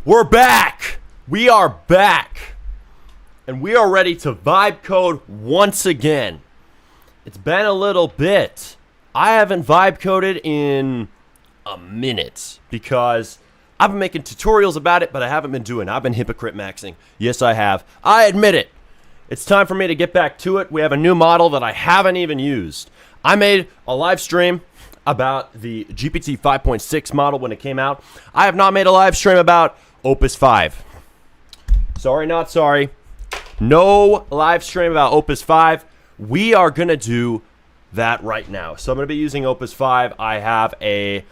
We're back. We are back. And we are ready to vibe code once again. It's been a little bit. I haven't vibe coded in a minute because I've been making tutorials about it, but I haven't been doing it. I've been hypocrite maxing. Yes, I have. I admit it. It's time for me to get back to it. We have a new model that I haven't even used. I made a live stream about the GPT 5.6 model when it came out. I have not made a live stream about Opus 5. Sorry, not sorry. No live stream about Opus 5. We are going to do that right now. So I'm going to be using Opus 5. I have a,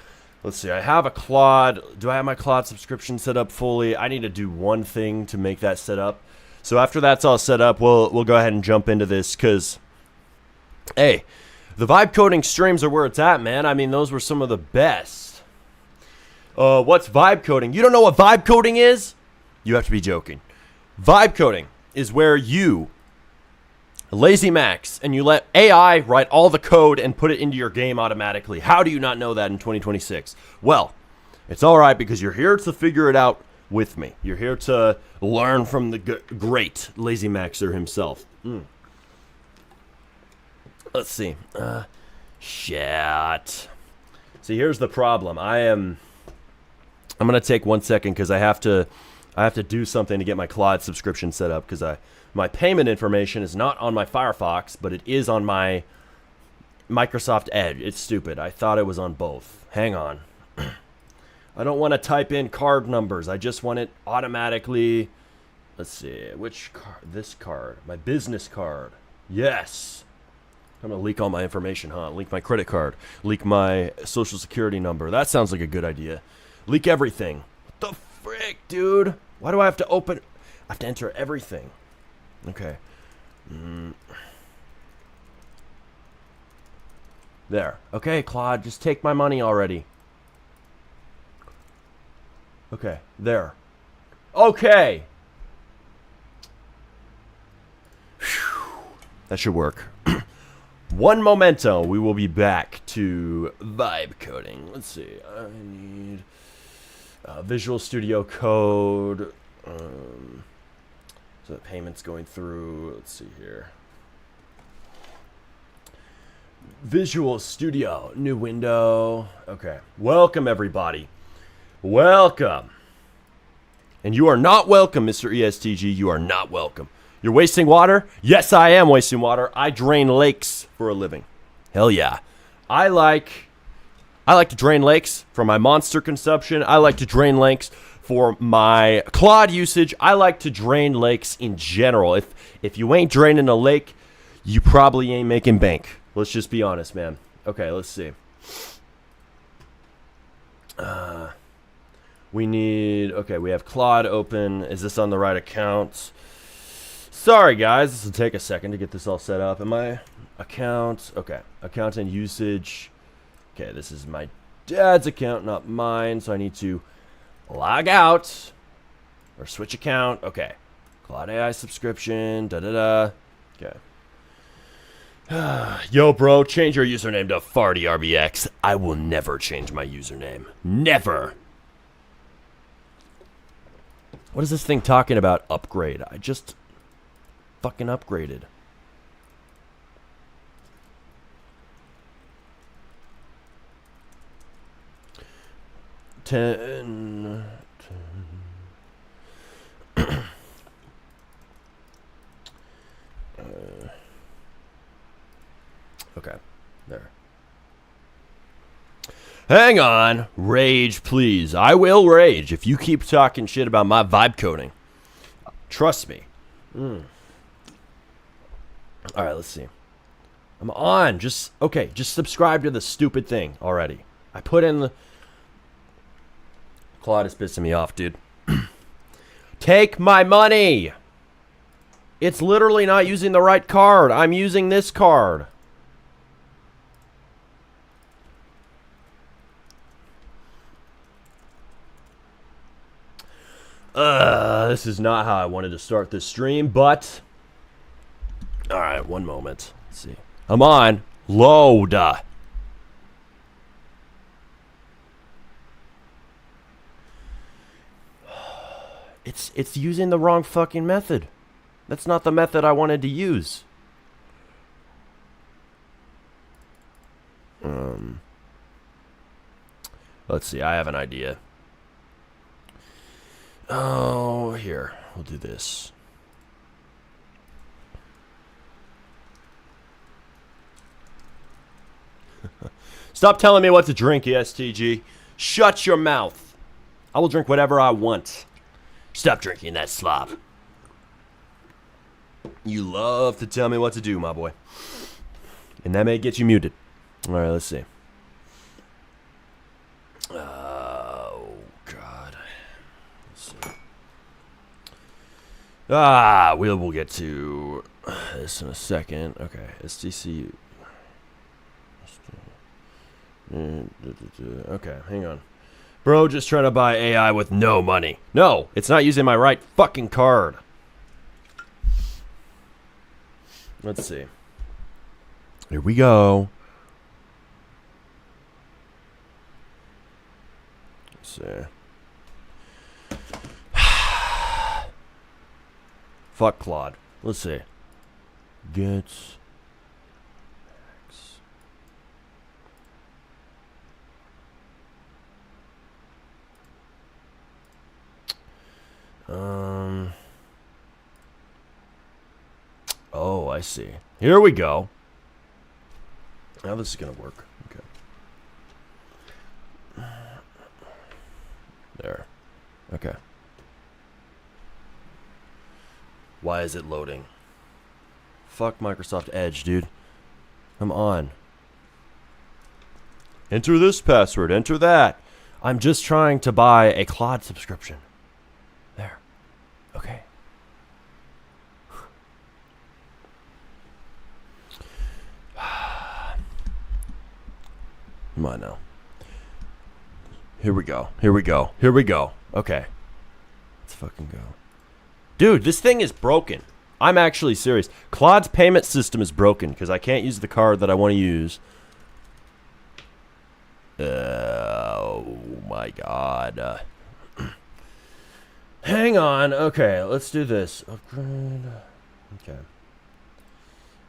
let's see, I have a Claude. Do I have my Claude subscription set up fully? I need to do one thing to make that set up. So after that's all set up, we'll go ahead and jump into this because, hey, the vibe coding streams are where it's at, man. I mean, those were some of the best. What's vibe coding? You don't know what vibe coding is? You have to be joking. Vibe coding is where you lazy max and you let AI write all the code and put it into your game automatically. How do you not know that in 2026? Well, it's all right because you're here to figure it out with me. You're here to learn from the great lazy maxer himself. Let's see. Shit. See, here's the problem. I'm gonna take 1 second because I have to do something to get my Claude subscription set up because my payment information is not on my Firefox, but it is on my Microsoft Edge. It's stupid. I thought it was on both. Hang on. I don't want to type in card numbers. I just want it automatically. Let's see. Which card? This card. My business card. Yes. I'm going to leak all my information, huh? Leak my credit card. Leak my social security number. That sounds like a good idea. Leak everything. What the frick, dude? Why do I have to open? I have to enter everything. Okay. There. Okay, Claude, just take my money already. Okay, there. Okay. Whew. That should work. One momento, we will be back to vibe coding. Let's see. I need Visual Studio Code. So the payment's going through. Let's see here. Visual Studio, new window. Okay. Welcome, everybody. Welcome. And you are not welcome, Mr. ESTG. You are not welcome. You're wasting water? Yes, I am wasting water. I drain lakes for a living. Hell yeah. I like to drain lakes for my monster consumption. I like to drain lakes for my Claude usage. I like to drain lakes in general. If you ain't draining a lake, you probably ain't making bank. Let's just be honest, man. Okay, let's see. We have Claude open. Is this on the right account? Sorry, guys. This will take a second to get this all set up. Am I account? Okay. Account and usage. Okay, this is my dad's account, not mine. So I need to log out or switch account. Okay. Claude AI subscription. Da-da-da. Okay. Yo, bro, change your username to FartyRBX. I will never change my username. Never. What is this thing talking about? Upgrade. I just fucking upgraded. Ten. Okay, there. Hang on. Rage, please. I will rage if you keep talking shit about my vibe coding. Trust me. All right, let's see. I'm on. Just subscribe to the stupid thing already. I put in the... Claude is pissing me off, dude. Take my money. It's literally not using the right card. I'm using this card. This is not how I wanted to start this stream, but... Alright, one moment. Let's see. I'm on. Load. It's using the wrong fucking method. That's not the method I wanted to use. Let's see. I have an idea. Oh, here. We'll do this. Stop telling me what to drink, ESTG. Shut your mouth. I will drink whatever I want. Stop drinking that slop. You love to tell me what to do, my boy. And that may get you muted. All right, let's see. Oh, God. Let's see. We'll get to this in a second. Okay, STC. Okay, hang on. Bro, just trying to buy AI with no money. No, it's not using my right fucking card. Let's see. Here we go. Let's see. Fuck Claude. Let's see. Get... Oh, I see. Here we go. Now this is gonna work. Okay. There. Okay. Why is it loading? Fuck Microsoft Edge, dude. Come on. Enter this password. Enter that. I'm just trying to buy a Claude subscription. There. Okay. Come on now. Here we go. Here we go. Here we go. Okay. Let's fucking go. Dude, this thing is broken. I'm actually serious. Claude's payment system is broken because I can't use the card that I want to use. Oh my God. Hang on. Okay, let's do this. Upgrade. Okay.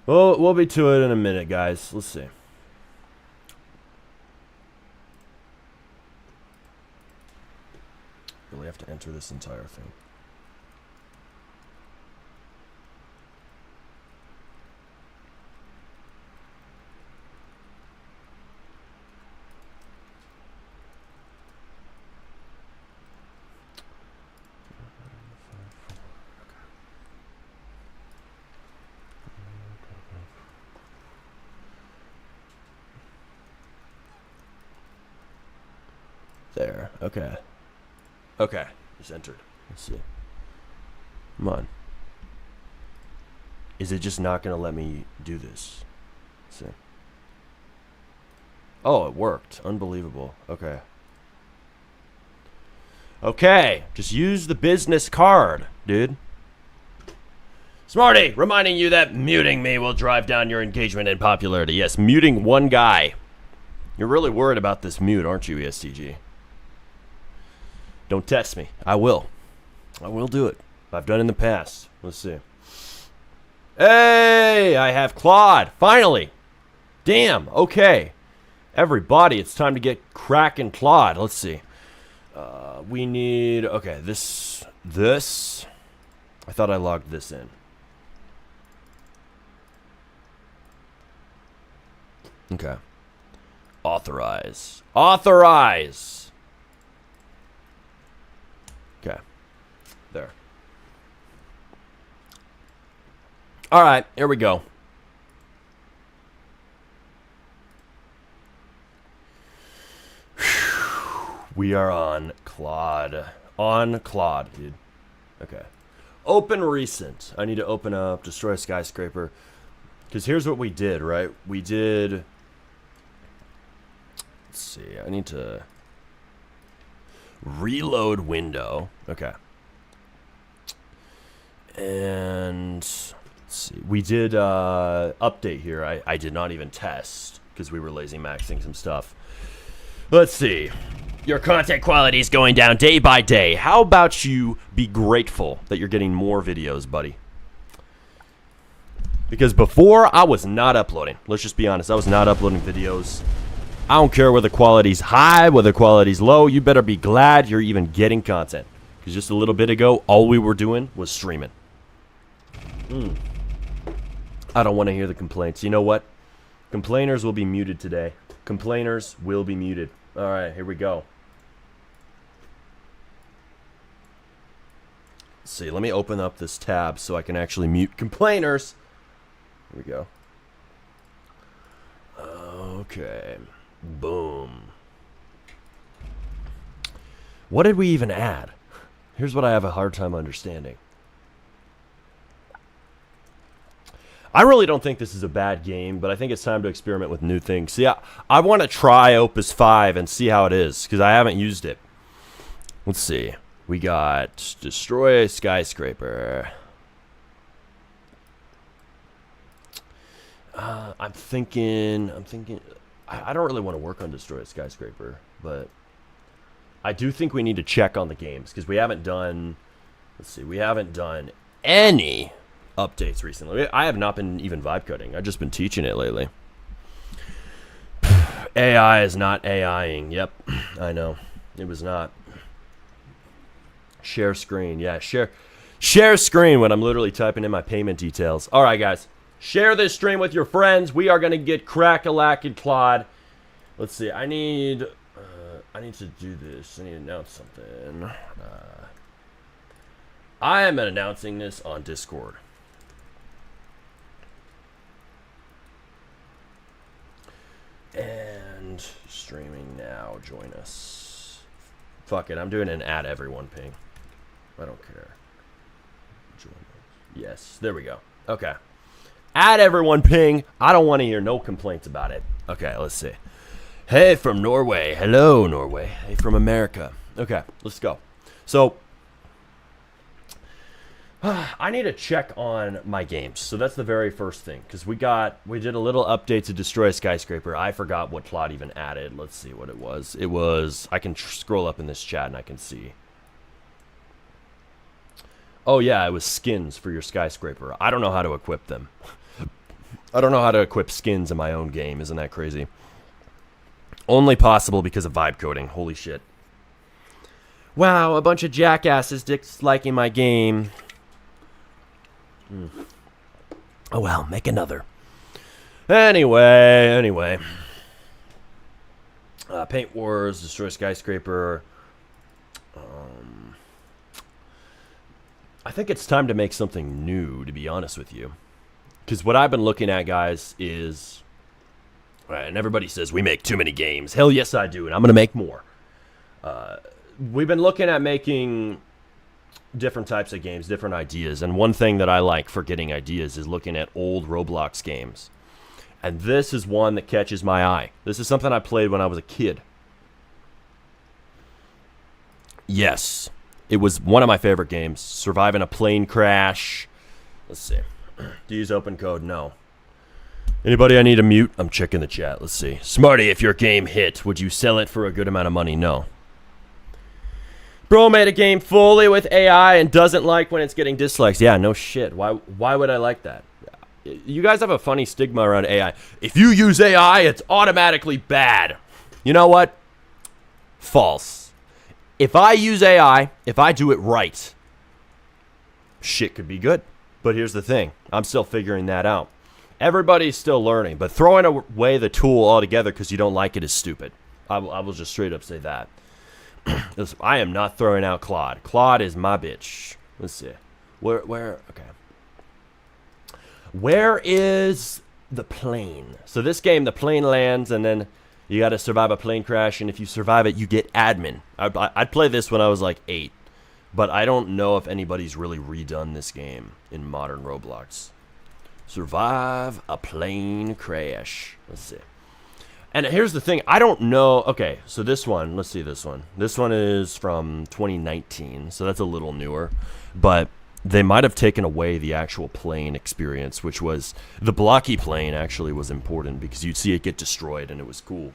Well, we'll be to it in a minute, guys. Let's see. Really have to enter this entire thing. There. Okay. Okay. Just entered. Let's see. Come on. Is it just not going to let me do this? Let's see. Oh, it worked. Unbelievable. Okay. Okay. Just use the business card, dude. Smarty, reminding you that muting me will drive down your engagement and popularity. Yes, muting one guy. You're really worried about this mute, aren't you, ESTG? Don't test me. I will. I will do it. I've done it in the past. Let's see. Hey, I have Claude. Finally. Damn. Okay. Everybody, it's time to get cracking Claude. Let's see. We need... Okay, this... I thought I logged this in. Okay. Authorize. Authorize! Okay. There. All right, here we go. We are on Claude. On Claude, dude. Okay. Open recent. I need to open up Destroy Skyscraper. Because here's what we did, right? We did... Let's see. I need to... Reload window. Okay. And let's see. We did update here. I did not even test because we were lazy maxing some stuff. Let's see. Your content quality is going down day by day. How about you be grateful that you're getting more videos, buddy? Because before, I was not uploading. Let's just be honest. I was not uploading videos. I don't care whether quality's high, whether quality's low. You better be glad you're even getting content. Because just a little bit ago, all we were doing was streaming. I don't want to hear the complaints. You know what? Complainers will be muted today. Complainers will be muted. All right, here we go. Let's see, let me open up this tab so I can actually mute complainers. Here we go. Okay. Boom. What did we even add? Here's what I have a hard time understanding. I really don't think this is a bad game, but I think it's time to experiment with new things. See, I want to try Opus 5 and see how it is, because I haven't used it. Let's see. We got Destroy a Skyscraper. I'm thinking, I don't really want to work on Destroy a Skyscraper, but I do think we need to check on the games, because we haven't done, let's see, we haven't done any updates recently. I have not been even vibe coding. I've just been teaching it lately. AI is not AIing. Yep, I know. It was not. Share screen. Yeah, share screen when I'm literally typing in my payment details. All right, guys. Share this stream with your friends. We are going to get crack-a-lack-ed Claude. Let's see. I need to do this. I need to announce something. I am announcing this on Discord. And streaming now. Join us. Fuck it. I'm doing an add everyone ping. I don't care. Join us. Yes. There we go. Okay. Add everyone ping. I don't want to hear no complaints about it. Okay. Let's see. Hey from Norway. Hello, Norway. Hey from America. Okay. Let's go. So I need to check on my games. So that's the very first thing. Because we did a little update to Destroy a Skyscraper. I forgot what Claude even added. Let's see what it was. It was, I can scroll up in this chat and I can see. Oh yeah, it was skins for your skyscraper. I don't know how to equip them. I don't know how to equip skins in my own game. Isn't that crazy? Only possible because of vibe coding. Holy shit. Wow, a bunch of jackasses disliking my game. Oh well, make another. Anyway. Paint Wars, Destroy Skyscraper. I think it's time to make something new, to be honest with you. Because what I've been looking at, guys, is... and everybody says, we make too many games. Hell yes, I do, and I'm going to make more. We've been looking at making different types of games, different ideas. And one thing that I like for getting ideas is looking at old Roblox games. And this is one that catches my eye. This is something I played when I was a kid. Yes. It was one of my favorite games. Surviving a plane crash. Let's see. Do you use open code? No. Anybody I need to mute? I'm checking the chat. Let's see. Smarty, if your game hit, would you sell it for a good amount of money? No. Bro made a game fully with AI and doesn't like when it's getting dislikes. Yeah, no shit. Why would I like that? You guys have a funny stigma around AI. If you use AI, it's automatically bad. You know what? False. If I use AI, if I do it right, shit could be good. But here's the thing. I'm still figuring that out. Everybody's still learning. But throwing away the tool altogether because you don't like it is stupid. I will just straight up say that. I am not throwing out Claude. Claude is my bitch. Let's see. Where, okay. Where is the plane? So this game, the plane lands, and then you got to survive a plane crash, and if you survive it, you get admin. I'd play this when I was like 8, but I don't know if anybody's really redone this game in modern Roblox. Survive a plane crash. Let's see. And here's the thing. I don't know. Okay, so this one. Let's see this one. This one is from 2019, so that's a little newer. But they might have taken away the actual plane experience, which was the blocky plane actually was important because you'd see it get destroyed and it was cool.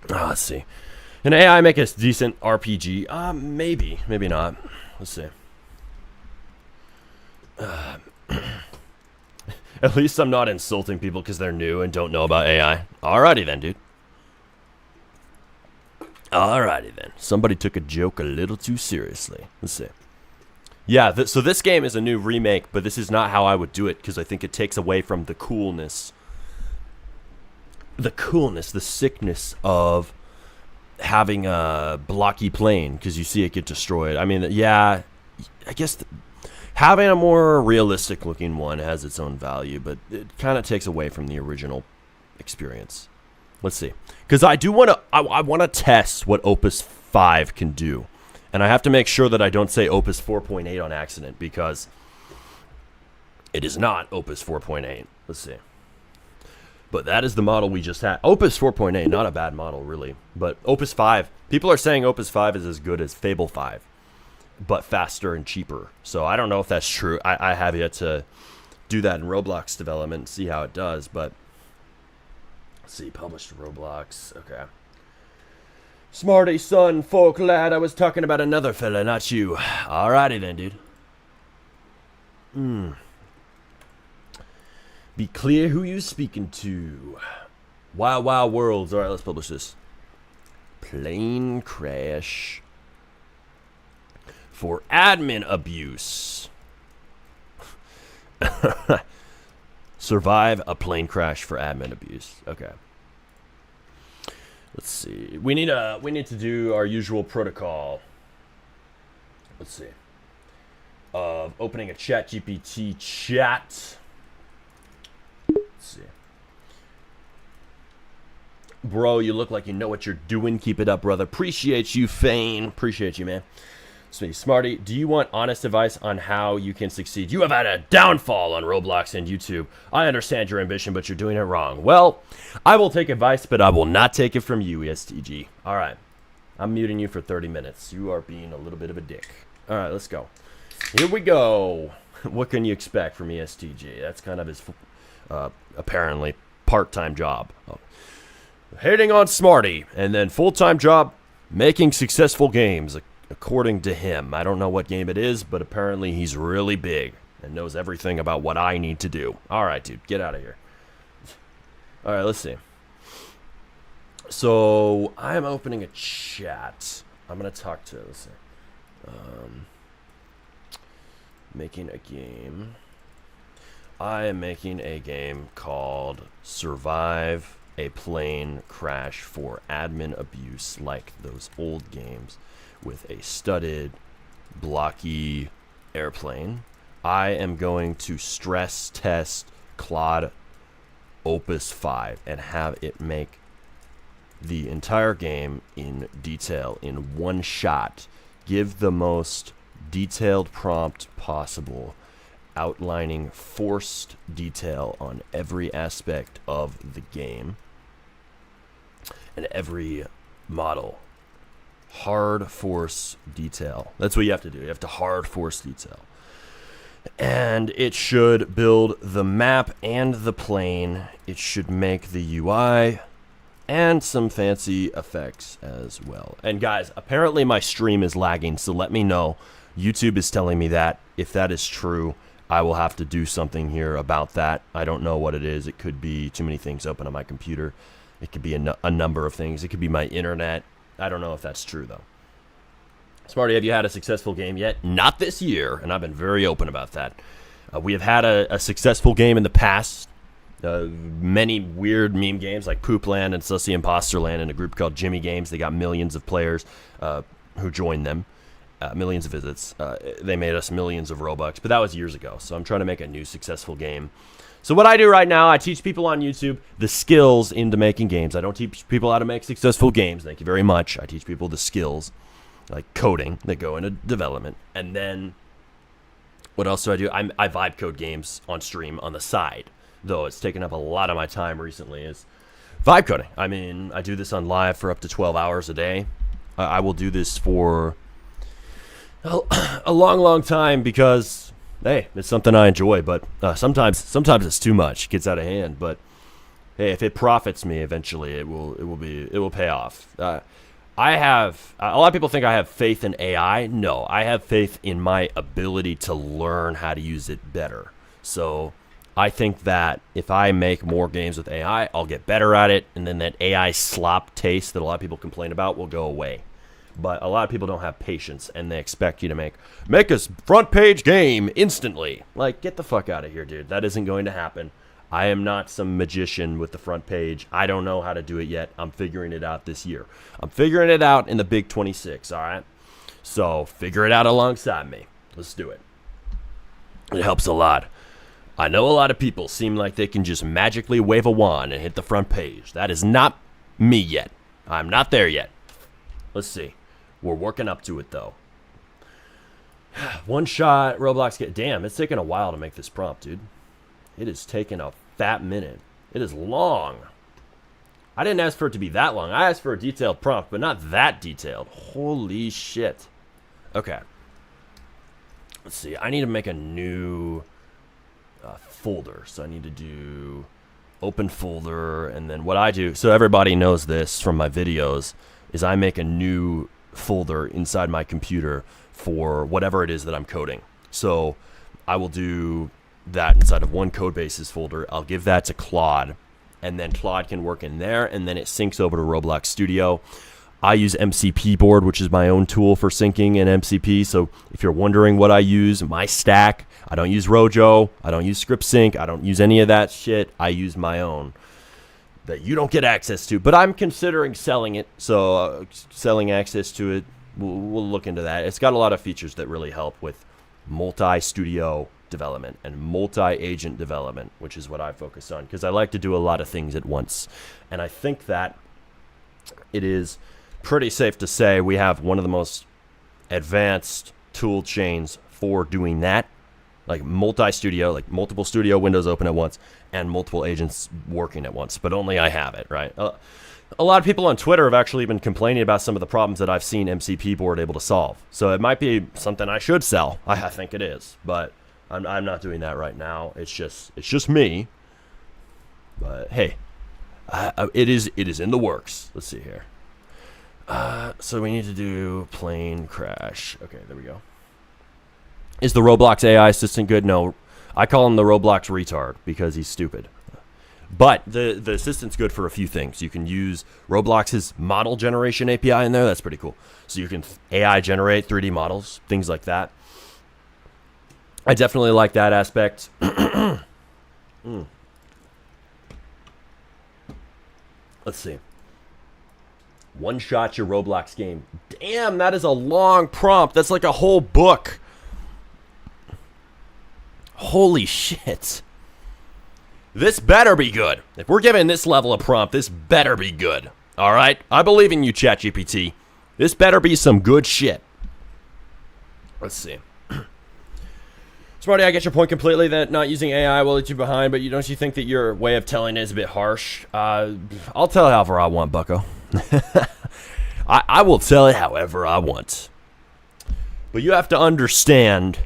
Let's see. Can AI make a decent RPG? Maybe. Maybe not. Let's see. At least I'm not insulting people because they're new and don't know about AI. Alrighty then, dude. Alrighty then. Somebody took a joke a little too seriously. Let's see. Yeah, so this game is a new remake, but this is not how I would do it because I think it takes away from the coolness. The sickness of having a blocky plane because you see it get destroyed. I mean, yeah, I guess having a more realistic looking one has its own value, but it kind of takes away from the original experience. Let's see, because I do want to. I want to test what Opus 5 can do, and I have to make sure that I don't say Opus 4.8 on accident because it is not Opus 4.8. Let's see. But that is the model we just had. Opus 4.8, not a bad model, really. But Opus 5, people are saying Opus 5 is as good as Fable 5, but faster and cheaper. So I don't know if that's true. I have yet to do that in Roblox development and see how it does. But let's see, published Roblox. Okay. Smarty son, folk lad, I was talking about another fella, not you. Alrighty then, dude. Be clear who you speaking to. Wild Wild Worlds. Alright, let's publish this. Plane crash for admin abuse. Survive a plane crash for admin abuse. Okay. Let's see. We need to do our usual protocol. Let's see. Of opening a ChatGPT chat. See. Bro, you look like you know what you're doing. Keep it up, brother. Appreciate you, Fane. Appreciate you, man. Sweet. Smarty, do you want honest advice on how you can succeed? You have had a downfall on Roblox and YouTube. I understand your ambition, but you're doing it wrong. Well, I will take advice, but I will not take it from you, ESTG. All right. I'm muting you for 30 minutes. You are being a little bit of a dick. All right, let's go. Here we go. What can you expect from ESTG? That's kind of his... apparently part-time job. Hating on Smarty, and then full-time job making successful games, according to him. I don't know what game it is, but apparently he's really big and knows everything about what I need to do. Alright, dude, get out of here. Alright, let's see. So, I'm opening a chat. I'm going to talk to, let's see. Making a game. I am making a game called Survive a Plane Crash for Admin Abuse, like those old games, with a studded, blocky airplane. I am going to stress test Claude Opus 5 and have it make the entire game in detail, in one shot. Give the most detailed prompt possible, outlining forced detail on every aspect of the game and every model. Hard force detail. That's what you have to do. You have to hard force detail. And it should build the map and the plane. It should make the UI and some fancy effects as well. And guys, apparently my stream is lagging, so let me know. YouTube is telling me that. If that is true, I will have to do something here about that. I don't know what it is. It could be too many things open on my computer. It could be a number of things. It could be my internet. I don't know if that's true, though. Smarty, have you had a successful game yet? Not this year, and I've been very open about that. We have had a successful game in the past. Many weird meme games like Poopland and Sussy Imposter Land and a group called Jimmy Games. They got millions of players who joined them. Millions of visits. They made us millions of Robux, but that was years ago. So I'm trying to make a new successful game. So what I do right now, I teach people on YouTube the skills into making games. I don't teach people how to make successful games. Thank you very much. I teach people the skills, like coding, that go into development. And then what else do I do? I vibe code games on stream on the side, though it's taken up a lot of my time recently, is vibe coding. I mean, I do this on live for up to 12 hours a day. I will do this for a long time because, hey, it's something I enjoy, but sometimes it's too much. It gets out of hand. But hey, if it profits me eventually, it will pay off. I have a lot of people think I have faith in AI. No, I have faith in my ability to learn how to use it better. So I think that if I make more games with AI, I'll get better at it, and then that AI slop taste that a lot of people complain about will go away. But a lot of people don't have patience, and they expect you to make a front page game instantly. Like, get the fuck out of here, dude. That isn't going to happen. I am not some magician with the front page. I don't know how to do it yet. I'm figuring it out this year. I'm figuring it out in the Big 26, all right? So figure it out alongside me. Let's do it. It helps a lot. I know a lot of people seem like they can just magically wave a wand and hit the front page. That is not me yet. I'm not there yet. Let's see. We're working up to it, though. One shot, Roblox get... Damn, it's taking a while to make this prompt, dude. It is taking a fat minute. It is long. I didn't ask for it to be that long. I asked for a detailed prompt, but not that detailed. Holy shit. Okay. Let's see. I need to make a new... folder. So I need to do open folder, and then what I do, so everybody knows this from my videos, is I make a new folder inside my computer for whatever it is that I'm coding. So I will do that inside of one Codebases folder. I'll give that to Claude, and then Claude can work in there, and then it syncs over to Roblox Studio. I use MCP Board, which is my own tool for syncing in MCP. So if you're wondering what I use, my stack, I don't use Rojo, I don't use ScriptSync, I don't use any of that shit. I use my own that you don't get access to, but I'm considering selling it. So selling access to it, we'll look into that. It's got a lot of features that really help with multi-studio development and multi-agent development, which is what I focus on because I like to do a lot of things at once. And I think that it is pretty safe to say we have one of the most advanced tool chains for doing that, like multi-studio, like multiple studio windows open at once and multiple agents working at once, but only I have it, right? A lot of people on Twitter have actually been complaining about some of the problems that I've seen MCP Board able to solve. So it might be something I should sell. I think it is, but I'm not doing that right now. It's just me. But hey, it is in the works. Let's see here. So we need to do plane crash. Okay, there we go. Is the Roblox AI assistant good? No. I call him the Roblox retard because he's stupid. But the assistant's good for a few things. You can use Roblox's model generation API in there. That's pretty cool. So you can AI generate 3D models, things like that. I definitely like that aspect. Let's see. One shot your Roblox game. Damn, that is a long prompt. That's like a whole book. Holy shit. This better be good. If we're giving this level of prompt, this better be good. All right? I believe in you, ChatGPT. This better be some good shit. Let's see. Smarty, I get your point completely that not using AI will let you behind, but don't you think that your way of telling it is a bit harsh? I'll tell it however I want, bucko. I will tell it however I want. But you have to understand,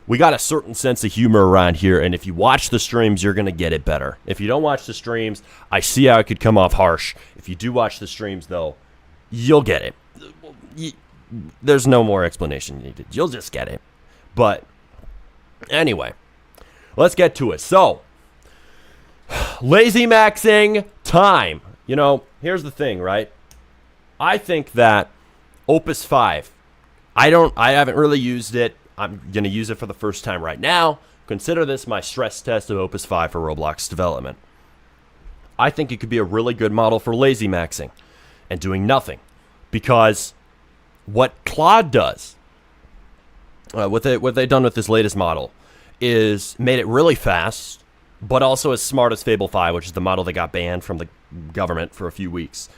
we got a certain sense of humor around here, and if you watch the streams, you're going to get it better. If you don't watch the streams, I see how it could come off harsh. If you do watch the streams, though, you'll get it. There's no more explanation needed. You'll just get it. But anyway, let's get to it. So, lazy maxing time. You know, here's the thing, right? I think that Opus 5, I haven't really used it. I'm going to use it for the first time right now. Consider this my stress test of Opus 5 for Roblox development. I think it could be a really good model for lazy maxing and doing nothing. Because what Claude does, what they've done with this latest model, is made it really fast, but also as smart as Fable 5, which is the model that got banned from the government for a few weeks.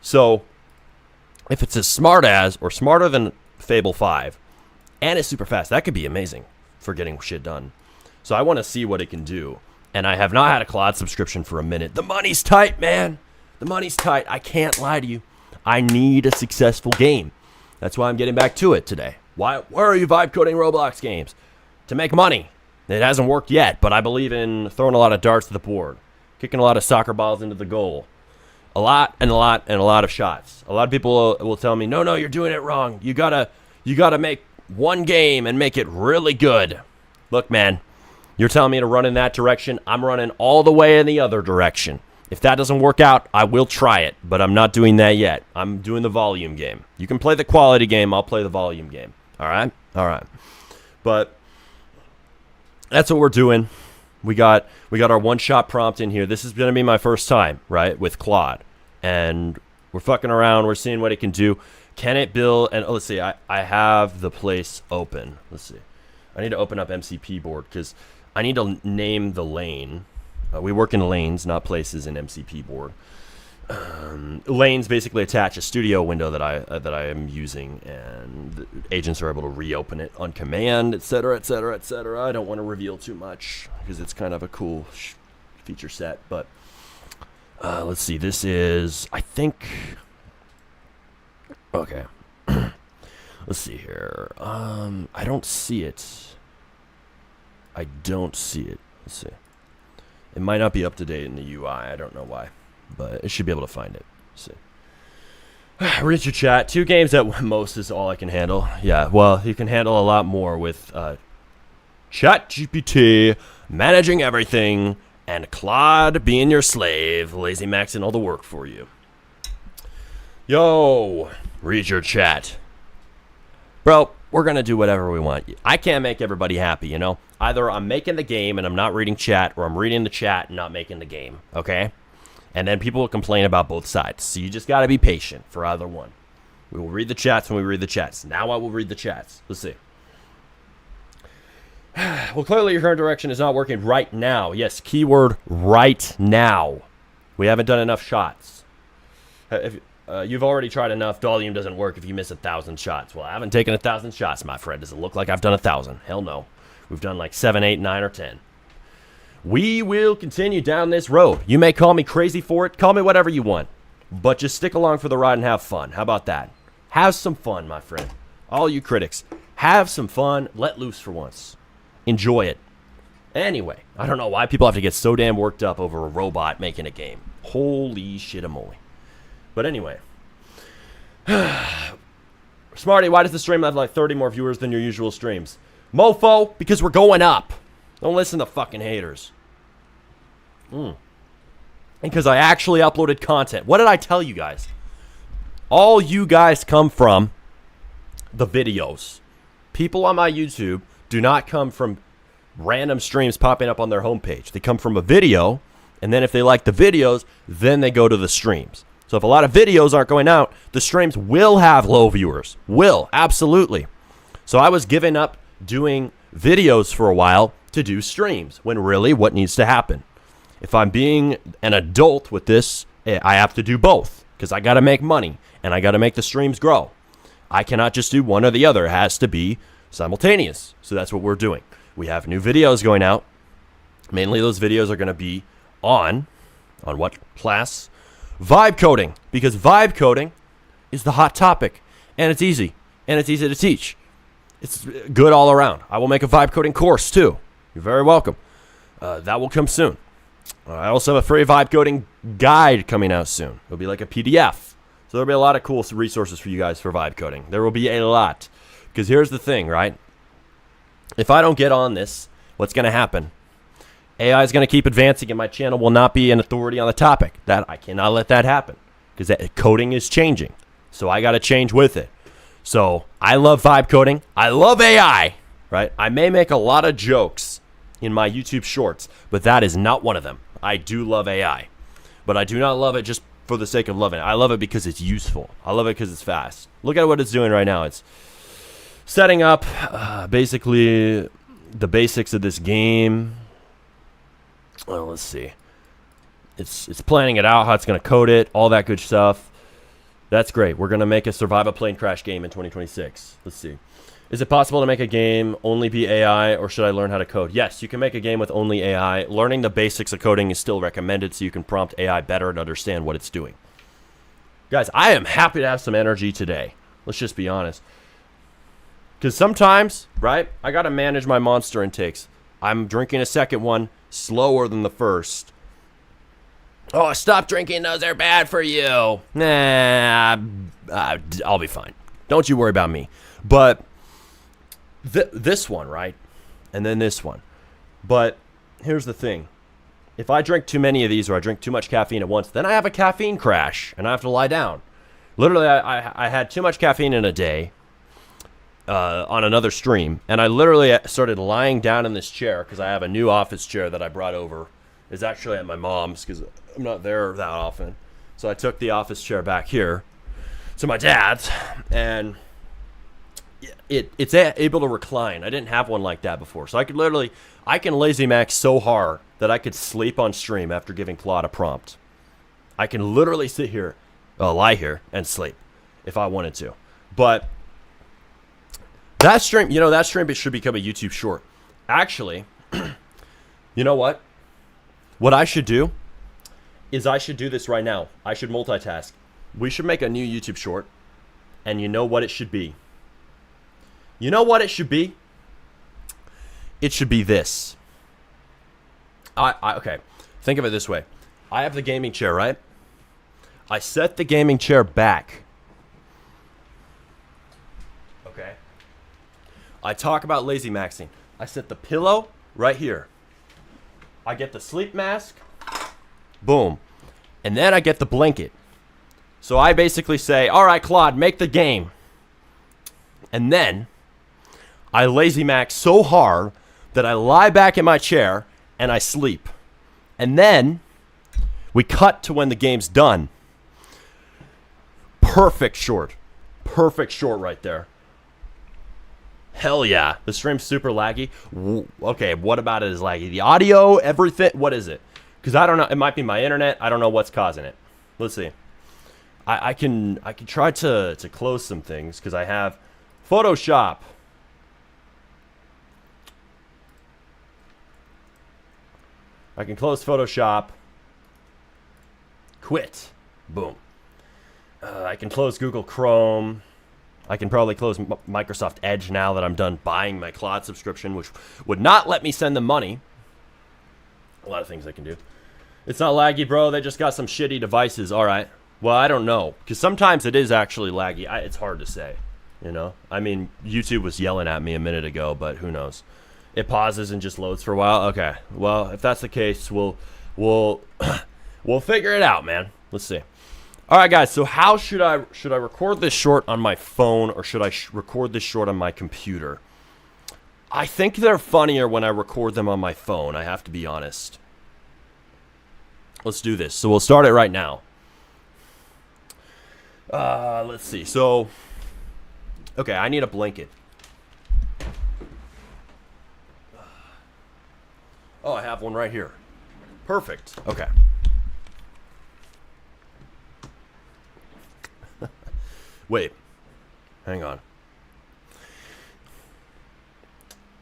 So, if it's as smart as, or smarter than Fable 5, and it's super fast, that could be amazing for getting shit done. So I want to see what it can do. And I have not had a Claude subscription for a minute. The money's tight, man. The money's tight. I can't lie to you. I need a successful game. That's why I'm getting back to it today. Why are you vibe coding Roblox games? To make money. It hasn't worked yet, but I believe in throwing a lot of darts to the board, kicking a lot of soccer balls into the goal. A lot of shots. A lot of people will tell me, no, you're doing it wrong. You gotta make one game and make it really good. Look, man, you're telling me to run in that direction. I'm running all the way in the other direction. If that doesn't work out, I will try it, but I'm not doing that yet. I'm doing the volume game. You can play the quality game. I'll play the volume game. All right? All right. But that's what we're doing. We got our one-shot prompt in here. This is going to be my first time, right, with Claude. And we're fucking around. We're seeing what it can do. Can it build? And let's see. I have the place open. Let's see. I need to open up MCP board because I need to name the lane. We work in lanes, not places in MCP board. Lanes basically attach a studio window that I am using, and the agents are able to reopen it on command, etc., etc., etc. I don't want to reveal too much because it's kind of a cool feature set. But let's see. This is, I think. Okay. Let's see here. I don't see it. I don't see it. Let's see. It might not be up to date in the UI. I don't know why, but it should be able to find it. Let's see. Read your chat. 2 games at most is all I can handle. Yeah, well, you can handle a lot more with ChatGPT managing everything and Claude being your slave, lazy maxing all the work for you. Yo, read your chat. Bro, we're going to do whatever we want. I can't make everybody happy, you know? Either I'm making the game and I'm not reading chat, or I'm reading the chat and not making the game, okay? And then people will complain about both sides. So you just got to be patient for either one. We will read the chats when we read the chats. Now I will read the chats. Let's see. Well, clearly your current direction is not working right now. Yes, keyword right now. We haven't done enough shots. If you've already tried enough. Volume doesn't work if you miss 1,000 shots. Well, I haven't taken 1,000 shots, my friend. Does it look like I've done 1,000? Hell no. We've done like 7, 8, 9, or 10. We will continue down this road. You may call me crazy for it. Call me whatever you want. But just stick along for the ride and have fun. How about that? Have some fun, my friend. All you critics, have some fun. Let loose for once. Enjoy it. Anyway, I don't know why people have to get so damn worked up over a robot making a game. Holy shit-a-moly. But anyway. Smarty, why does the stream have like 30 more viewers than your usual streams? Mofo, because we're going up. Don't listen to fucking haters. And because I actually uploaded content. What did I tell you guys? All you guys come from the videos. People on my YouTube do not come from random streams popping up on their homepage. They come from a video, and then if they like the videos, then they go to the streams. So if a lot of videos aren't going out, the streams will have low viewers. Will, absolutely. So I was giving up doing videos for a while to do streams, when really what needs to happen? If I'm being an adult with this, I have to do both, because I got to make money, and I got to make the streams grow. I cannot just do one or the other. It has to be simultaneous. So that's what we're doing. We have new videos going out. Mainly those videos are going to be on what class? Vibe coding, because vibe coding is the hot topic, and it's easy, and it's easy to teach. It's good all around. I will make a vibe coding course too. You're very welcome. That will come soon. I also have a free vibe coding guide coming out soon. It'll be like a PDF. So there'll be a lot of cool resources for you guys for vibe coding. There will be a lot. Because here's the thing, right? If I don't get on this, what's going to happen? AI is going to keep advancing and my channel will not be an authority on the topic. That I cannot let that happen. Because coding is changing. So I got to change with it. So I love vibe coding. I love AI, right? I may make a lot of jokes in my YouTube shorts, but that is not one of them. I do love AI. But I do not love it just for the sake of loving it. I love it because it's useful. I love it because it's fast. Look at what it's doing right now. It's setting up basically the basics of this game. Well, let's see. It's planning it out, how it's going to code it, all that good stuff. That's great. We're going to make a survive a plane crash game in 2026. Let's see. Is it possible to make a game only be AI, or should I learn how to code? Yes, you can make a game with only AI. Learning the basics of coding is still recommended so you can prompt AI better and understand what it's doing. Guys, I am happy to have some energy today. Let's just be honest. Because sometimes, right, I got to manage my monster intakes. I'm drinking a second one slower than the first. Oh, stop drinking. Those are bad for you. Nah, I'll be fine. Don't you worry about me. But this one, right? And then this one. But here's the thing. If I drink too many of these or I drink too much caffeine at once, then I have a caffeine crash and I have to lie down. Literally, I had too much caffeine in a day on another stream, and I literally started lying down in this chair because I have a new office chair that I brought over. It's actually at my mom's because I'm not there that often. So I took the office chair back here to my dad's, and it's able to recline. I didn't have one like that before. So I can lazy max so hard that I could sleep on stream after giving Claude a prompt. I can literally sit here, lie here, and sleep if I wanted to. But that stream, it should become a YouTube short. Actually, you know what? What I should do is I should do this right now. I should multitask. We should make a new YouTube short, and you know what it should be? You know what it should be? It should be this. Okay, think of it this way. I have the gaming chair, right? I set the gaming chair back. Okay. I talk about lazy maxing. I set the pillow right here. I get the sleep mask. Boom. And then I get the blanket. So I basically say, all right, Claude, make the game. And then I lazy max so hard that I lie back in my chair and I sleep. And then we cut to when the game's done. Perfect short. Perfect short right there. Hell yeah. The stream's super laggy. Okay, what about it is laggy? The audio, everything, what is it? Because I don't know. It might be my internet. I don't know what's causing it. Let's see. I can try to close some things because I have Photoshop. I can close Photoshop. Quit. Boom. I can close Google Chrome. I can probably close Microsoft Edge now that I'm done buying my Claude subscription, which would not let me send them money. A lot of things I can do. It's not laggy, bro. They just got some shitty devices. All right. Well, I don't know. Because sometimes it is actually laggy. It's hard to say. You know? I mean, YouTube was yelling at me a minute ago, but who knows? It pauses and just loads for a while. Okay. Well, if that's the case, we'll figure it out, man. Let's see. All right, guys. So how should I record this short on my phone or should I record this short on my computer? I think they're funnier when I record them on my phone. I have to be honest. Let's do this. So we'll start it right now. Let's see. So, okay, I need a blanket. Oh, I have one right here. Perfect. Okay. Wait. Hang on.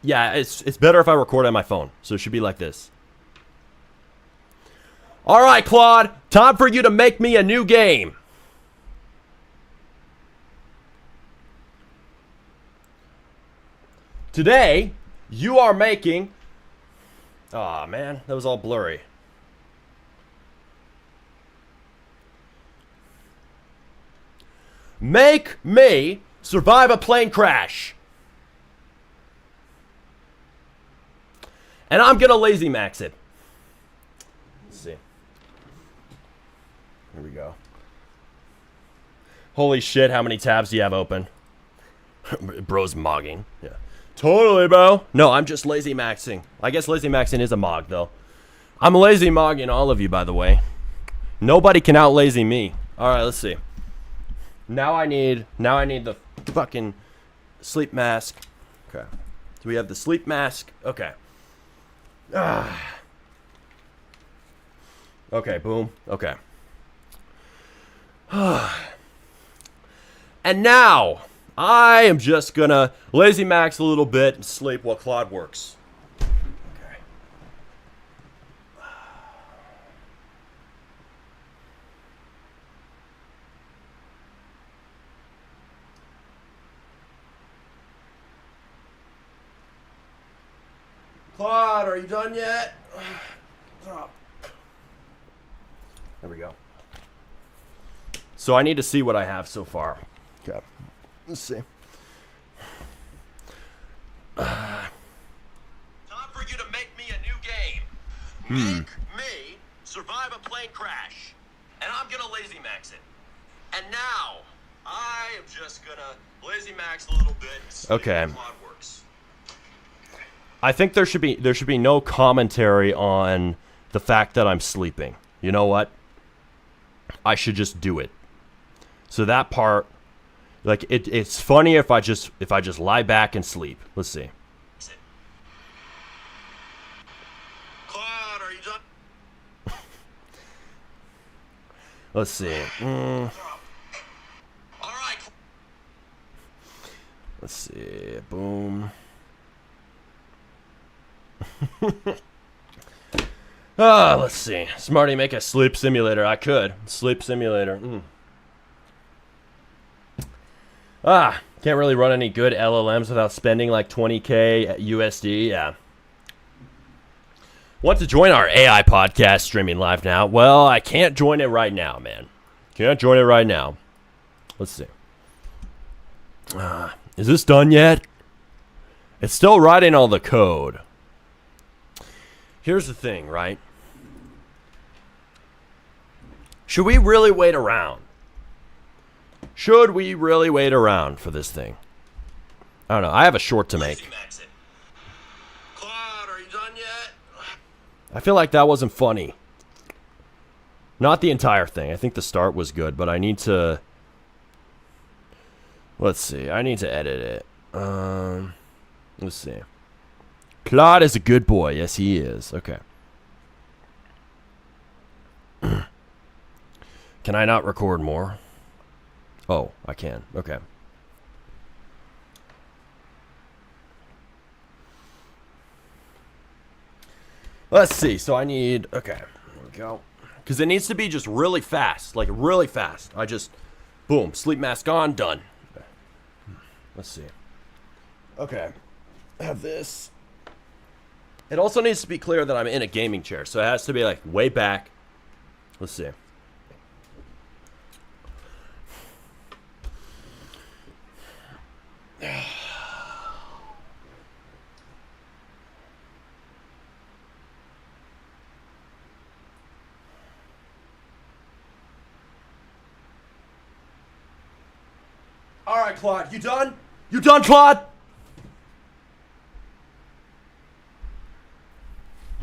Yeah, it's better if I record on my phone. So it should be like this. All right, Claude. Time for you to make me a new game. Today, you are making... Aw, man. That was all blurry. Make me survive a plane crash. And I'm going to lazy max it. Let's see. Here we go. Holy shit, how many tabs do you have open? Bro's mogging. Yeah. Totally, bro. No, I'm just lazy maxing. I guess lazy maxing is a mog, though. I'm lazy mogging all of you, by the way. Nobody can out lazy me. All right, let's see. Now I need the fucking sleep mask. Okay. Do we have the sleep mask? Okay. Okay, boom. Okay. And now I am just gonna lazy max a little bit and sleep while Claude works. Okay. Claude, are you done yet? There we go. So I need to see what I have so far. Okay. Let's see. Time for you to make me a new game. Make me survive a plane crash. And I'm gonna lazy max it. And now, I am just gonna lazy max a little bit. Okay. Claude works. I think there should be no commentary on the fact that I'm sleeping. You know what? I should just do it. So that part, like it's funny if I just lie back and sleep. Let's see. Claude, are you done? Let's see. All right. Let's see. Boom. Let's see. Smarty, make a sleep simulator. I could. Sleep simulator. Can't really run any good LLMs without spending like 20K at USD. Yeah. Want to join our AI podcast streaming live now? Well, I can't join it right now, man. Can't join it right now. Let's see. Is this done yet? It's still writing all the code. Here's the thing, right? Should we really wait around? Should we really wait around for this thing? I don't know. I have a short to make. Lazy max it. Claude, are you done yet? I feel like that wasn't funny. Not the entire thing. I think the start was good, but I need to... Let's see. I need to edit it. Let's see. Claude is a good boy. Yes, he is. Okay. Can I not record more? Oh, I can. Okay. Let's see. So I need... Okay. There we go. Because it needs to be just really fast. Like, really fast. I just... Boom. Sleep mask on. Done. Let's see. Okay. I have this. It also needs to be clear that I'm in a gaming chair. So it has to be, like, way back. Let's see. All right, Claude, you done? You done, Claude?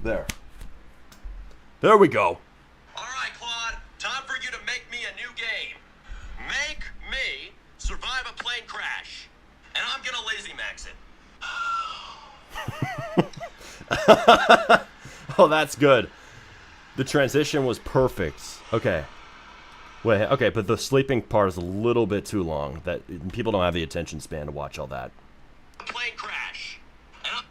There. There we go. All right, Claude. Time for you to make me a new game. Make me survive a plane crash. And I'm gonna lazy max it. Oh, that's good. The transition was perfect. Okay. Wait, okay, but the sleeping part is a little bit too long. That people don't have the attention span to watch all that. Plane crash. And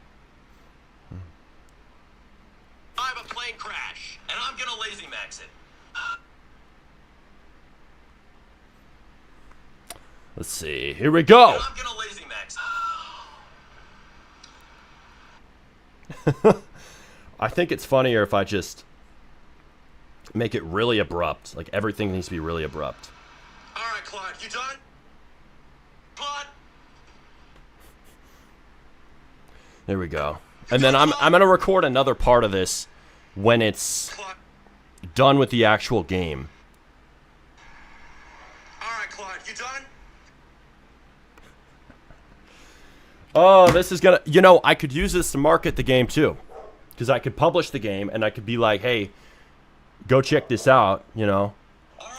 I have a plane crash. And I'm gonna lazy max it. Let's see. Here we go. And I'm gonna lazy max it. I think it's funnier if I just make it really abrupt. Like, everything needs to be really abrupt. All right, Claude, you done? Claude? There we go. And then I'm gonna record another part of this when it's Claude? done with the actual game. All right, Claude, you done? Oh, this is gonna... You know, I could use this to market the game, too. Because I could publish the game, and I could be like, hey, go check this out, you know?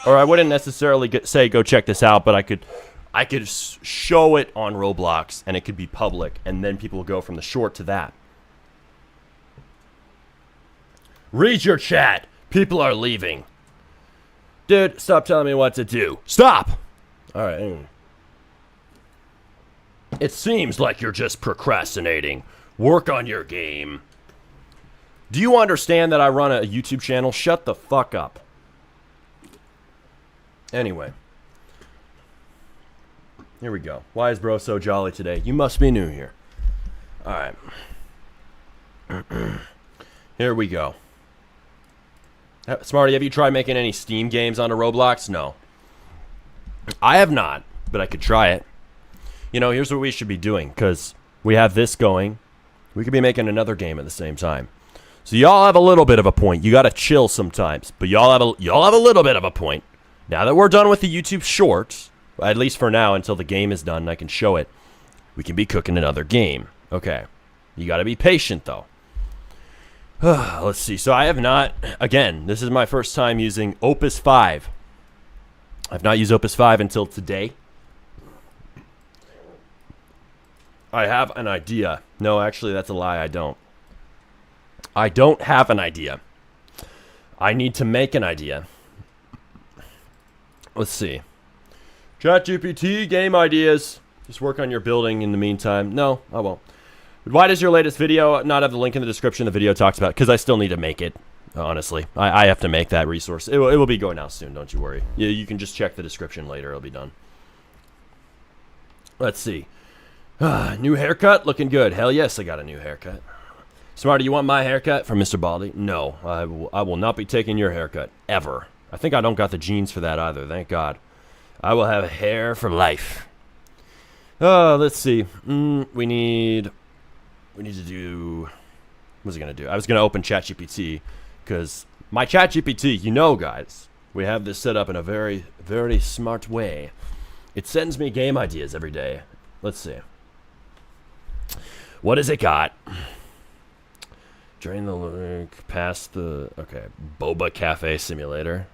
Or I wouldn't necessarily say go check this out, but I could show it on Roblox, and it could be public, and then people will go from the short to that. Read your chat. People are leaving. Dude, stop telling me what to do. Stop! Alright. It seems like you're just procrastinating. Work on your game. Do you understand that I run a YouTube channel? Shut the fuck up. Anyway. Here we go. Why is bro so jolly today? You must be new here. Alright. Here we go. Smarty, have you tried making any Steam games onto Roblox? No. I have not, but I could try it. You know, here's what we should be doing, because we have this going. We could be making another game at the same time. So y'all have a little bit of a point. You got to chill sometimes, but y'all have a little bit of a point. Now that we're done with the YouTube shorts, at least for now until the game is done and I can show it, we can be cooking another game. Okay. You got to be patient, though. Let's see. So I have not, again, this is my first time using Opus 5. I've not used Opus 5 until today. I have an idea. No, actually, that's a lie. I don't. I don't have an idea. I need to make an idea. Let's see. ChatGPT, game ideas. Just work on your building in the meantime. No, I won't. Why does your latest video not have the link in the description? The video talks about, because I still need to make it, honestly. I have to make that resource. It will be going out soon, don't you worry. You can just check the description later. It'll be done. Let's see. New haircut? Looking good. Hell yes, I got a new haircut. Smarty, you want my haircut from Mr. Baldi? No, I will not be taking your haircut, ever. I think I don't got the genes for that either, thank God. I will have hair for life. Let's see. We need to do... What's it going to do? I was going to open ChatGPT, because my ChatGPT, you know, guys, we have this set up in a very, very smart way. It sends me game ideas every day. Let's see. What has it got? Drain the link past the... Okay, Boba Cafe Simulator.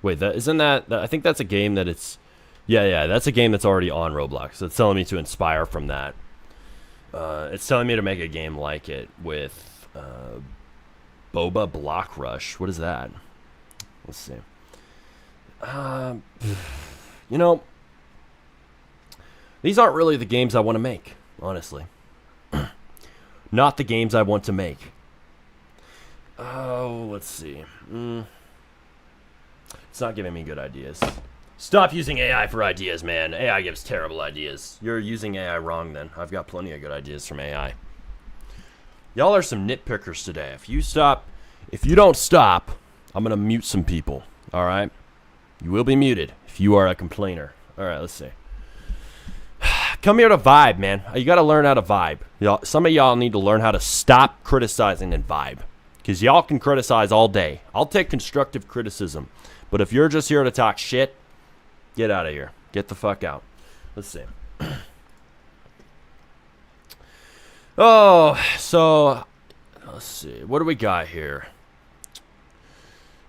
Wait, isn't that... I think that's a game that it's... Yeah, that's a game that's already on Roblox. So it's telling me to inspire from that. It's telling me to make a game like it with Boba Block Rush. What is that? Let's see. You know, these aren't really the games I want to make, honestly. Not the games I want to make. Oh, let's see. It's not giving me good ideas. Stop using AI for ideas, man. AI gives terrible ideas. You're using AI wrong, then. I've got plenty of good ideas from AI. Y'all are some nitpickers today. If you don't stop, I'm going to mute some people. All right? You will be muted if you are a complainer. All right, let's see. Come here to vibe, man. You got to learn how to vibe. Some of y'all need to learn how to stop criticizing and vibe. Because y'all can criticize all day. I'll take constructive criticism. But if you're just here to talk shit, get out of here. Get the fuck out. Let's see. Oh, so let's see. What do we got here?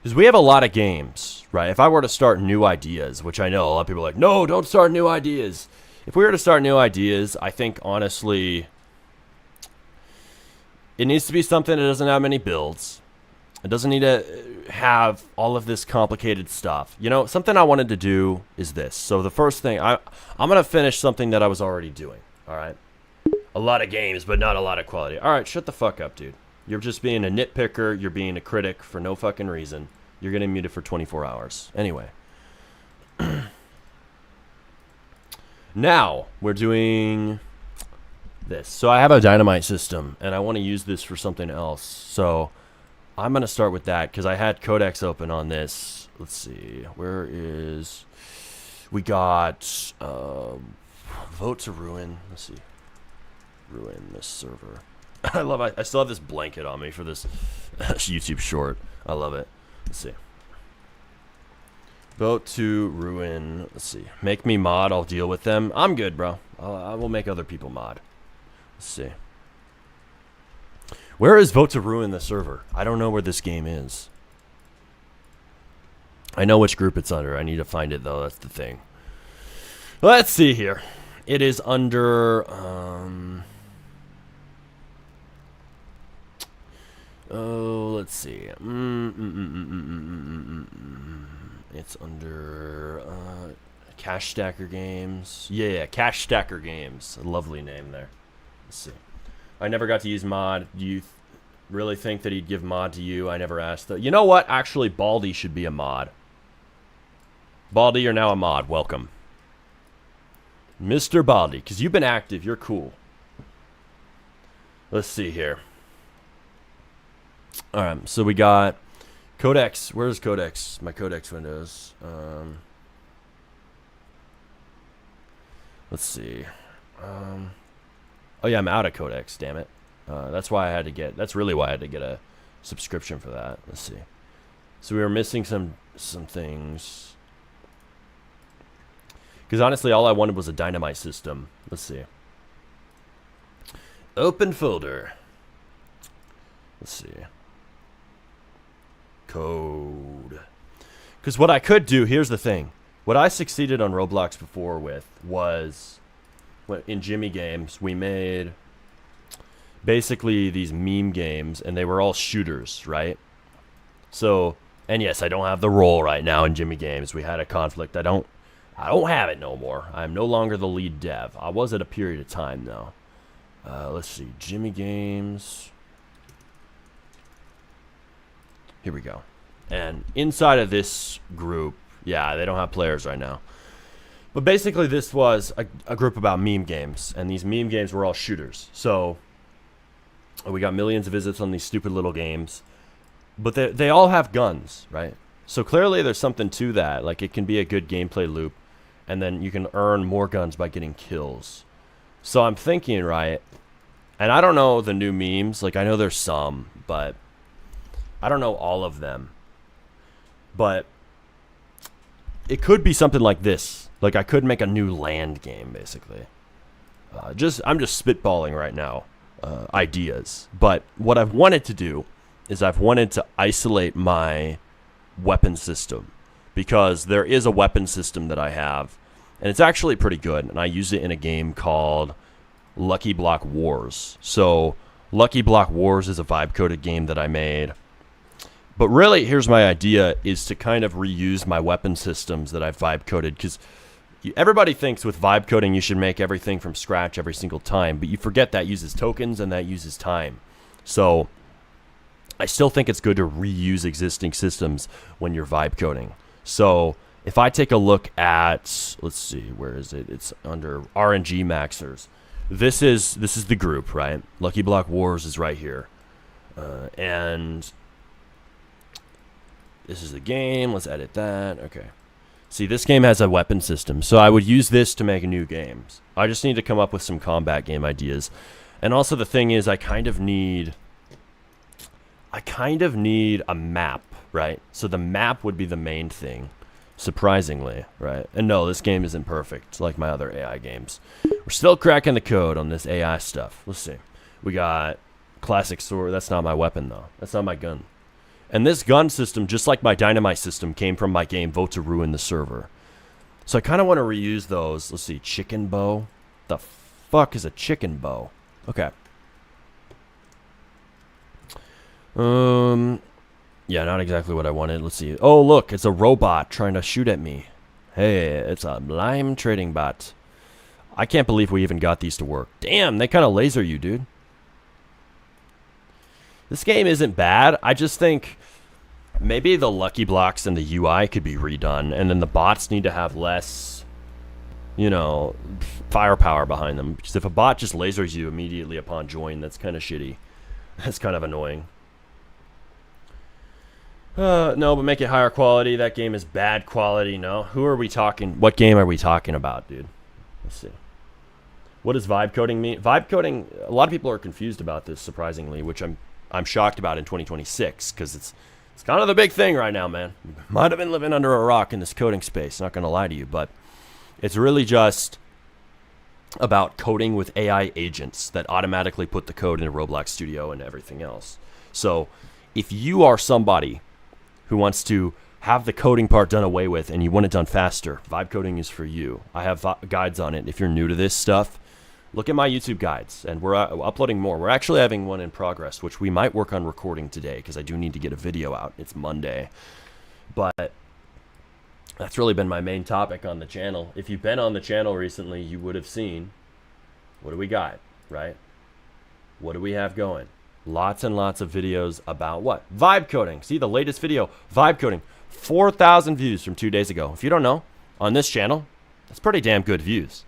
Because we have a lot of games, right? If I were to start new ideas, which I know a lot of people are like, no, don't start new ideas. If we were to start new ideas, I think, honestly, it needs to be something that doesn't have many builds. It doesn't need to have all of this complicated stuff. You know, something I wanted to do is this. So the first thing, I'm going to finish something that I was already doing, all right? A lot of games, but not a lot of quality. All right, shut the fuck up, dude. You're just being a nitpicker. You're being a critic for no fucking reason. You're getting muted for 24 hours. Anyway. Now, we're doing this. So I have a dynamite system, and I want to use this for something else. So I'm going to start with that, because I had Codex open on this. Let's see. Where is... We got... Vote to ruin. Let's see. Ruin this server. I still have this blanket on me for this YouTube short. I love it. Let's see. Vote to ruin. Let's see. Make me mod. I'll deal with them. I'm good, bro. I will make other people mod. Let's see. Where is vote to ruin the server? I don't know where this game is. I know which group it's under. I need to find it, though. That's the thing. Let's see here. It is under... Oh, let's see. It's under Cash Stacker Games. Yeah, Cash Stacker Games. A lovely name there. Let's see. I never got to use mod. Do you really think that he'd give mod to you? I never asked. You know what? Actually, Baldi should be a mod. Baldi, you're now a mod. Welcome. Mr. Baldi, because you've been active. You're cool. Let's see here. All right, so we got Codex. Where's Codex? My Codex windows. Let's see. Oh yeah, I'm out of Codex. Damn it. That's why I had to get. That's really why I had to get a subscription for that. Let's see. So we were missing some things. Because honestly, all I wanted was a dynamite system. Let's see. Open folder. Let's see. Code. Because what I could do, here's the thing. What I succeeded on Roblox before with was, in Jimmy games, we made basically these meme games, and they were all shooters, right? So, and yes, I don't have the role right now in Jimmy games. We had a conflict. I don't have it no more. I'm no longer the lead dev. I was at a period of time, though. Let's see. Jimmy games. Here we go. And inside of this group, yeah, they don't have players right now. But basically this was a group about meme games. And these meme games were all shooters. So we got millions of visits on these stupid little games. But they all have guns, right? So clearly there's something to that. Like, it can be a good gameplay loop. And then you can earn more guns by getting kills. So I'm thinking, right? And I don't know the new memes. Like, I know there's some, but I don't know all of them. But it could be something like this. Like, I could make a new land game, basically. I'm just spitballing right now ideas. But what I've wanted to do is I've wanted to isolate my weapon system. Because there is a weapon system that I have. And it's actually pretty good. And I use it in a game called Lucky Block Wars. So Lucky Block Wars is a vibe-coded game that I made. But really, here's my idea, is to kind of reuse my weapon systems that I've vibe-coded. Because everybody thinks with vibe coding you should make everything from scratch every single time. But you forget that uses tokens and that uses time. So I still think it's good to reuse existing systems when you're vibe coding. So if I take a look at, let's see, where is it? It's under RNG Maxers. This is the group, right? Lucky Block Wars is right here. And this is the game. Let's edit that. Okay. See, this game has a weapon system. So I would use this to make new games. I just need to come up with some combat game ideas. And also the thing is, I kind of need a map, right? So the map would be the main thing, surprisingly, right? And no, this game isn't perfect like my other AI games. We're still cracking the code on this AI stuff. Let's see. We got classic sword. That's not my weapon, though. That's not my gun. And this gun system, just like my dynamite system, came from my game Vote to Ruin the Server. So I kind of want to reuse those. Let's see. Chicken bow. The fuck is a chicken bow? Okay. Yeah, not exactly what I wanted. Let's see. Oh, look, it's a robot trying to shoot at me. Hey, it's a lime trading bot. I can't believe we even got these to work. Damn, they kind of laser you, dude. This game isn't bad. I just think maybe the lucky blocks and the UI could be redone, and then the bots need to have less, you know, firepower behind them. Because if a bot just lasers you immediately upon join, that's kind of shitty. That's kind of annoying. No, but make it higher quality. That game is bad quality. No. Who are we talking? What game are we talking about, dude? Let's see. What does vibe coding mean? Vibe coding, a lot of people are confused about this, surprisingly, which I'm shocked about in 2026, because it's kind of the big thing right now, man. Might have been living under a rock in this coding space, not going to lie to you, but it's really just about coding with AI agents that automatically put the code into Roblox Studio and everything else. So if you are somebody who wants to have the coding part done away with and you want it done faster, vibe coding is for you. I have guides on it. If you're new to this stuff, look at my YouTube guides, and we're uploading more. We're actually having one in progress, which we might work on recording today, because I do need to get a video out. It's Monday. But that's really been my main topic on the channel. If you've been on the channel recently, you would have seen, what do we got, right? What do we have going? Lots and lots of videos about what? Vibe coding. See, the latest video, vibe coding. 4,000 views from 2 days ago. If you don't know, on this channel, that's pretty damn good views.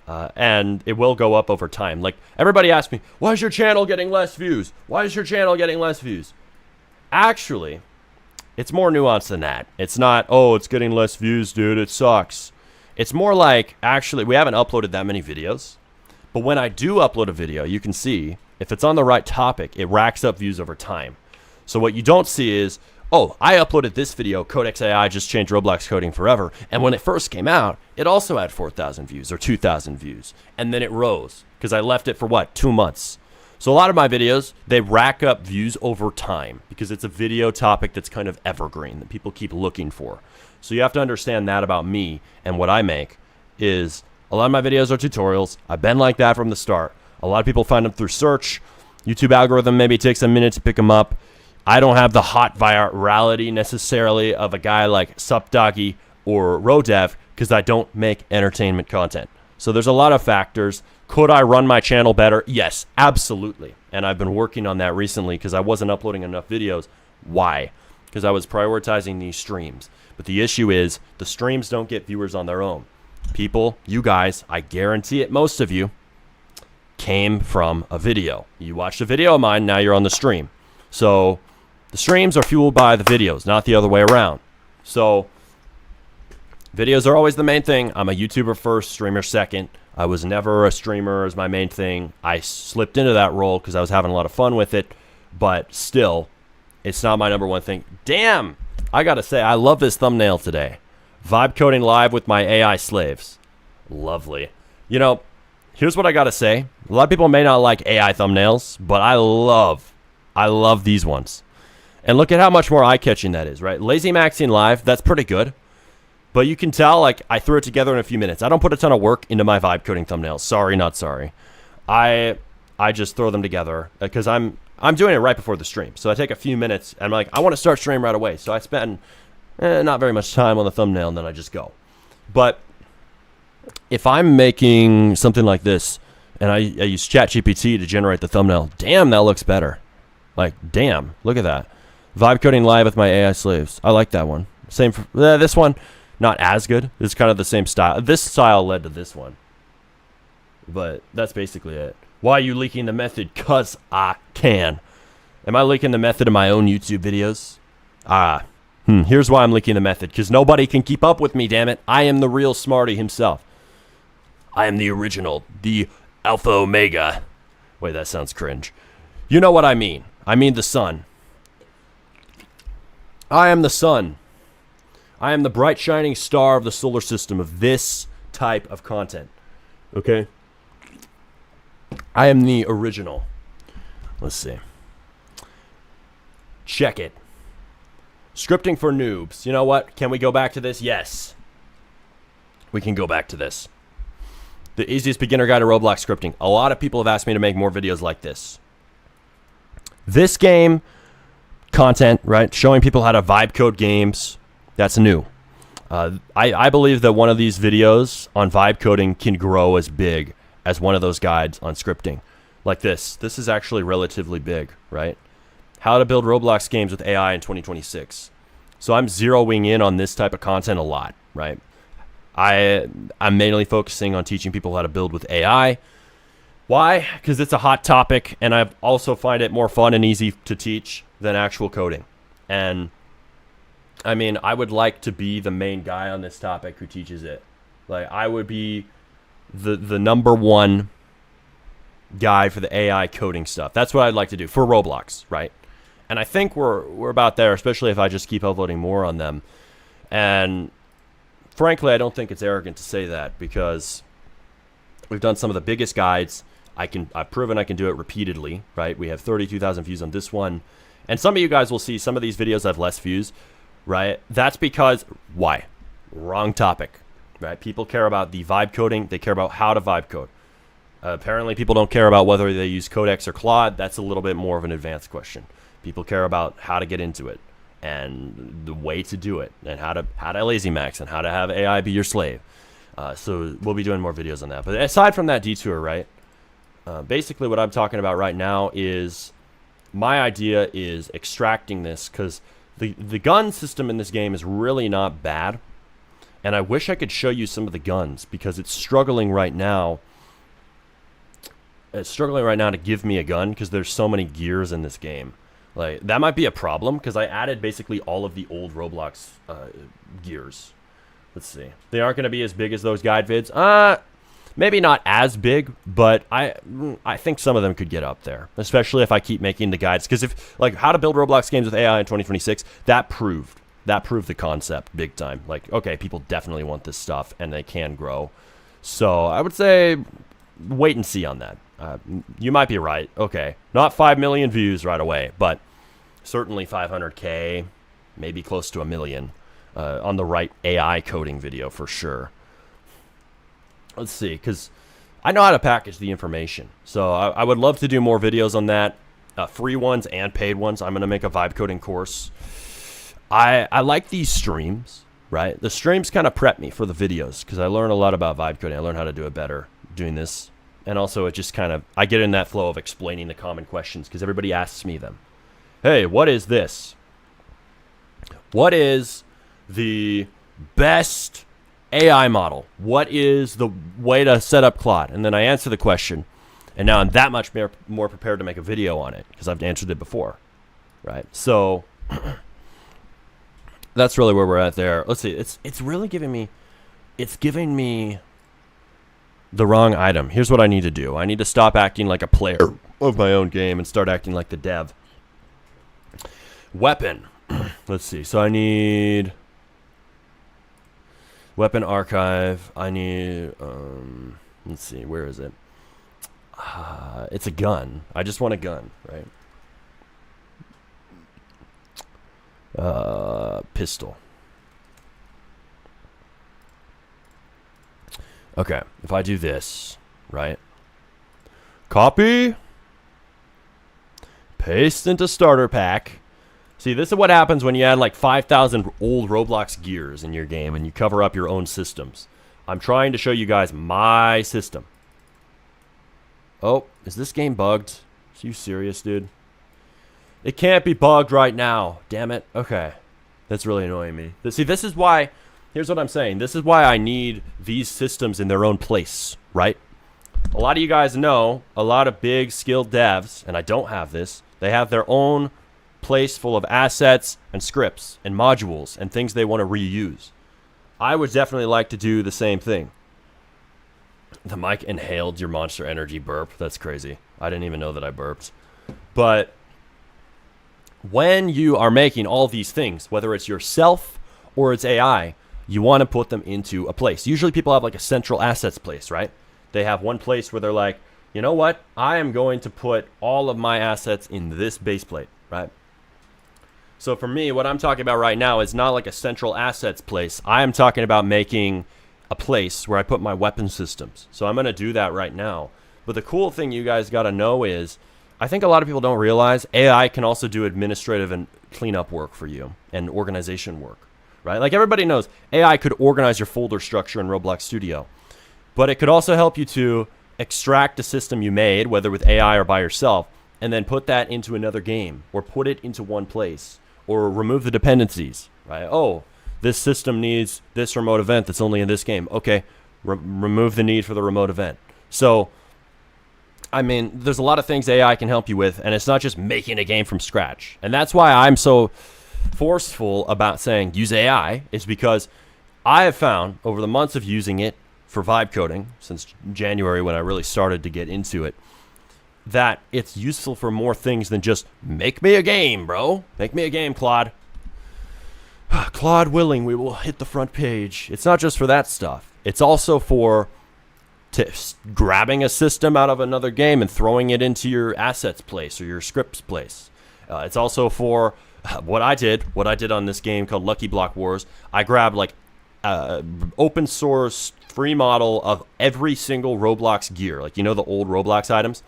And it will go up over time. Like, everybody asks me, why is your channel getting less views? Why is your channel getting less views? Actually, it's more nuanced than that. It's not, oh, it's getting less views, dude, it sucks. It's more like, actually, we haven't uploaded that many videos. But when I do upload a video, you can see, if it's on the right topic, it racks up views over time. So what you don't see is, oh, I uploaded this video, Codex AI just changed Roblox coding forever. And when it first came out, it also had 4,000 views or 2,000 views. And then it rose because I left it for what, 2 months. So a lot of my videos, they rack up views over time because it's a video topic that's kind of evergreen that people keep looking for. So you have to understand that about me and what I make is a lot of my videos are tutorials. I've been like that from the start. A lot of people find them through search. YouTube algorithm maybe takes a minute to pick them up. I don't have the hot virality necessarily of a guy like SupDoggy or Rodev because I don't make entertainment content. So there's a lot of factors. Could I run my channel better? Yes, absolutely. And I've been working on that recently because I wasn't uploading enough videos. Why? Because I was prioritizing these streams. But the issue is the streams don't get viewers on their own. People, you guys, I guarantee it, most of you, came from a video. You watched a video of mine, now you're on the stream. So the streams are fueled by the videos, not the other way around. So videos are always the main thing. I'm a YouTuber first, streamer second. I was never a streamer as my main thing. I slipped into that role because I was having a lot of fun with it. But still, it's not my number one thing. Damn! I gotta say, I love this thumbnail today. Vibe coding live with my AI slaves. Lovely. You know, here's what I gotta say. A lot of people may not like AI thumbnails, but I love these ones. And look at how much more eye-catching that is, right? Lazy Maxing live, that's pretty good. But you can tell, like, I threw it together in a few minutes. I don't put a ton of work into my vibe coding thumbnails. Sorry, not sorry. I just throw them together because I'm doing it right before the stream. So I take a few minutes and I'm like, I want to start stream right away. So I spend not very much time on the thumbnail and then I just go. But if I'm making something like this and I use ChatGPT to generate the thumbnail, damn, that looks better. Like, damn, look at that. Vibe coding live with my AI slaves. I like that one. Same for this one. Not as good. It's kind of the same style. This style led to this one. But that's basically it. Why are you leaking the method? 'Cause I can. Am I leaking the method in my own YouTube videos? Here's why I'm leaking the method. 'Cause nobody can keep up with me, damn it. I am the real Smarty himself. I am the original. The Alpha Omega. Wait, that sounds cringe. You know what I mean. I mean the sun. I am the sun. I am the bright shining star of the solar system of this type of content. Okay? I am the original. Let's see. Check it. Scripting for noobs. You know what? Can we go back to this? Yes. We can go back to this. The easiest beginner guide to Roblox scripting. A lot of people have asked me to make more videos like this. This game content, right? Showing people how to vibe code games. That's new. I believe that one of these videos on vibe coding can grow as big as one of those guides on scripting. Like this. This is actually relatively big, right? How to build Roblox games with AI in 2026. So I'm zeroing in on this type of content a lot, right? I'm mainly focusing on teaching people how to build with AI. Why? Because it's a hot topic, and I also find it more fun and easy to teach than actual coding. And I mean, I would like to be the main guy on this topic who teaches it. Like, I would be the number one guy for the AI coding stuff. That's what I'd like to do for Roblox, right? And I think we're about there, especially if I just keep uploading more on them. And frankly, I don't think it's arrogant to say that because we've done some of the biggest guides. I've proven I can do it repeatedly, right? We have 32,000 views on this one. And some of you guys will see some of these videos have less views, right? That's because, why? Wrong topic, right? People care about the vibe coding. They care about how to vibe code. Apparently, people don't care about whether they use Codex or Claude. That's a little bit more of an advanced question. People care about how to get into it and the way to do it and how to lazy max and how to have AI be your slave. So we'll be doing more videos on that. But aside from that detour, right? Basically, what I'm talking about right now is my idea is extracting this because the gun system in this game is really not bad. And I wish I could show you some of the guns because it's struggling right now. It's struggling right now to give me a gun because there's so many gears in this game. Like, that might be a problem because I added basically all of the old Roblox gears. Let's see. They aren't going to be as big as those guide vids. Maybe not as big, but I think some of them could get up there, especially if I keep making the guides. Because if, like, how to build Roblox games with AI in 2026, that proved the concept big time. Like, okay, people definitely want this stuff, and they can grow. So I would say wait and see on that. You might be right. Okay, not 5 million views right away, but certainly 500K, maybe close to 1 million on the right AI coding video for sure. Let's see, because I know how to package the information. So I would love to do more videos on that, free ones and paid ones. I'm going to make a vibe coding course. I like these streams, right? The streams kind of prep me for the videos because I learn a lot about vibe coding. I learn how to do it better doing this. And also it just kind of, I get in that flow of explaining the common questions because everybody asks me them. Hey, what is this? What is the best AI model? What is the way to set up Claude? And then I answer the question, and now I'm that much more prepared to make a video on it because I've answered it before, right? So that's really where we're at there. Let's see. It's really giving me the wrong item. Here's what I need to do. I need to stop acting like a player of my own game and start acting like the dev. Weapon. Let's see. So I need weapon archive. I need, let's see, where is it? It's a gun. I just want a gun, right? Pistol. Okay, if I do this, right? Copy. Paste into starter pack. See, this is what happens when you add like 5,000 old Roblox gears in your game and you cover up your own systems. I'm trying to show you guys my system. Oh, is this game bugged? Are you serious, dude? It can't be bugged right now. Damn it. Okay. That's really annoying me. See, this is why, here's what I'm saying. This is why I need these systems in their own place, right? A lot of you guys know, a lot of big skilled devs, and I don't have this, they have their own place full of assets and scripts and modules and things they want to reuse. I would definitely like to do the same thing. The mic inhaled your Monster Energy burp. That's crazy. I didn't even know that I burped. But when you are making all these things, whether it's yourself or it's AI, you want to put them into a place. Usually people have like a central assets place, right? They have one place where they're like, you know what? I am going to put all of my assets in this base plate, right? So for me, what I'm talking about right now is not like a central assets place. I am talking about making a place where I put my weapon systems. So I'm going to do that right now. But the cool thing you guys got to know is, I think a lot of people don't realize AI can also do administrative and cleanup work for you and organization work, right? Like everybody knows AI could organize your folder structure in Roblox Studio, but it could also help you to extract a system you made, whether with AI or by yourself, and then put that into another game or put it into one place or remove the dependencies, right? Oh, this system needs this remote event that's only in this game. Okay, remove the need for the remote event. So, I mean, there's a lot of things AI can help you with, and it's not just making a game from scratch. And that's why I'm so forceful about saying use AI, is because I have found over the months of using it for vibe coding, since January when I really started to get into it, that it's useful for more things than just make me a game, bro. Make me a game, Claude. Claude willing, we will hit the front page. It's not just for that stuff. It's also for grabbing a system out of another game and throwing it into your assets place or your scripts place. It's also for what I did on this game called Lucky Block Wars. I grabbed like open source free model of every single Roblox gear, like, you know, the old Roblox items.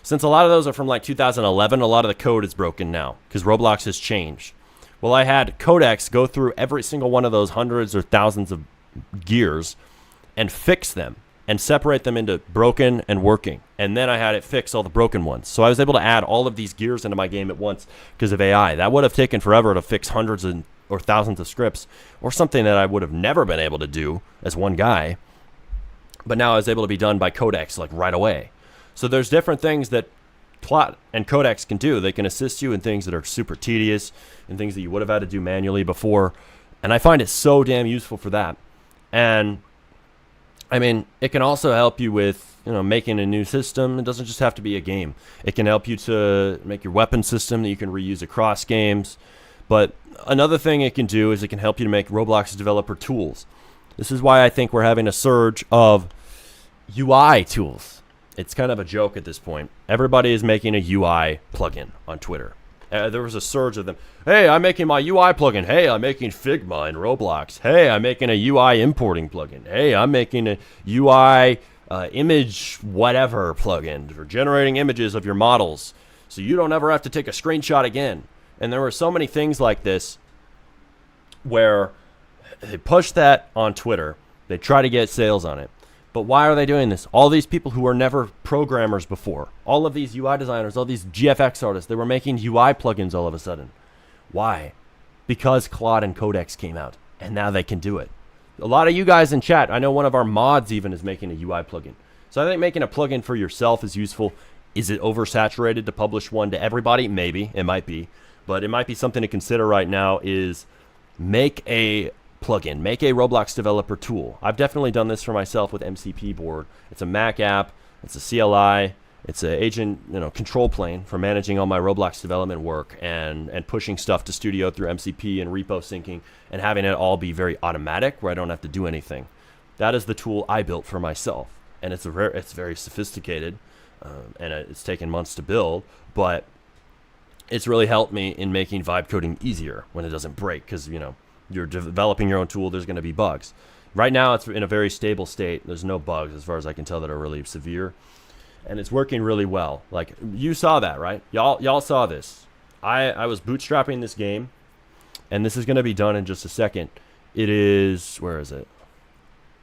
Since a lot of those are from like 2011, a lot of the code is broken now because Roblox has changed. Well, I had Codex go through every single one of those hundreds or thousands of gears and fix them and separate them into broken and working. And then I had it fix all the broken ones. So I was able to add all of these gears into my game at once because of AI. That would have taken forever to fix hundreds or thousands of scripts, or something that I would have never been able to do as one guy. But now I was able to be done by Codex like right away. So there's different things that Plot and Codex can do. They can assist you in things that are super tedious and things that you would have had to do manually before. And I find it so damn useful for that. And I mean, it can also help you with, making a new system. It doesn't just have to be a game. It can help you to make your weapon system that you can reuse across games. But another thing it can do is it can help you to make Roblox developer tools. This is why I think we're having a surge of UI tools. It's kind of a joke at this point. Everybody is making a UI plugin on Twitter. There was a surge of them. Hey, I'm making my UI plugin. Hey, I'm making Figma in Roblox. Hey, I'm making a UI importing plugin. Hey, I'm making a UI image whatever plugin for generating images of your models so you don't ever have to take a screenshot again. And there were so many things like this where they push that on Twitter. They try to get sales on it. But why are they doing this? All these people who were never programmers before, all of these UI designers, all these GFX artists, they were making UI plugins all of a sudden. Why? Because Claude and Codex came out, and now they can do it. A lot of you guys in chat, I know one of our mods even is making a UI plugin. So I think making a plugin for yourself is useful. Is it oversaturated to publish one to everybody? Maybe. It might be. But it might be something to consider right now is make a plugin, make a Roblox developer tool. I've definitely done this for myself with MCP board. It's a Mac app, it's a CLI, it's an agent control plane for managing all my Roblox development work and pushing stuff to Studio through MCP and repo syncing and having it all be very automatic where I don't have to do anything. That is the tool I built for myself, and it's very sophisticated, and it's taken months to build, but it's really helped me in making vibe coding easier when it doesn't break, because you're developing your own tool, there's going to be bugs. Right now, it's in a very stable state. There's no bugs, as far as I can tell, that are really severe. And it's working really well. Like, you saw that, right? Y'all saw this. I was bootstrapping this game, and this is going to be done in just a second. It is... Where is it?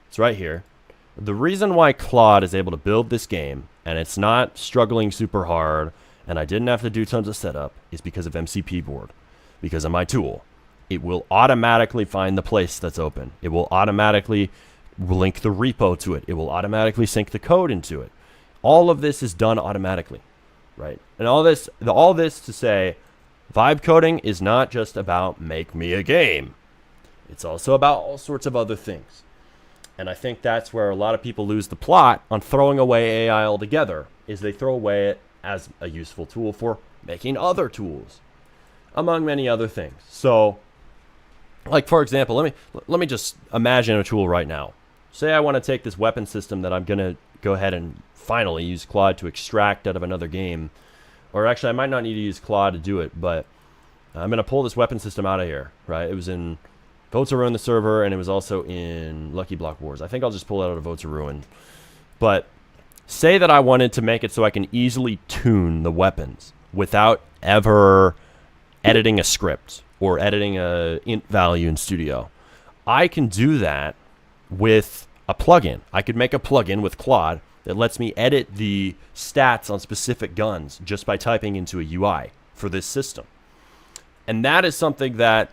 It's right here. The reason why Claude is able to build this game, and it's not struggling super hard, and I didn't have to do tons of setup, is because of MCP board. Because of my tool. It will automatically find the place that's open. It will automatically link the repo to it. It will automatically sync the code into it. All of this is done automatically, right? And all this to say, vibe coding is not just about make me a game. It's also about all sorts of other things. And I think that's where a lot of people lose the plot on throwing away AI altogether, is they throw away it as a useful tool for making other tools, among many other things. So, like, for example, let me just imagine a tool right now. Say I want to take this weapon system that I'm going to go ahead and finally use Claude to extract out of another game. Or actually, I might not need to use Claude to do it, but I'm going to pull this weapon system out of here, right? It was in Votes to Ruin the server, and it was also in Lucky Block Wars. I think I'll just pull it out of Votes to Ruin. But say that I wanted to make it so I can easily tune the weapons without ever editing a script or editing a int value in Studio. I can do that with a plugin. I could make a plugin with Claude that lets me edit the stats on specific guns just by typing into a UI for this system. And that is something that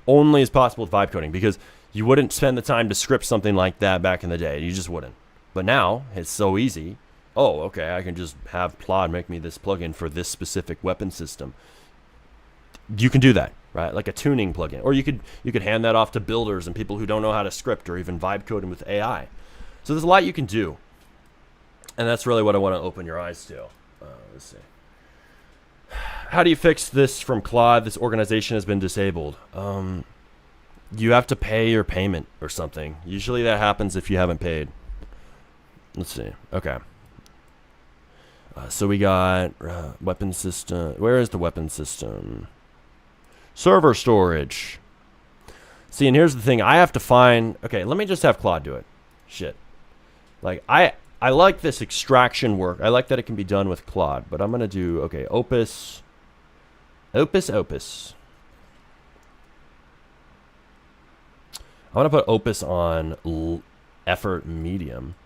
only is possible with vibe coding, because you wouldn't spend the time to script something like that back in the day. You just wouldn't. But now it's so easy. Oh, okay, I can just have Claude make me this plugin for this specific weapon system. You can do that, right? Like a tuning plugin. Or you could hand that off to builders and people who don't know how to script or even vibe coding with AI. So there's a lot you can do. And that's really what I want to open your eyes to. Let's see. How do you fix this from Claude? This organization has been disabled. You have to pay your payment or something. Usually that happens if you haven't paid. Let's see. Okay. So we got weapon system. Where is the weapon system? Server storage. See, and here's the thing. I have to find... Okay, let me just have Claude do it. Shit. Like, I like this extraction work. I like that it can be done with Claude. But I'm going to do... Okay, Opus. Opus. I want to put Opus on effort medium.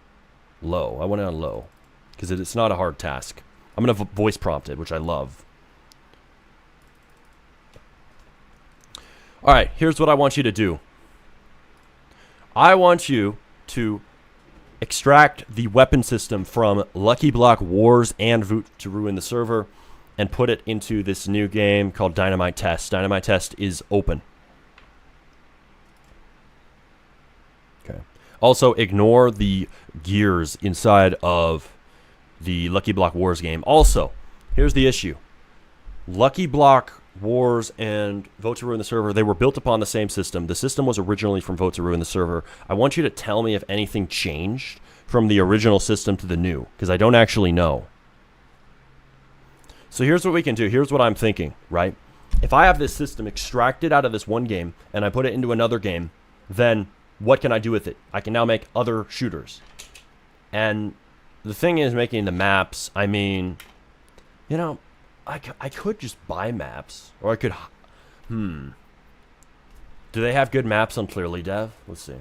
Low. I want it on low. Because it's not a hard task. I'm going to voice prompt it, which I love. Alright, here's what I want you to do. I want you to extract the weapon system from Lucky Block Wars and Voot to Ruin the Server and put it into this new game called Dynamite Test. Dynamite Test is open. Okay. Also, ignore the gears inside of the Lucky Block Wars game. Also, here's the issue. Lucky Block Wars and Vote to Ruin the Server, they were built upon the same system. The system was originally from Vote to Ruin the Server. I want you to tell me if anything changed from the original system to the new, because I don't actually know. So here's what we can do. Here's what I'm thinking, right? If I have this system extracted out of this one game and I put it into another game, then what can I do with it? I can now make other shooters. And the thing is, making the maps, I mean, you know, I could just buy maps, or I could, Do they have good maps on Clearly Dev? Let's see.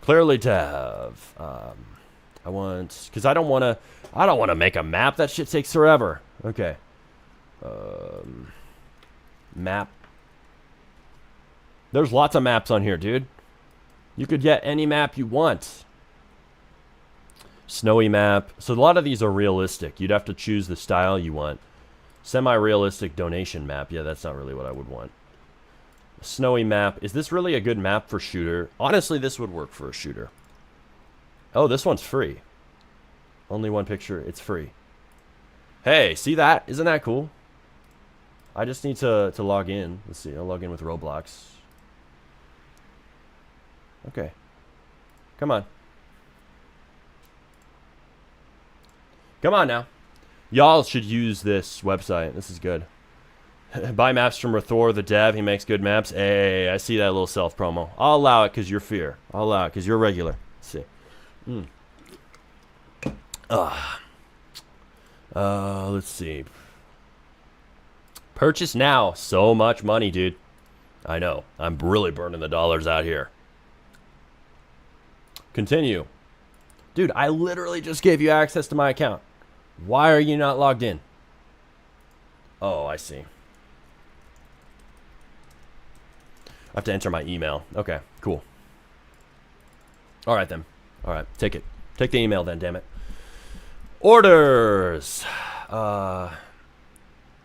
Clearly Dev. I want, because I don't want to make a map. That shit takes forever. Okay. Map. There's lots of maps on here, dude. You could get any map you want. Snowy map. So a lot of these are realistic. You'd have to choose the style you want. Semi-realistic donation map. Yeah, that's not really what I would want. Snowy map. Is this really a good map for shooter? Honestly, this would work for a shooter. Oh, this one's free. Only one picture. It's free. Hey, see that? Isn't that cool? I just need to log in. Let's see. I'll log in with Roblox. Okay. Come on. Come on now. Y'all should use this website. This is good. Buy maps from Rathor, the dev. He makes good maps. Hey, I see that little self-promo. I'll allow it because you're fear. I'll allow it because you're regular. Let's see. Let's see. Purchase now. So much money, dude. I know. I'm really burning the dollars out here. Continue. Dude, I literally just gave you access to my account. Why are you not logged in? Oh, I see. I have to enter my email. Okay, cool. All right, then. All right, take it. Take the email then, damn it. Orders.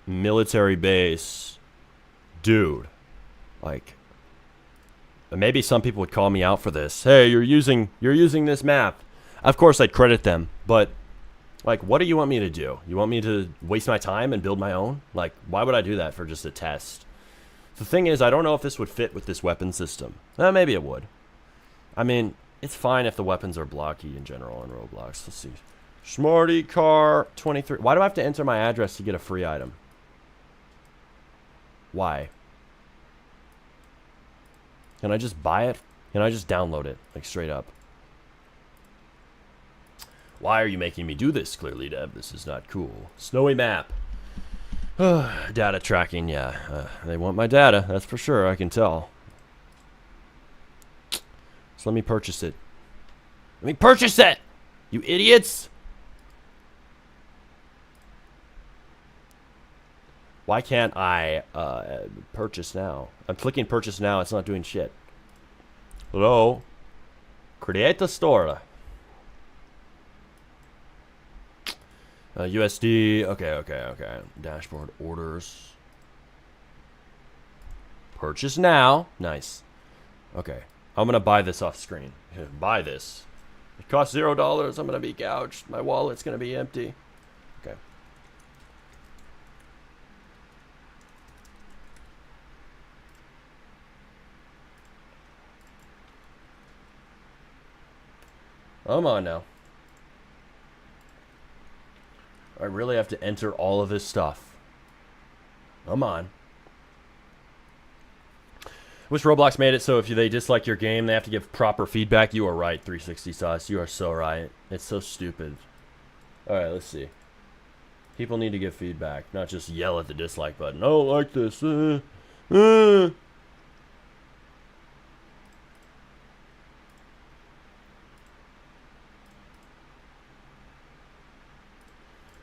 Military base. Dude. Like, maybe some people would call me out for this. Hey, you're using this map. Of course, I'd credit them, but like, what do you want me to do? You want me to waste my time and build my own? Like, why would I do that for just a test? The thing is, I don't know if this would fit with this weapon system. Maybe it would. I mean, it's fine if the weapons are blocky in general in Roblox. Let's see. Smarty car 23. Why do I have to enter my address to get a free item? Why? Can I just buy it? Can I just download it? Like, straight up. Why are you making me do this, Clearly Dev? This is not cool. Snowy map. Data tracking, yeah. They want my data, that's for sure, I can tell. So let me purchase it. Let me purchase it! You idiots! Why can't I purchase now? I'm clicking purchase now, it's not doing shit. Hello? Create a store. USD, okay. Dashboard orders. Purchase now. Nice. Okay. I'm gonna buy this off screen. Buy this. It costs $0. I'm gonna be gouged. My wallet's gonna be empty. Okay. Come on now. I really have to enter all of this stuff. Come on. Wish Roblox made it so if they dislike your game, they have to give proper feedback. You are right, 360 Sauce. You are so right. It's so stupid. Alright, let's see. People need to give feedback, not just yell at the dislike button. I don't like this.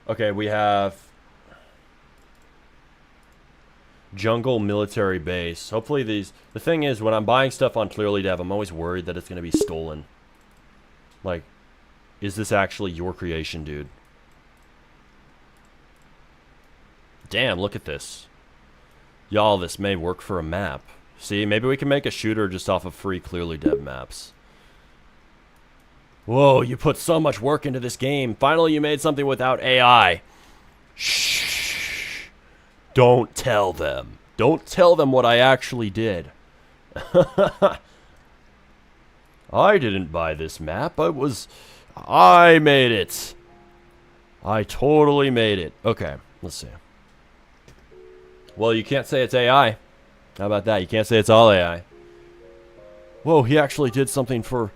Okay, we have Jungle military base. Hopefully these... The thing is, when I'm buying stuff on Clearly Dev, I'm always worried that it's going to be stolen. Like, is this actually your creation, dude? Damn, look at this. Y'all, this may work for a map. See, maybe we can make a shooter just off of free Clearly Dev maps. Whoa, you put so much work into this game. Finally, you made something without AI. Shh. Don't tell them. Don't tell them what I actually did. I didn't buy this map. I made it. I totally made it. Okay, let's see. Well, you can't say it's AI. How about that? You can't say it's all AI. Whoa, he actually did something for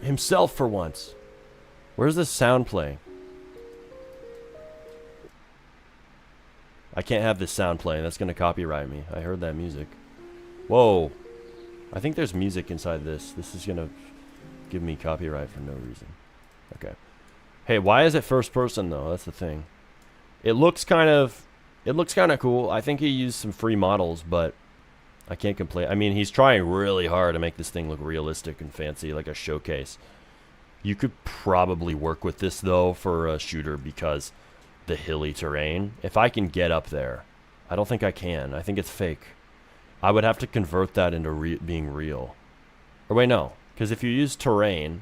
himself for once. Where's this sound playing? I can't have this sound playing. That's going to copyright me. I heard that music. Whoa. I think there's music inside this. This is going to give me copyright for no reason. Okay. Hey, why is it first person, though? That's the thing. It looks kind of cool. I think he used some free models, but I can't complain. I mean, he's trying really hard to make this thing look realistic and fancy, like a showcase. You could probably work with this, though, for a shooter because the hilly terrain. If I can get up there, I don't think I can. I think it's fake. I would have to convert that into being real. Or wait, no. Because if you use terrain...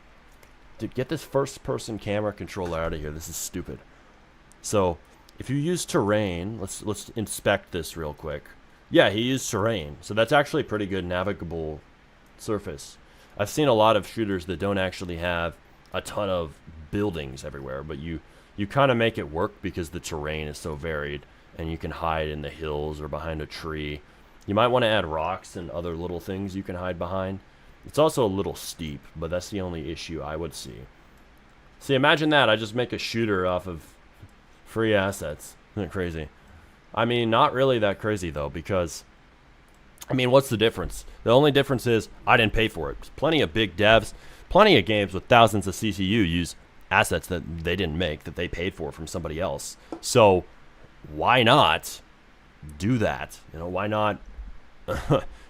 Dude, get this first-person camera controller out of here. This is stupid. So, if you use terrain... Let's inspect this real quick. Yeah, he used terrain. So that's actually a pretty good navigable surface. I've seen a lot of shooters that don't actually have a ton of buildings everywhere, but you kind of make it work because the terrain is so varied, and you can hide in the hills or behind a tree. You might want to add rocks and other little things you can hide behind. It's also a little steep, but that's the only issue I would see. See, imagine that. I just make a shooter off of free assets. Isn't it crazy? I mean, not really that crazy, though, because... I mean, what's the difference? The only difference is I didn't pay for it. Plenty of big devs, plenty of games with thousands of CCU use assets that they didn't make, that they paid for from somebody else. So, why not do that? You know, why not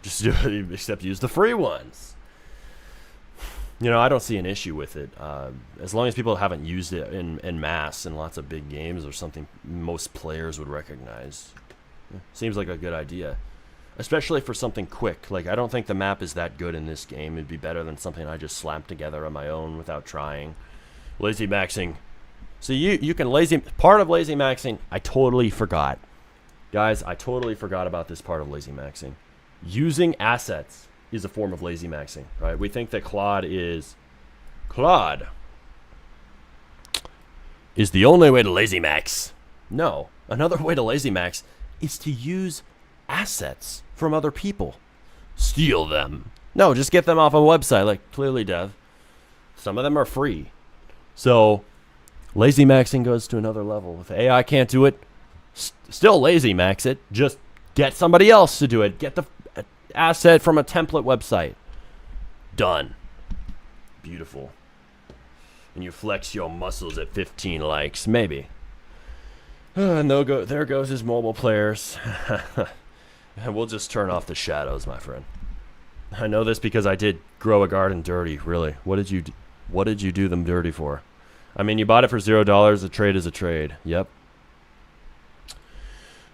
just do it, except use the free ones? You know, I don't see an issue with it. As long as people haven't used it in mass in lots of big games or something most players would recognize. Seems like a good idea. Especially for something quick. Like, I don't think the map is that good in this game. It'd be better than something I just slapped together on my own without trying. Lazy maxing. So you can part of lazy maxing, I totally forgot. Guys, I totally forgot about this part of lazy maxing. Using assets is a form of lazy maxing, right? We think that Claude is the only way to lazy max. No, another way to lazy max is to use assets from other people. Steal them. No, just get them off a website like Clearly Dev. Some of them are free. So, lazy maxing goes to another level. If AI can't do it, still lazy max it. Just get somebody else to do it. Get the asset from a template website. Done. Beautiful. And you flex your muscles at 15 likes. Maybe. There goes his mobile players. And we'll just turn off the shadows, my friend. I know this because I did grow a garden dirty, really. What did you do them dirty for? I mean, you bought it for $0. A trade is a trade. Yep.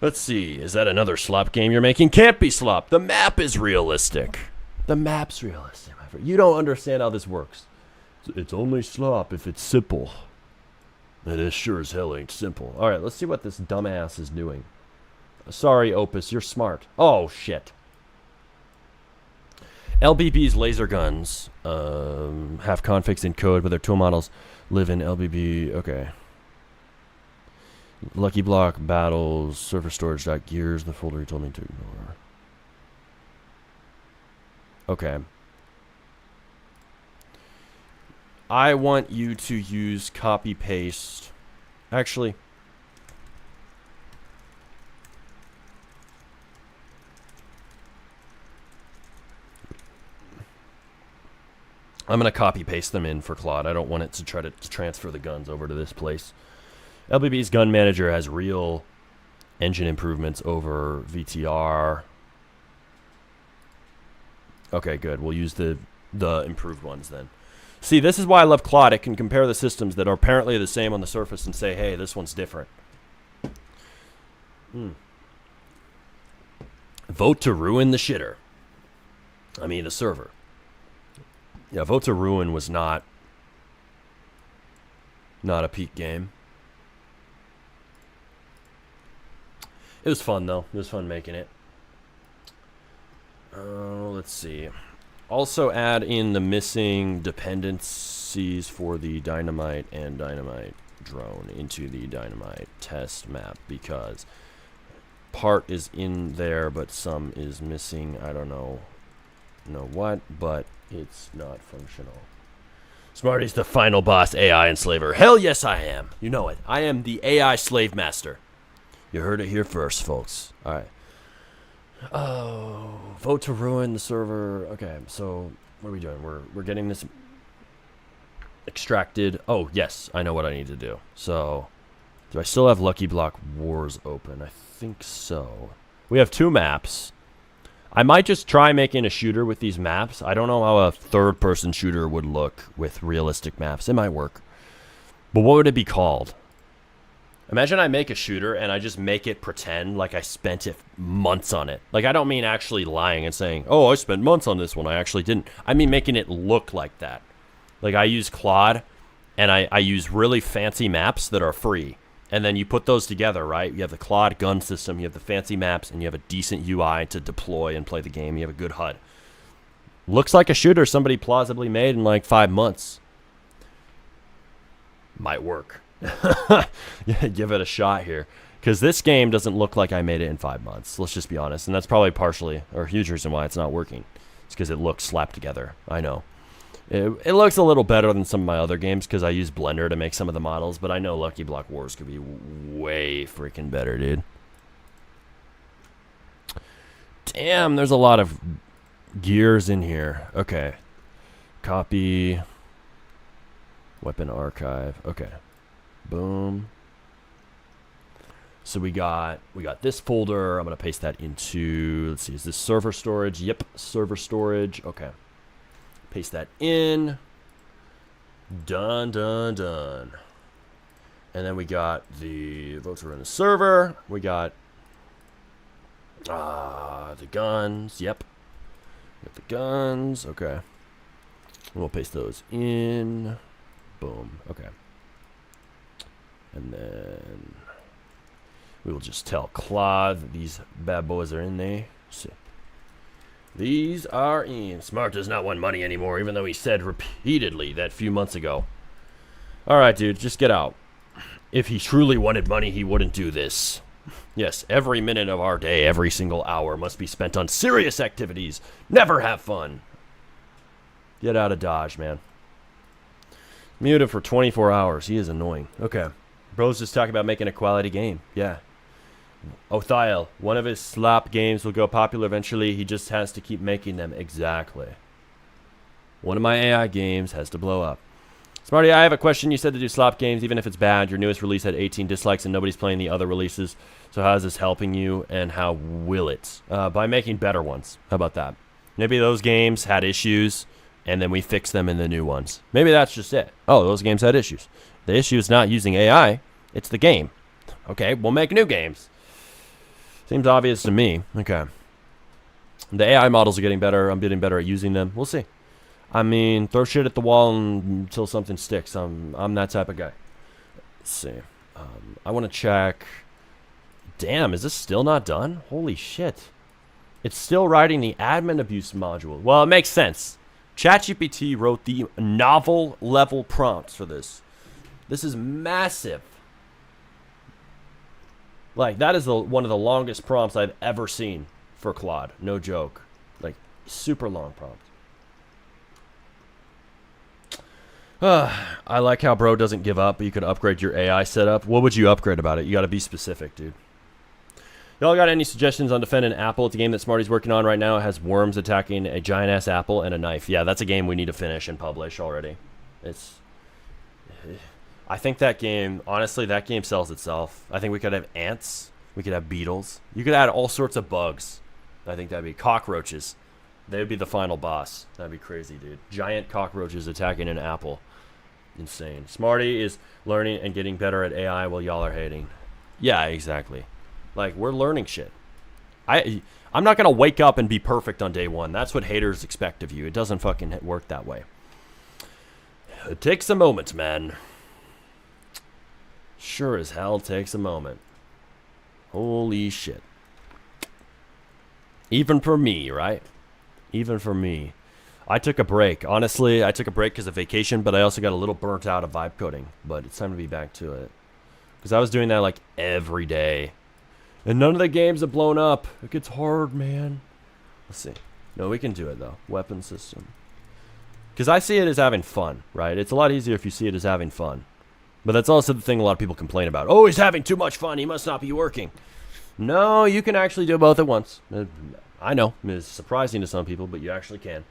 Let's see. Is that another slop game you're making? Can't be slop. The map is realistic. The map's realistic, my friend. You don't understand how this works. It's only slop if it's simple. It is sure as hell ain't simple. All right, let's see what this dumbass is doing. Sorry, Opus, you're smart. Oh, shit. LBB's laser guns have configs in code, but their tool models live in LBB. Okay. Lucky Block, Battles, Server Storage, Gears, the folder you told me to ignore. Okay. I want you to use copy-paste. Actually... I'm going to copy paste them in for Claude. I don't want it to try to transfer the guns over to this place. LBB's gun manager has real Engine improvements over VTR. Okay, good. We'll use the improved ones then. See, this is why I love Claude. It can compare the systems that are apparently the same on the surface and say, hey, this one's different. Vote to ruin the shitter. I mean, the server. Yeah, Vote to Ruin was not a peak game. It was fun, though. It was fun making it. Let's see. Also add in the missing dependencies for the Dynamite and Dynamite drone into the Dynamite test map, because part is in there, but some is missing. I don't know what, but it's not functional. Smarty's the final boss AI enslaver. Hell yes, I am. You know it. I am the AI slave master. You heard it here first, folks. All right. Oh, Vote to ruin the server. Okay, so what are we doing? We're getting this extracted. Oh, yes, I know what I need to do. So, do I still have Lucky Block Wars open? I think so. We have 2 maps. I might just try making a shooter with these maps. I don't know how a third-person shooter would look with realistic maps. It might work. But what would it be called? Imagine I make a shooter and I just make it pretend like I spent months on it. Like, I don't mean actually lying and saying, oh, I spent months on this one. I actually didn't. I mean making it look like that. Like, I use Claude and I use really fancy maps that are free. And then you put those together, right? You have the Claude gun system, you have the fancy maps, and you have a decent UI to deploy and play the game. You have a good HUD. Looks like a shooter somebody plausibly made in like 5 months. Might work. Yeah, give it a shot here. Because this game doesn't look like I made it in 5 months. Let's just be honest. And that's probably partially, or a huge reason why it's not working. It's because it looks slapped together. I know. It looks a little better than some of my other games because I use Blender to make some of the models, but I know Lucky Block Wars could be way freaking better, dude. Damn, there's a lot of gears in here. Okay. Copy. Weapon archive. Okay. Boom. So we got this folder. I'm going to paste that into, let's see, is this server storage? Yep, server storage. Okay. Paste that in. Done, done, done. And then we got the votes are in the server. We got the guns. Yep. Got the guns. Okay. We'll paste those in. Boom. Okay. And then we will just tell Claude that these bad boys are in there. Let's see. These are in. Smart does not want money anymore, even though he said repeatedly that few months ago. Alright, dude, just get out. If he truly wanted money, he wouldn't do this. Yes, every minute of our day, every single hour must be spent on serious activities. Never have fun. Get out of Dodge, man. Mute him for 24 hours. He is annoying. Okay. Bro's just talking about making a quality game. Yeah. Othiel, one of his slop games will go popular eventually. He just has to keep making them. Exactly. One of my AI games has to blow up. Smarty, I have a question. You said to do slop games, even if it's bad. Your newest release had 18 dislikes and nobody's playing the other releases. So how is this helping you and how will it? By making better ones. How about that? Maybe those games had issues and then we fix them in the new ones. Maybe that's just it. Oh, those games had issues. The issue is not using AI. It's the game. Okay, we'll make new games. Seems obvious to me. Okay. The AI models are getting better. I'm getting better at using them. We'll see. I mean, throw shit at the wall until something sticks. I'm that type of guy. Let's see. I want to check. Damn, is this still not done? Holy shit. It's still writing the admin abuse module. Well, it makes sense. ChatGPT wrote the novel level prompts for this. This is massive. Like, that is one of the longest prompts I've ever seen for Claude. No joke. Like, super long prompt. I like how Bro doesn't give up, but you could upgrade your AI setup. What would you upgrade about it? You got to be specific, dude. Y'all got any suggestions on defending Apple? It's a game that Smarty's working on right now. It has worms attacking a giant-ass apple and a knife. Yeah, that's a game we need to finish and publish already. I think that game, honestly, that game sells itself. I think we could have ants. We could have beetles. You could add all sorts of bugs. I think that'd be cockroaches. They would be the final boss. That'd be crazy, dude. Giant cockroaches attacking an apple. Insane. Smarty is learning and getting better at AI while y'all are hating. Yeah, exactly. Like, we're learning shit. I'm not going to wake up and be perfect on day one. That's what haters expect of you. It doesn't fucking work that way. It takes a moment, man. Sure as hell takes a moment. Holy shit. Even for me, right? Even for me. I took a break. Honestly, I took a break because of vacation, but I also got a little burnt out of vibe coding. But it's time to be back to it. Because I was doing that like every day. And none of the games have blown up. It gets hard, man. Let's see. No, we can do it, though. Weapon system. Because I see it as having fun, right? It's a lot easier if you see it as having fun. But that's also the thing a lot of people complain about. Oh, he's having too much fun. He must not be working. No, you can actually do both at once. I know. It's surprising to some people, but you actually can.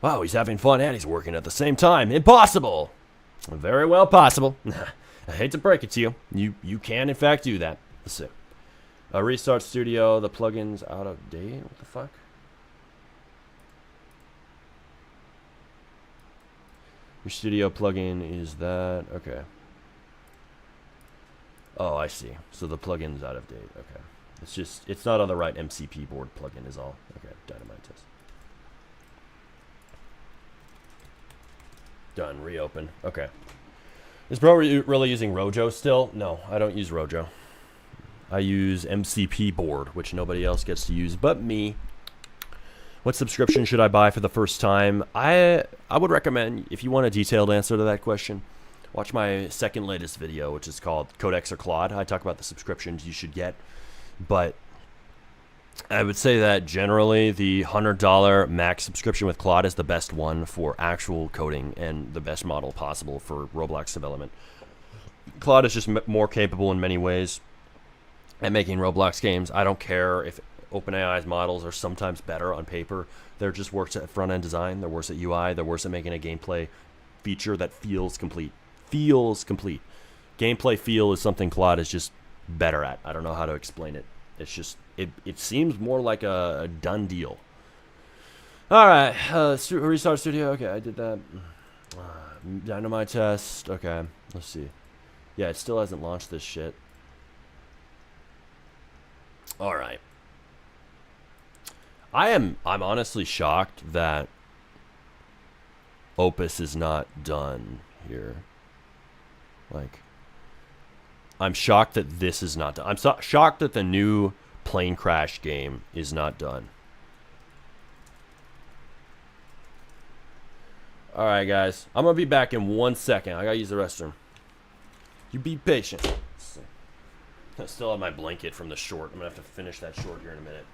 Wow, he's having fun and he's working at the same time. Impossible. Very well possible. I hate to break it to you. You can, in fact, do that. Let's see. Restart Studio. The plugin's out of date. What the fuck? Your Studio plugin is that. Okay. Oh, I see. So the plugin's out of date. Okay. It's not on the right MCP board plugin is all. Okay, Dynamite test. Done. Reopen. Okay. Is bro really using Rojo still? No, I don't use Rojo. I use MCP board, which nobody else gets to use but me. What subscription should I buy for the first time? I would recommend, if you want a detailed answer to that question, watch my second latest video, which is called Codex or Claude. I talk about the subscriptions you should get. But I would say that generally the $100 max subscription with Claude is the best one for actual coding and the best model possible for Roblox development. Claude is just more capable in many ways at making Roblox games. I don't care if OpenAI's models are sometimes better on paper. They're just worse at front-end design. They're worse at UI. They're worse at making a gameplay feature that feels complete. Feels complete. Gameplay feel is something Claude is just better at. I don't know how to explain it. It's just, it seems more like a done deal. All right, restart Studio. Okay, I did that. Dynamite test. Okay, let's see. Yeah, it still hasn't launched this shit. All right. I'm honestly shocked that Opus is not done here. Like, I'm shocked that this is not done. I'm shocked that the new Plane Crash game is not done. All right, guys. I'm going to be back in 1 second. I got to use the restroom. You be patient. I still have my blanket from the short. I'm going to have to finish that short here in a minute.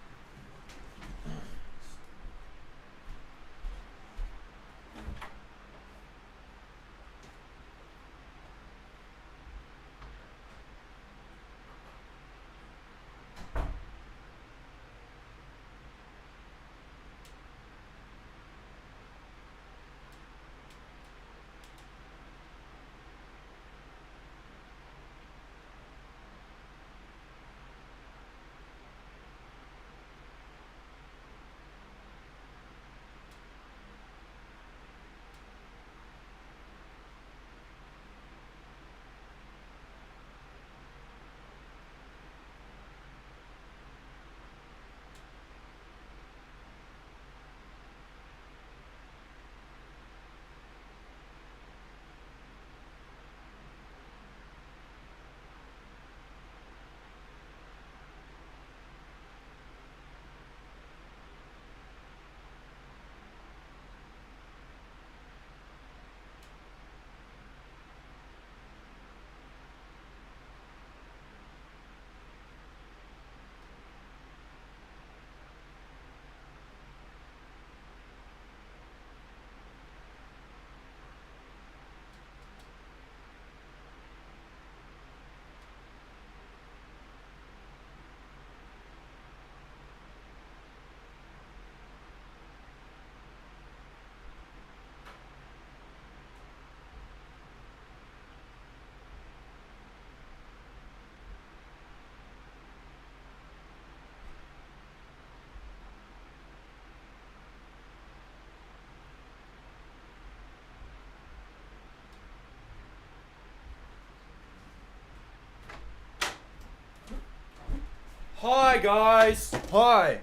Hi, guys. Hi.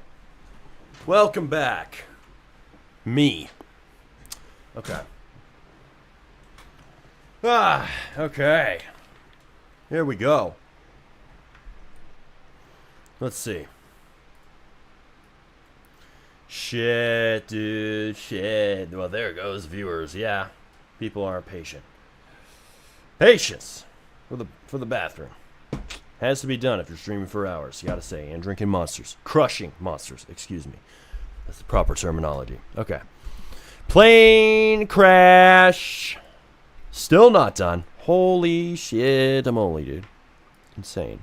Welcome back. Me. Okay. Okay. Here we go. Let's see. Shit, dude. Shit. Well, there goes viewers. Yeah. People aren't patient. Patience for the bathroom. Has to be done if you're streaming for hours, you gotta say. And drinking monsters. Crushing monsters, excuse me. That's the proper terminology. Okay. Plane crash. Still not done. Holy shit, I'm only, dude. Insane.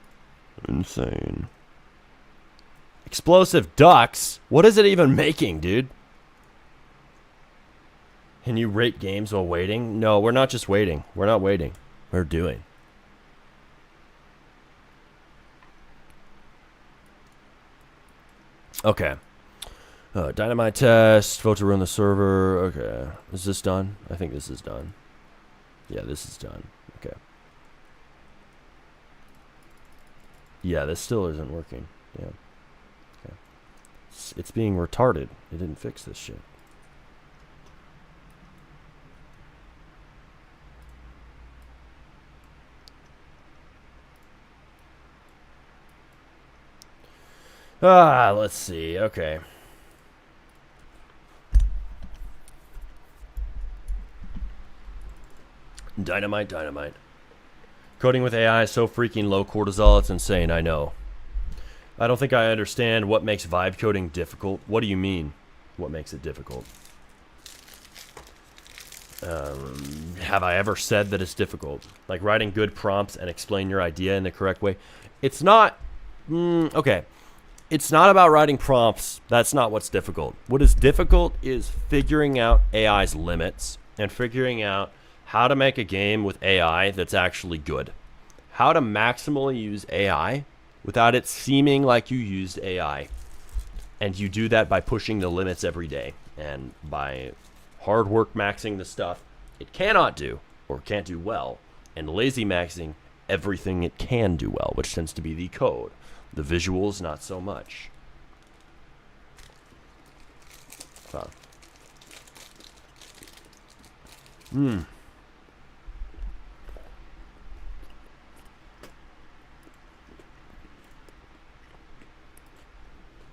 Insane. Explosive ducks? What is it even making, dude? Can you rate games while waiting? No, we're not just waiting. We're not waiting. We're doing. Okay. Dynamite test. Vote to run the server. Okay. Is this done? I think this is done. Yeah, this is done. Okay. Yeah, this still isn't working. Yeah. Okay. It's being retarded. It didn't fix this shit. Let's see. Okay. Dynamite. Coding with AI is so freaking low cortisol, it's insane, I know. I don't think I understand what makes vibe coding difficult. What do you mean? What makes it difficult? Have I ever said that it's difficult? Like writing good prompts and explain your idea in the correct way? It's not... okay. It's not about writing prompts. That's not what's difficult. What is difficult is figuring out AI's limits and figuring out how to make a game with AI that's actually good. How to maximally use AI without it seeming like you used AI. And you do that by pushing the limits every day and by hard work maxing the stuff it cannot do or can't do well and lazy maxing everything it can do well, which tends to be the code. The visuals, not so much. Huh.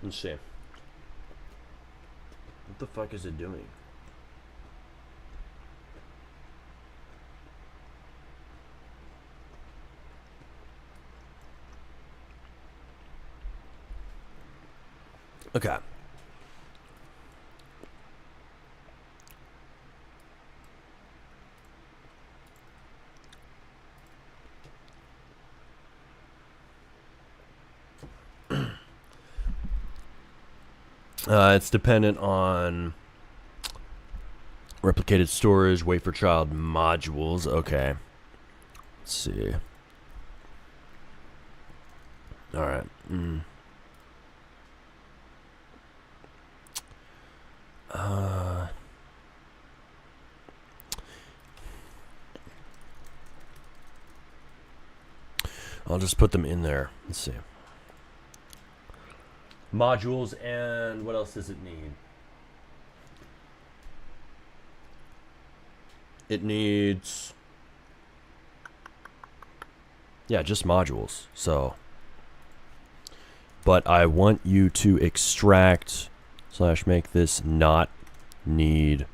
Let's see. What the fuck is it doing? Okay. It's dependent on replicated storage, wait for child modules. Okay. Let's see. All right. I'll just put them in there. Let's see. Modules, and what else does it need? It needs... yeah, just modules. So... but I want you to extract / make this not need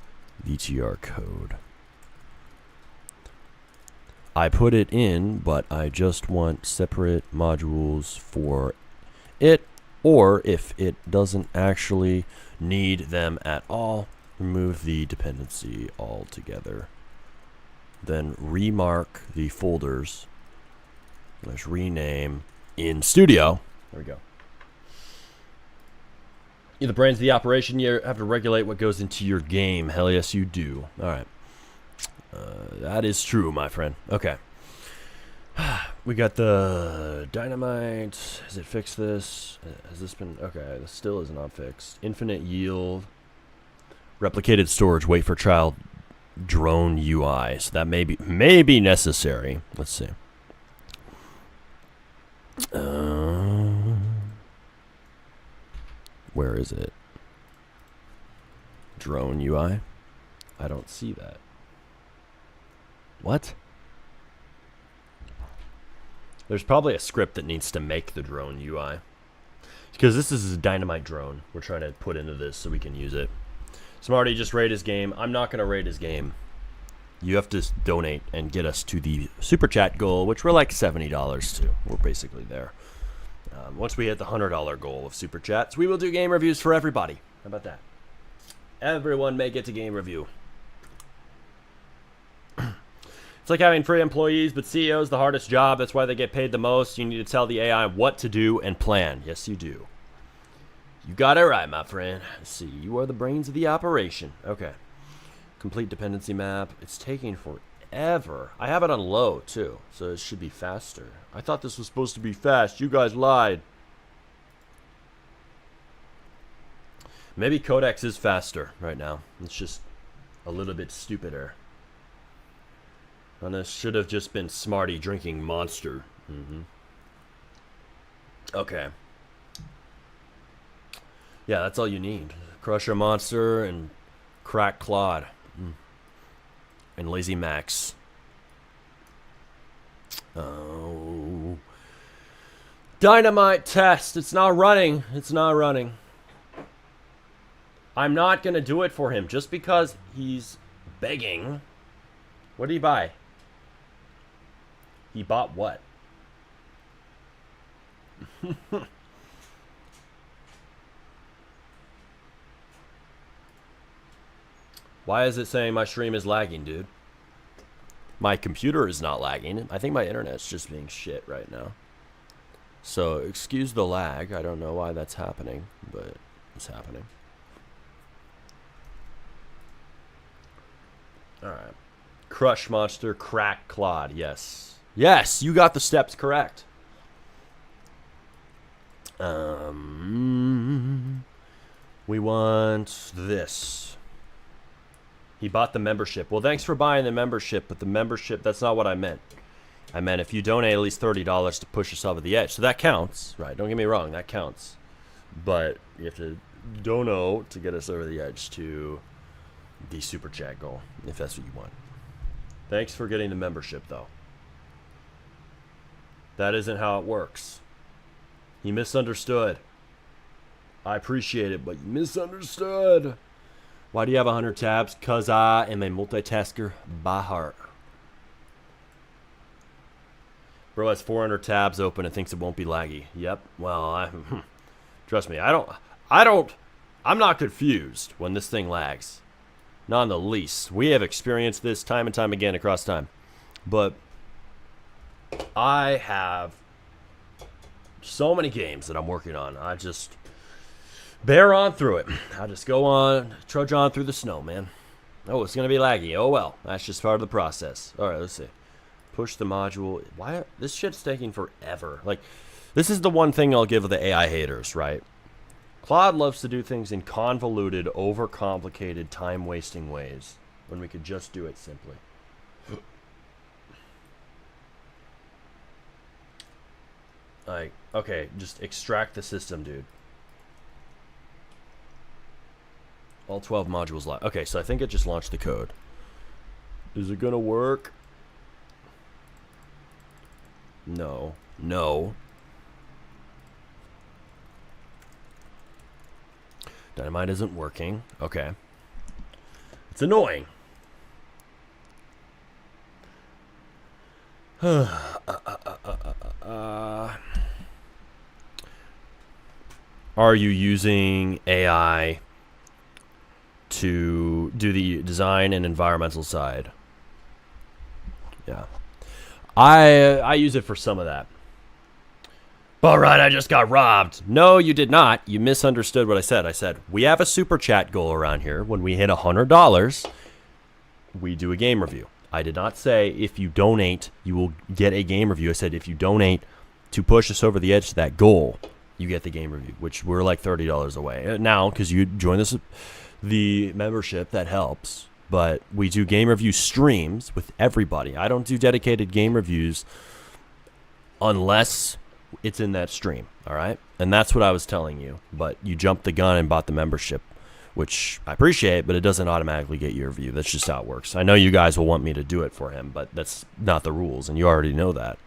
VTR code. I put it in, but I just want separate modules for it, or if it doesn't actually need them at all, remove the dependency altogether. Then remark the folders. Let's rename in Studio. There we go. You're the brains of the operation. You have to regulate what goes into your game. Hell yes, you do. All right. That is true, my friend. Okay. We got the dynamite. Has it fixed this? Has this been... okay, this still is not fixed. Infinite yield. Replicated storage. Wait for child drone UI. So that may be necessary. Let's see. Where is it? Drone UI? I don't see that. What? There's probably a script that needs to make the drone UI. Because this is a Dynamite drone we're trying to put into this so we can use it. Smarty, just rate his game. I'm not going to rate his game. You have to donate and get us to the super chat goal, which we're like $70 to. We're basically there. Once we hit the $100 goal of super chats, we will do game reviews for everybody. How about that? Everyone may get to game review. It's like having free employees, but CEO's the hardest job. That's why they get paid the most. You need to tell the AI what to do and plan. Yes, you do. You got it right, my friend. Let's see. You are the brains of the operation. Okay. Complete dependency map. It's taking forever. I have it on low, too, so it should be faster. I thought this was supposed to be fast. You guys lied. Maybe Codex is faster right now. It's just a little bit stupider. And this should have just been Smarty drinking Monster. Okay. Yeah, that's all you need. Crusher Monster and Crack Claude. And Lazy Max. Oh. Dynamite test. It's not running. It's not running. I'm not going to do it for him just because he's begging. What did he buy? He bought what? Why is it saying my stream is lagging, dude? My computer is not lagging. I think my internet's just being shit right now. So, excuse the lag. I don't know why that's happening, but it's happening. Alright. Crush Monster, Crack Claude. Yes. Yes, you got the steps correct. We want this. He bought the membership. Well, thanks for buying the membership, but the membership, that's not what I meant. I meant if you donate at least $30 to push yourself at the edge. So that counts, right? Don't get me wrong, that counts. But you have to dono to get us over the edge to the super chat goal, if that's what you want. Thanks for getting the membership, though. That isn't how it works. He misunderstood. I appreciate it, but you misunderstood. Why do you have 100 tabs? 'Cause I am a multitasker by heart. Bro has 400 tabs open and thinks it won't be laggy. Yep. Well, trust me, I'm not confused when this thing lags. Not in the least. We have experienced this time and time again across time. But I have so many games that I'm working on. I just bear on through it. I just go on, trudge on through the snow, man. Oh, it's going to be laggy. Oh, well. That's just part of the process. All right, let's see. Push the module. Why? This shit's taking forever. Like, this is the one thing I'll give the AI haters, right? Claude loves to do things in convoluted, overcomplicated, time-wasting ways when we could just do it simply. Like, okay, just extract the system, dude. All 12 modules live. Okay, so I think it just launched the code. Is it gonna work? No. No. Dynamite isn't working. Okay. It's annoying. Are you using AI to do the design and environmental side? Yeah. I use it for some of that. All right, I just got robbed. No, you did not. You misunderstood what I said. I said, we have a super chat goal around here. When we hit $100, we do a game review. I did not say if you donate, you will get a game review. I said if you donate to push us over the edge to that goal, you get the game review, which we're like $30 away. Now, because you join this, the membership, that helps. But we do game review streams with everybody. I don't do dedicated game reviews unless it's in that stream, all right? And that's what I was telling you. But you jumped the gun and bought the membership, which I appreciate, but it doesn't automatically get your view. That's just how it works. I know you guys will want me to do it for him, but that's not the rules, and you already know that.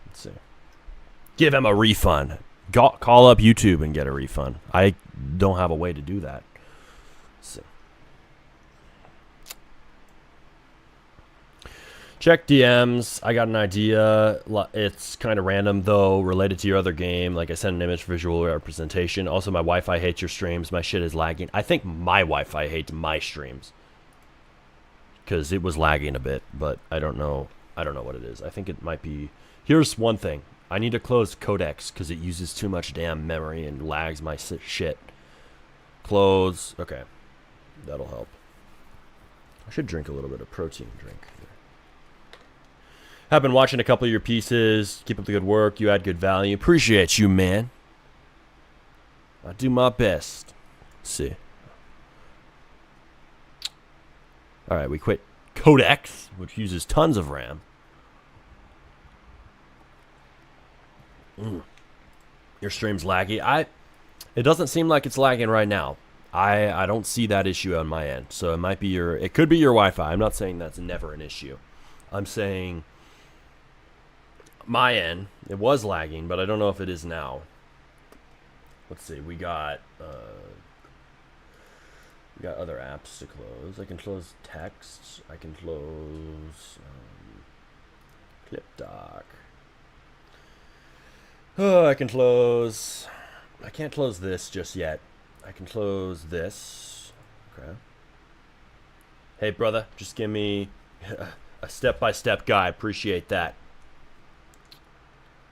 Let's see. Give him a refund. Call up YouTube and get a refund. I don't have a way to do that. Let's see. Check DMs. I got an idea. It's kind of random, though, related to your other game. Like I sent an image for visual representation. Also, my Wi-Fi hates your streams. My shit is lagging. I think my Wi-Fi hates my streams because it was lagging a bit, but I don't know. I don't know what it is. I think it might be. Here's one thing. I need to close Codex because it uses too much damn memory and lags my shit. Close. Okay. That'll help. I should drink a little bit of protein drink. I've been watching a couple of your pieces. Keep up the good work. You add good value. Appreciate you, man. I do my best. Let's see. All right, we quit Codex, which uses tons of RAM. Your stream's laggy. It doesn't seem like it's lagging right now. I don't see that issue on my end. So it could be your Wi-Fi. I'm not saying that's never an issue. I'm saying my end, it was lagging, but I don't know if it is now. Let's see. We got other apps to close. I can close text. I can close ClipDoc. Oh, I can close. I can't close this just yet. I can close this. Okay. Hey, brother, just give me a step-by-step guide. Appreciate that.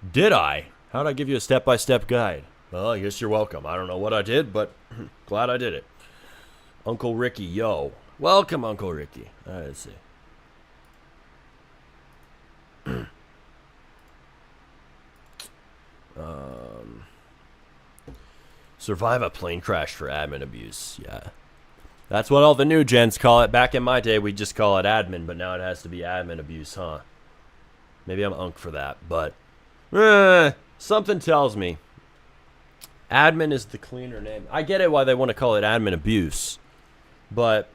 Did I? How'd I give you a step-by-step guide? Well, I guess you're welcome. I don't know what I did, but glad I did it. Uncle Ricky, yo. Welcome, Uncle Ricky. All right, let's see. Survive a plane crash for admin abuse. Yeah. That's what all the new gens call it. Back in my day, we just call it admin, but now it has to be admin abuse, huh? Maybe I'm unk for that, but something tells me admin is the cleaner name. I get it why they want to call it admin abuse, but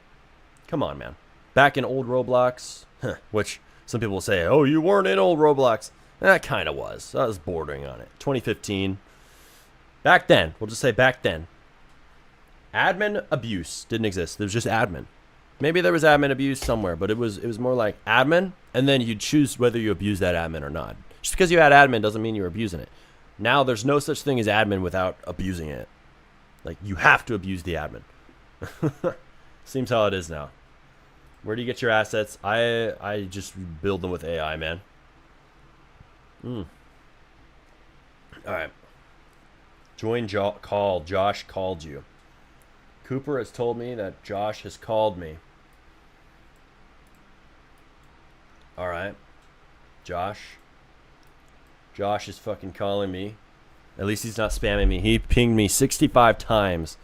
come on, man. Back in old Roblox, which some people will say, oh, you weren't in old Roblox. That kind of was. I was bordering on it. 2015. Back then. We'll just say back then. Admin abuse didn't exist. There was just admin. Maybe there was admin abuse somewhere, but it was more like admin, and then you choose whether you abuse that admin or not. Just because you had admin doesn't mean you're abusing it. Now there's no such thing as admin without abusing it. Like, you have to abuse the admin. Seems how it is now. Where do you get your assets? I just build them with AI, man. All right. Join call. Josh called you. Cooper has told me that Josh has called me. All right. Josh is fucking calling me. At least he's not spamming me. He pinged me 65 times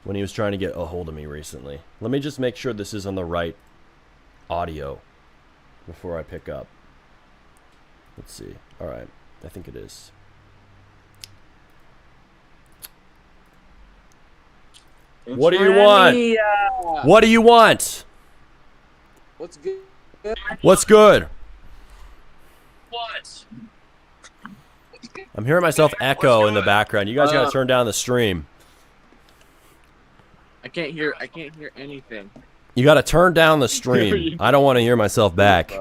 when he was trying to get a hold of me recently. Let me just make sure this is on the right audio before I pick up. Let's see. All right. I think it is. What do you want? What do you want? What's good? What's good? What? I'm hearing myself echo in the background. You guys gotta turn down the stream. I can't hear anything. You gotta turn down the stream. I don't want to hear myself back.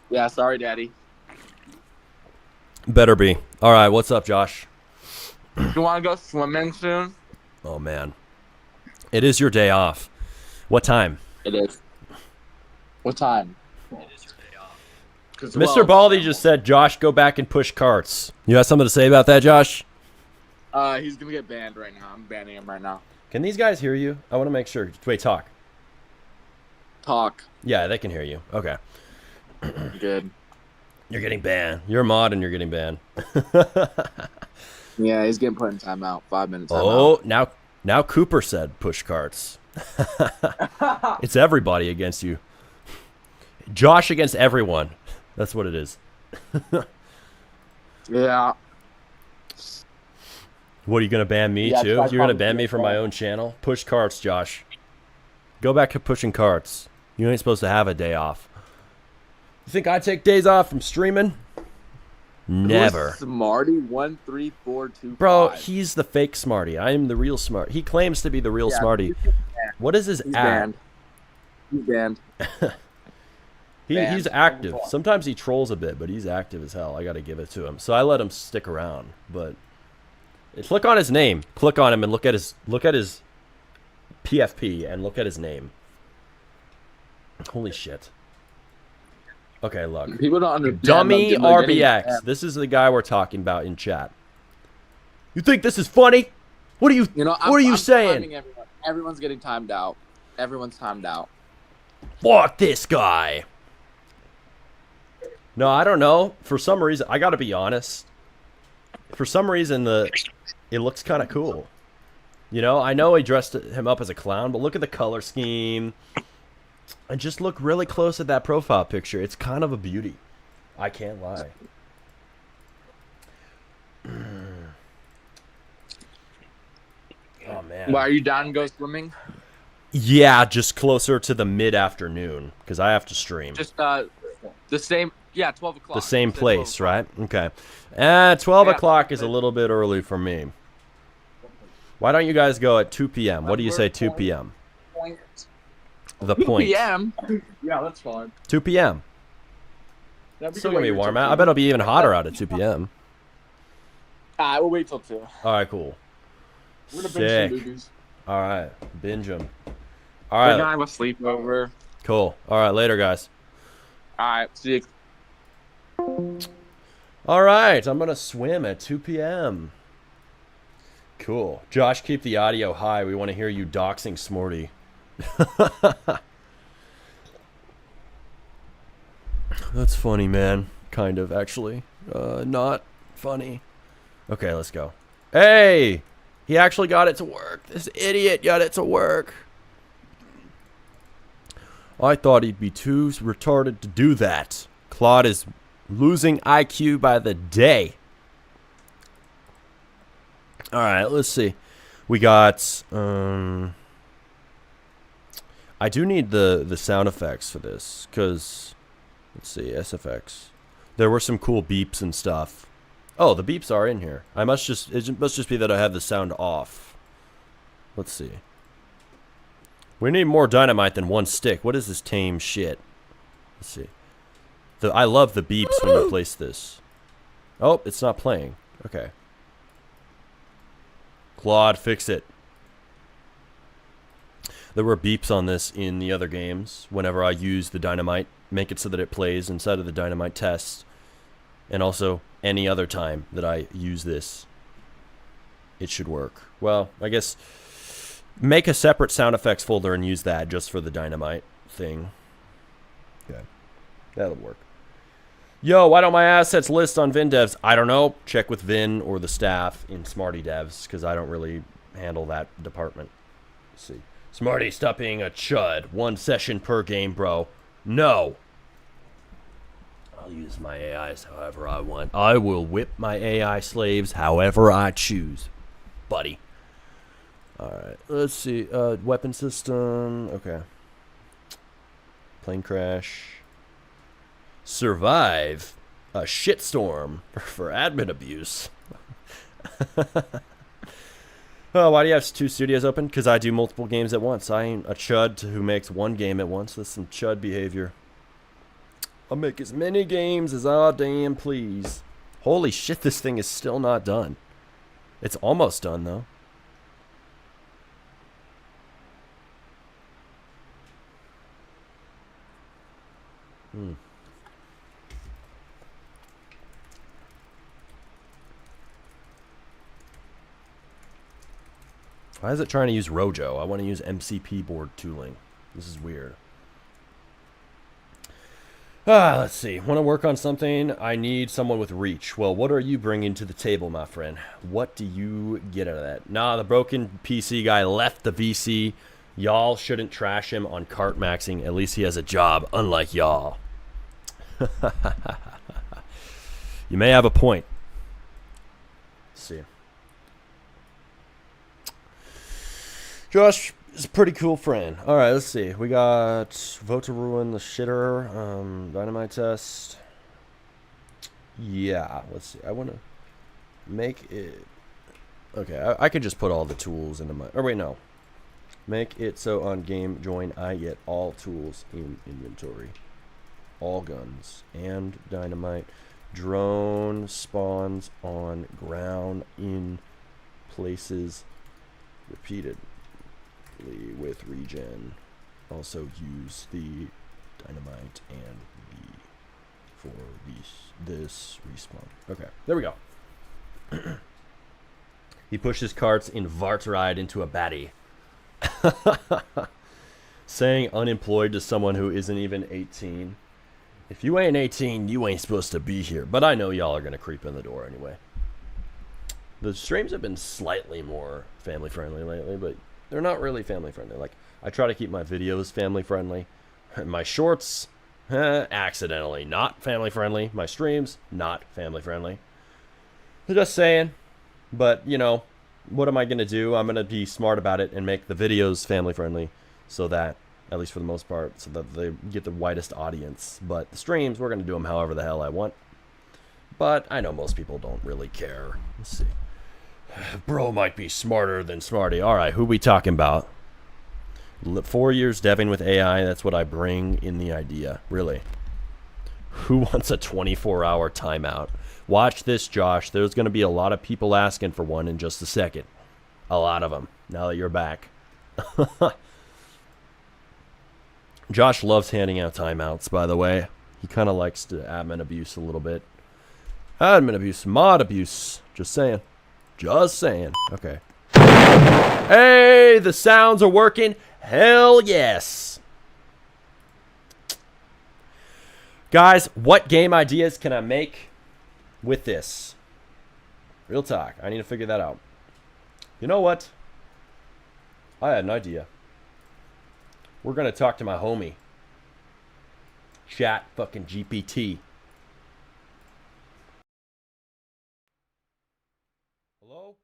Yeah, sorry, Daddy. Better be. All right, what's up, Josh? You want to go swimming soon? Oh, man. It is your day off. What time? It is. What time? It is your day off. Mr. Baldy just said, Josh, go back and push carts. You have something to say about that, Josh? He's going to get banned right now. I'm banning him right now. Can these guys hear you? I want to make sure. Wait, talk. Talk. Yeah, they can hear you. Okay. Good. You're getting banned. You're a mod and you're getting banned. Yeah, he's getting put in timeout. 5 minutes timeout. Oh, now Cooper said push carts. It's everybody against you. Josh against everyone. That's what it is. Yeah. What, are you going to ban me Yeah, too? try You're going to calling ban me me from my own channel? Push carts, Josh. Go back to pushing carts. You ain't supposed to have a day off. You think I take days off from streaming? Never. Smarty13425. Bro, he's the fake Smarty. I am the real Smart. He claims to be the real Smarty. What is his He's ad? banned. He's banned. He's active. Sometimes he trolls a bit, but he's active as hell. I got to give it to him. So I let him stick around. But click on his name. Click on him and look at his PFP and look at his name. Holy shit. Okay, look. People don't understand. Dummy them, like, RBX. This is the guy we're talking about in chat. You think this is funny? What are you? You know, what are you I'm saying? timing everyone. Everyone's getting timed out. Everyone's timed out. Fuck this guy. No, I don't know. For some reason, I gotta be honest. For some reason, it looks kind of cool. You know, I know he dressed him up as a clown, but look at the color scheme. And just look really close at that profile picture. It's kind of a beauty. I can't lie. Oh, man. Why are you down and go swimming? Yeah, just closer to the mid-afternoon, because I have to stream. Just the same. Yeah, 12 o'clock. The same You said 12 place, o'clock. right? Okay. 12 Yeah. o'clock is a little bit early for me. Why don't you guys go at 2 p.m.? What do you say 2 p.m.? The 2 point. p.m. Yeah, that's fine. 2 p.m. Yeah, we Still can gonna be wait warm till out. I 2. bet it'll be even hotter out at 2 p.m. We'll wait till 2. All right, cool. We're gonna binge Sick. some movies. All right, binge them. All We're gonna right, have a sleepover. cool. All right, later, guys. Alright, see you. All right, I'm gonna swim at 2 p.m. Cool. Josh, keep the audio high. We want to hear you doxing Smorty. That's funny, man. Kind of, actually. Not funny. Okay, let's go. Hey! He actually got it to work. This idiot got it to work. I thought he'd be too retarded to do that. Claude is losing IQ by the day. Alright, let's see. We got... I do need the sound effects for this, because... Let's see, SFX. There were some cool beeps and stuff. Oh, the beeps are in here. It must just be that I have the sound off. Let's see. We need more dynamite than one stick. What is this tame shit? Let's see. I love the beeps when you place this. Oh, it's not playing. Okay. Claude, fix it. There were beeps on this in the other games whenever I use the dynamite. Make it so that it plays inside of the dynamite test. And also, any other time that I use this, it should work. Well, I guess make a separate sound effects folder and use that just for the dynamite thing. Yeah, that'll work. Yo, why don't my assets list on VinDevs? I don't know. Check with Vin or the staff in Smarty Devs, because I don't really handle that department. Let's see. Smarty, stop being a chud. 1 session per game, bro. No. I'll use my AIs however I want. I will whip my AI slaves however I choose, buddy. Alright, let's see. Weapon system. Okay. Plane crash. Survive a shitstorm for admin abuse. Oh, why do you have 2 studios open? Because I do multiple games at once. I ain't a chud who makes 1 game at once. That's some chud behavior. I'll make as many games as I damn please. Holy shit, this thing is still not done. It's almost done, though. Why is it trying to use Rojo? I want to use MCP board tooling. This is weird. Let's see. Want to work on something? I need someone with reach. Well, what are you bringing to the table, my friend? What do you get out of that? Nah, the broken PC guy left the VC. Y'all shouldn't trash him on cart maxing. At least he has a job, unlike y'all. You may have a point. Let's see. Josh is a pretty cool friend. All right, let's see. We got vote to ruin the shitter. Dynamite test. Yeah, let's see. I want to make it. Okay, I could just put all the tools into my. Or wait, no. Make it so on game join I get all tools in inventory. All guns and dynamite. Drone spawns on ground in places repeatedly with regen. Also use the dynamite and the for this respawn. Okay, there we go. He pushes carts in Vartride into a baddie. Saying unemployed to someone who isn't even 18. If you ain't 18, you ain't supposed to be here. But I know y'all are going to creep in the door anyway. The streams have been slightly more family friendly lately, but they're not really family friendly. Like, I try to keep my videos family friendly. My shorts, accidentally not family friendly. My streams, not family friendly. Just saying. But, you know, what am I going to do? I'm going to be smart about it and make the videos family friendly so that, at least for the most part, so that they get the widest audience. But the streams, we're going to do them however the hell I want. But I know most people don't really care. Let's see. Bro might be smarter than Smarty. All right, who we talking about? 4 years deving with AI, that's what I bring in the idea. Really. Who wants a 24-hour timeout? Watch this, Josh. There's going to be a lot of people asking for one in just a second. A lot of them, now that you're back. Josh loves handing out timeouts, by the way. He kind of likes to admin abuse a little bit. Admin abuse, mod abuse. Just saying. Just saying. Okay. Hey, the sounds are working. Hell yes. Guys, what game ideas can I make with this? Real talk. I need to figure that out. You know what? I had an idea. We're going to talk to my homie. Chat fucking GPT. Hello?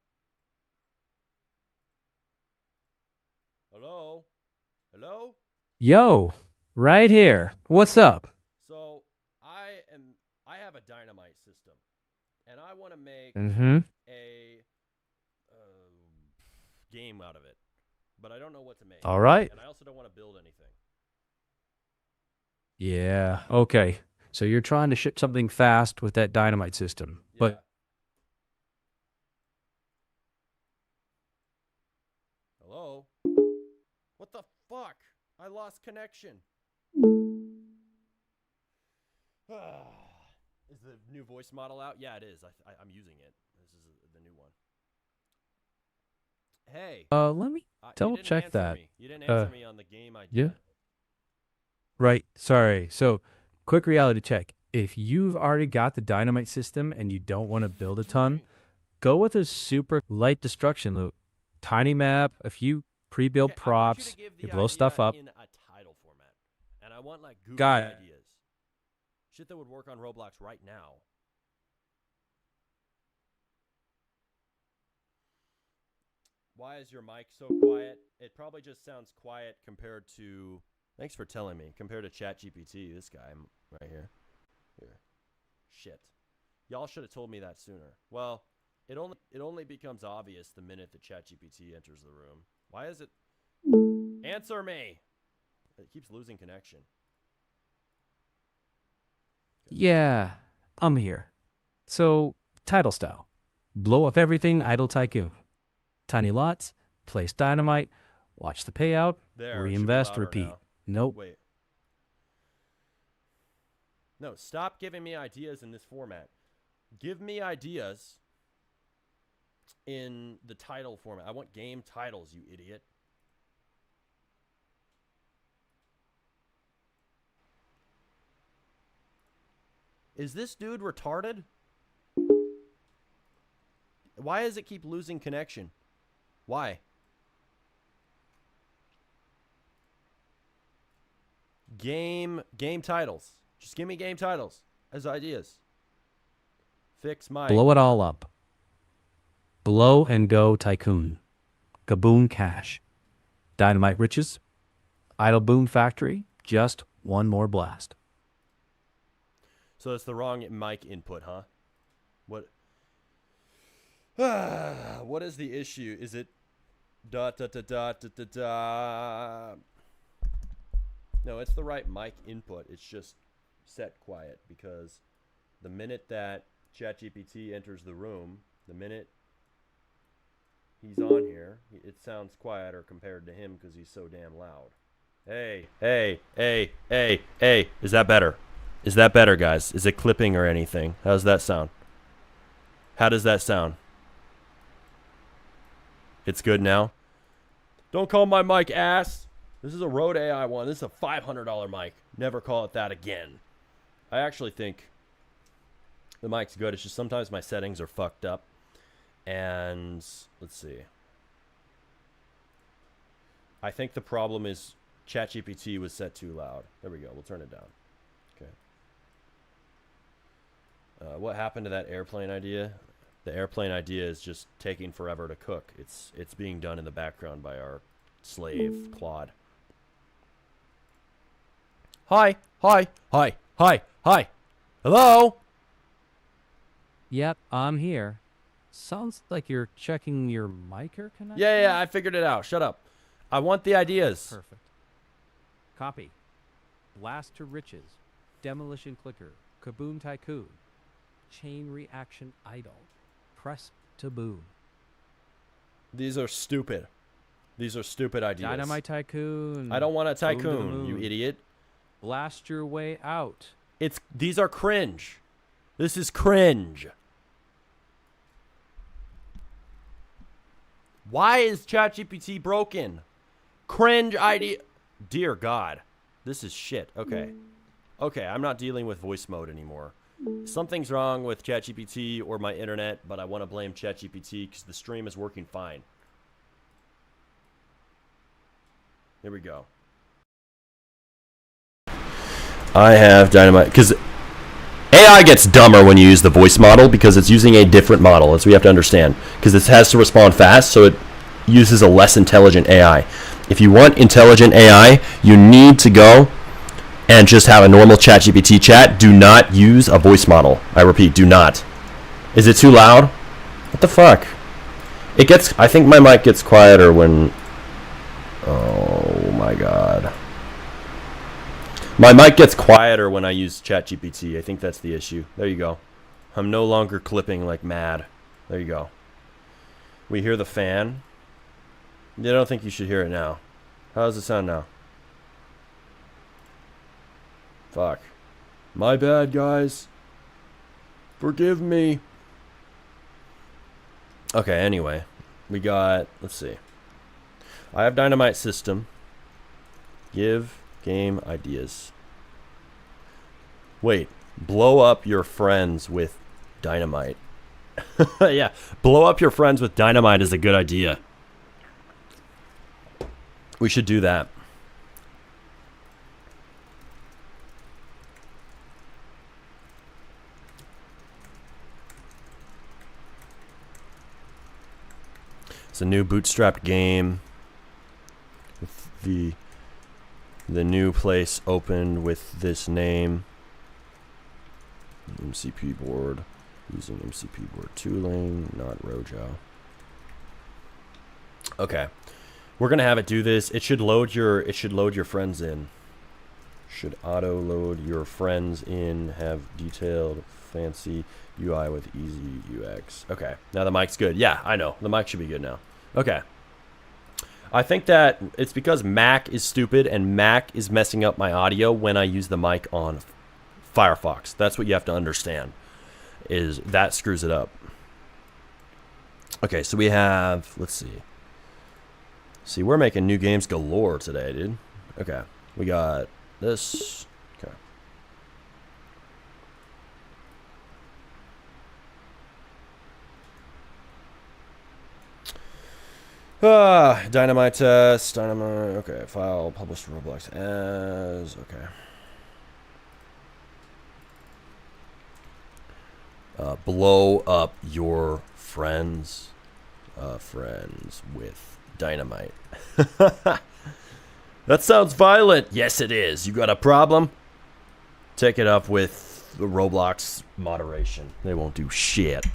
Hello? Hello? Yo, right here. What's up? So, I have a dynamite system. And I want to make Mm-hmm. a game out of it. But I don't know what to make. All right. And I also don't want to build anything. Yeah. Okay. So you're trying to ship something fast with that dynamite system. Yeah. But Hello? What the fuck? I lost connection. Is the new voice model out? Yeah, it is. I'm using it. This is the new one. Hey. let me you double didn't check answer that. me. You didn't answer me on the game idea. Yeah. Right. Sorry. So, quick reality check. If you've already got the dynamite system and you don't want to build a ton, go with a super light destruction loop. Tiny map, a few pre-built Okay, I want you to props, give you the blow stuff idea up. in a title format. And I want like goofy Got it. ideas. Shit that would work on Roblox right now. Why is your mic so quiet? It probably just sounds quiet compared to... Thanks for telling me. Compared to ChatGPT, this guy right here. Here. Shit. Y'all should have told me that sooner. Well, it only becomes obvious the minute that ChatGPT enters the room. Why is it... Answer me! It keeps losing connection. Yeah, I'm here. So, title style. Blow up everything, Idle Tycoon. Tiny lots, place dynamite, watch the payout, There, it should be reinvest, louder repeat. now. Nope. Wait. No, stop giving me ideas in this format. Give me ideas in the title format. I want game titles, you idiot. Is this dude retarded? Why does it keep losing connection? Why? Game titles. Just give me game titles as ideas. Fix Mike. Blow it all up. Blow and go tycoon. Kaboom cash. Dynamite riches. Idle boom factory. Just one more blast. So it's the wrong mic input, huh? What? What is the issue? Is it dot dot dot dot dot dot dot? No, it's the right mic input. It's just set quiet because the minute that ChatGPT enters the room, the minute he's on here, it sounds quieter compared to him because he's so damn loud. Hey, hey, hey, hey, hey. Is that better? Is that better, guys? Is it clipping or anything? How's that sound? How does that sound? It's good now? Don't call my mic ass. This is a Rode AI one. This is a $500 mic. Never call it that again. I actually think the mic's good. It's just sometimes my settings are fucked up. And let's see. I think the problem is ChatGPT was set too loud. There we go. We'll turn it down. Okay. What happened to that airplane idea? The airplane idea is just taking forever to cook. It's being done in the background by our slave, Claude. Hi, hi, hi, hi, hi. Hello? Yep, I'm here. Sounds like you're checking your mic or connection? Yeah, I figured it out. Shut up. I want the ideas. Perfect. Copy. Blast to riches. Demolition clicker. Kaboom tycoon. Chain reaction idle. Press to boom. These are stupid. These are stupid ideas. Dynamite tycoon. I don't want a Boom to the tycoon, you moon. idiot. Blast your way out. These are cringe. This is cringe. Why is ChatGPT broken? Cringe idea. Dear God. This is shit. Okay. Okay, I'm not dealing with voice mode anymore. Something's wrong with ChatGPT or my internet, but I want to blame ChatGPT because the stream is working fine. Here we go. I have Dynamite because AI gets dumber when you use the voice model because it's using a different model, as we have to understand. Because this has to respond fast, so it uses a less intelligent AI. If you want intelligent AI, you need to go and just have a normal ChatGPT chat. Do not use a voice model. I repeat, do not. Is it too loud? What the fuck? It gets. I think my mic gets quieter when. Oh my God. My mic gets quieter when I use ChatGPT. I think that's the issue. There you go. I'm no longer clipping like mad. There you go. We hear the fan. I don't think you should hear it now. How does it sound now? Fuck. My bad, guys. Forgive me. Okay, anyway. We got... Let's see. I have Dynamite System. Give game ideas. Wait. Blow up your friends with dynamite. Yeah. Blow up your friends with dynamite is a good idea. We should do that. It's a new bootstrapped game. With the new place opened with this name. MCP board. Using MCP board tooling, not Rojo. Okay. We're gonna have it do this. It should load your friends in. Should auto load your friends in, have detailed fancy UI with easy UX. Okay. Now the mic's good. Yeah, I know. The mic should be good now. Okay. I think that it's because Mac is stupid and Mac is messing up my audio when I use the mic on Firefox. That's what you have to understand. Is that screws it up. Okay, so we have, let's see. See, we're making new games galore today, dude. Okay, we got this. Okay. Dynamite test, Dynamite, okay, file, published to Roblox as, okay. Blow up your friends with dynamite. That sounds violent. Yes, it is. You got a problem? Take it up with the Roblox moderation. They won't do shit.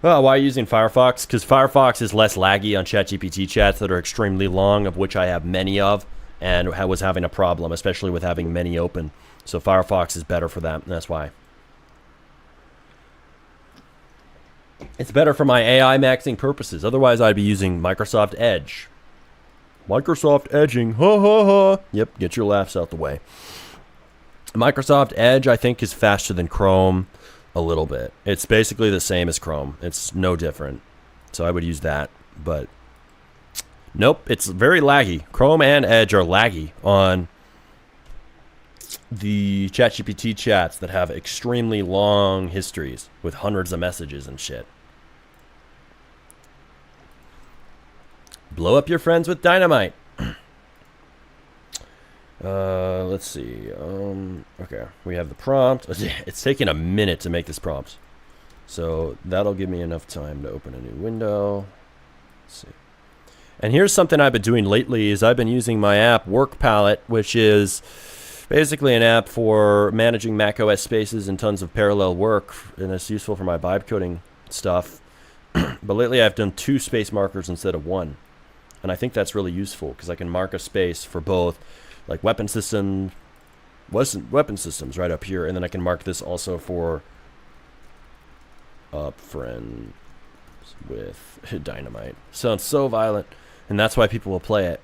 Oh, why are you using Firefox? Because Firefox is less laggy on ChatGPT chats that are extremely long, of which I have many of, and I was having a problem, especially with having many open. So Firefox is better for that, and that's why. It's better for my AI maxing purposes. Otherwise, I'd be using Microsoft Edge. Microsoft edging. Ha ha ha. Yep, get your laughs out the way. Microsoft Edge, I think, is faster than Chrome a little bit. It's basically the same as Chrome. It's no different. So I would use that. But nope, it's very laggy. Chrome and Edge are laggy on the ChatGPT chats that have extremely long histories with hundreds of messages and shit. Blow up your friends with dynamite. Let's see. Okay, we have the prompt. It's taking a minute to make this prompt, so that'll give me enough time to open a new window. Let's see. And here's something I've been doing lately: is I've been using my app Work Palette, which is basically an app for managing macOS spaces and tons of parallel work, and it's useful for my vibe coding stuff. But lately, I've done 2 space markers instead of 1. And I think that's really useful because I can mark a space for both, like weapon systems right up here, and then I can mark this also for friends with dynamite. Sounds so violent, and that's why people will play it.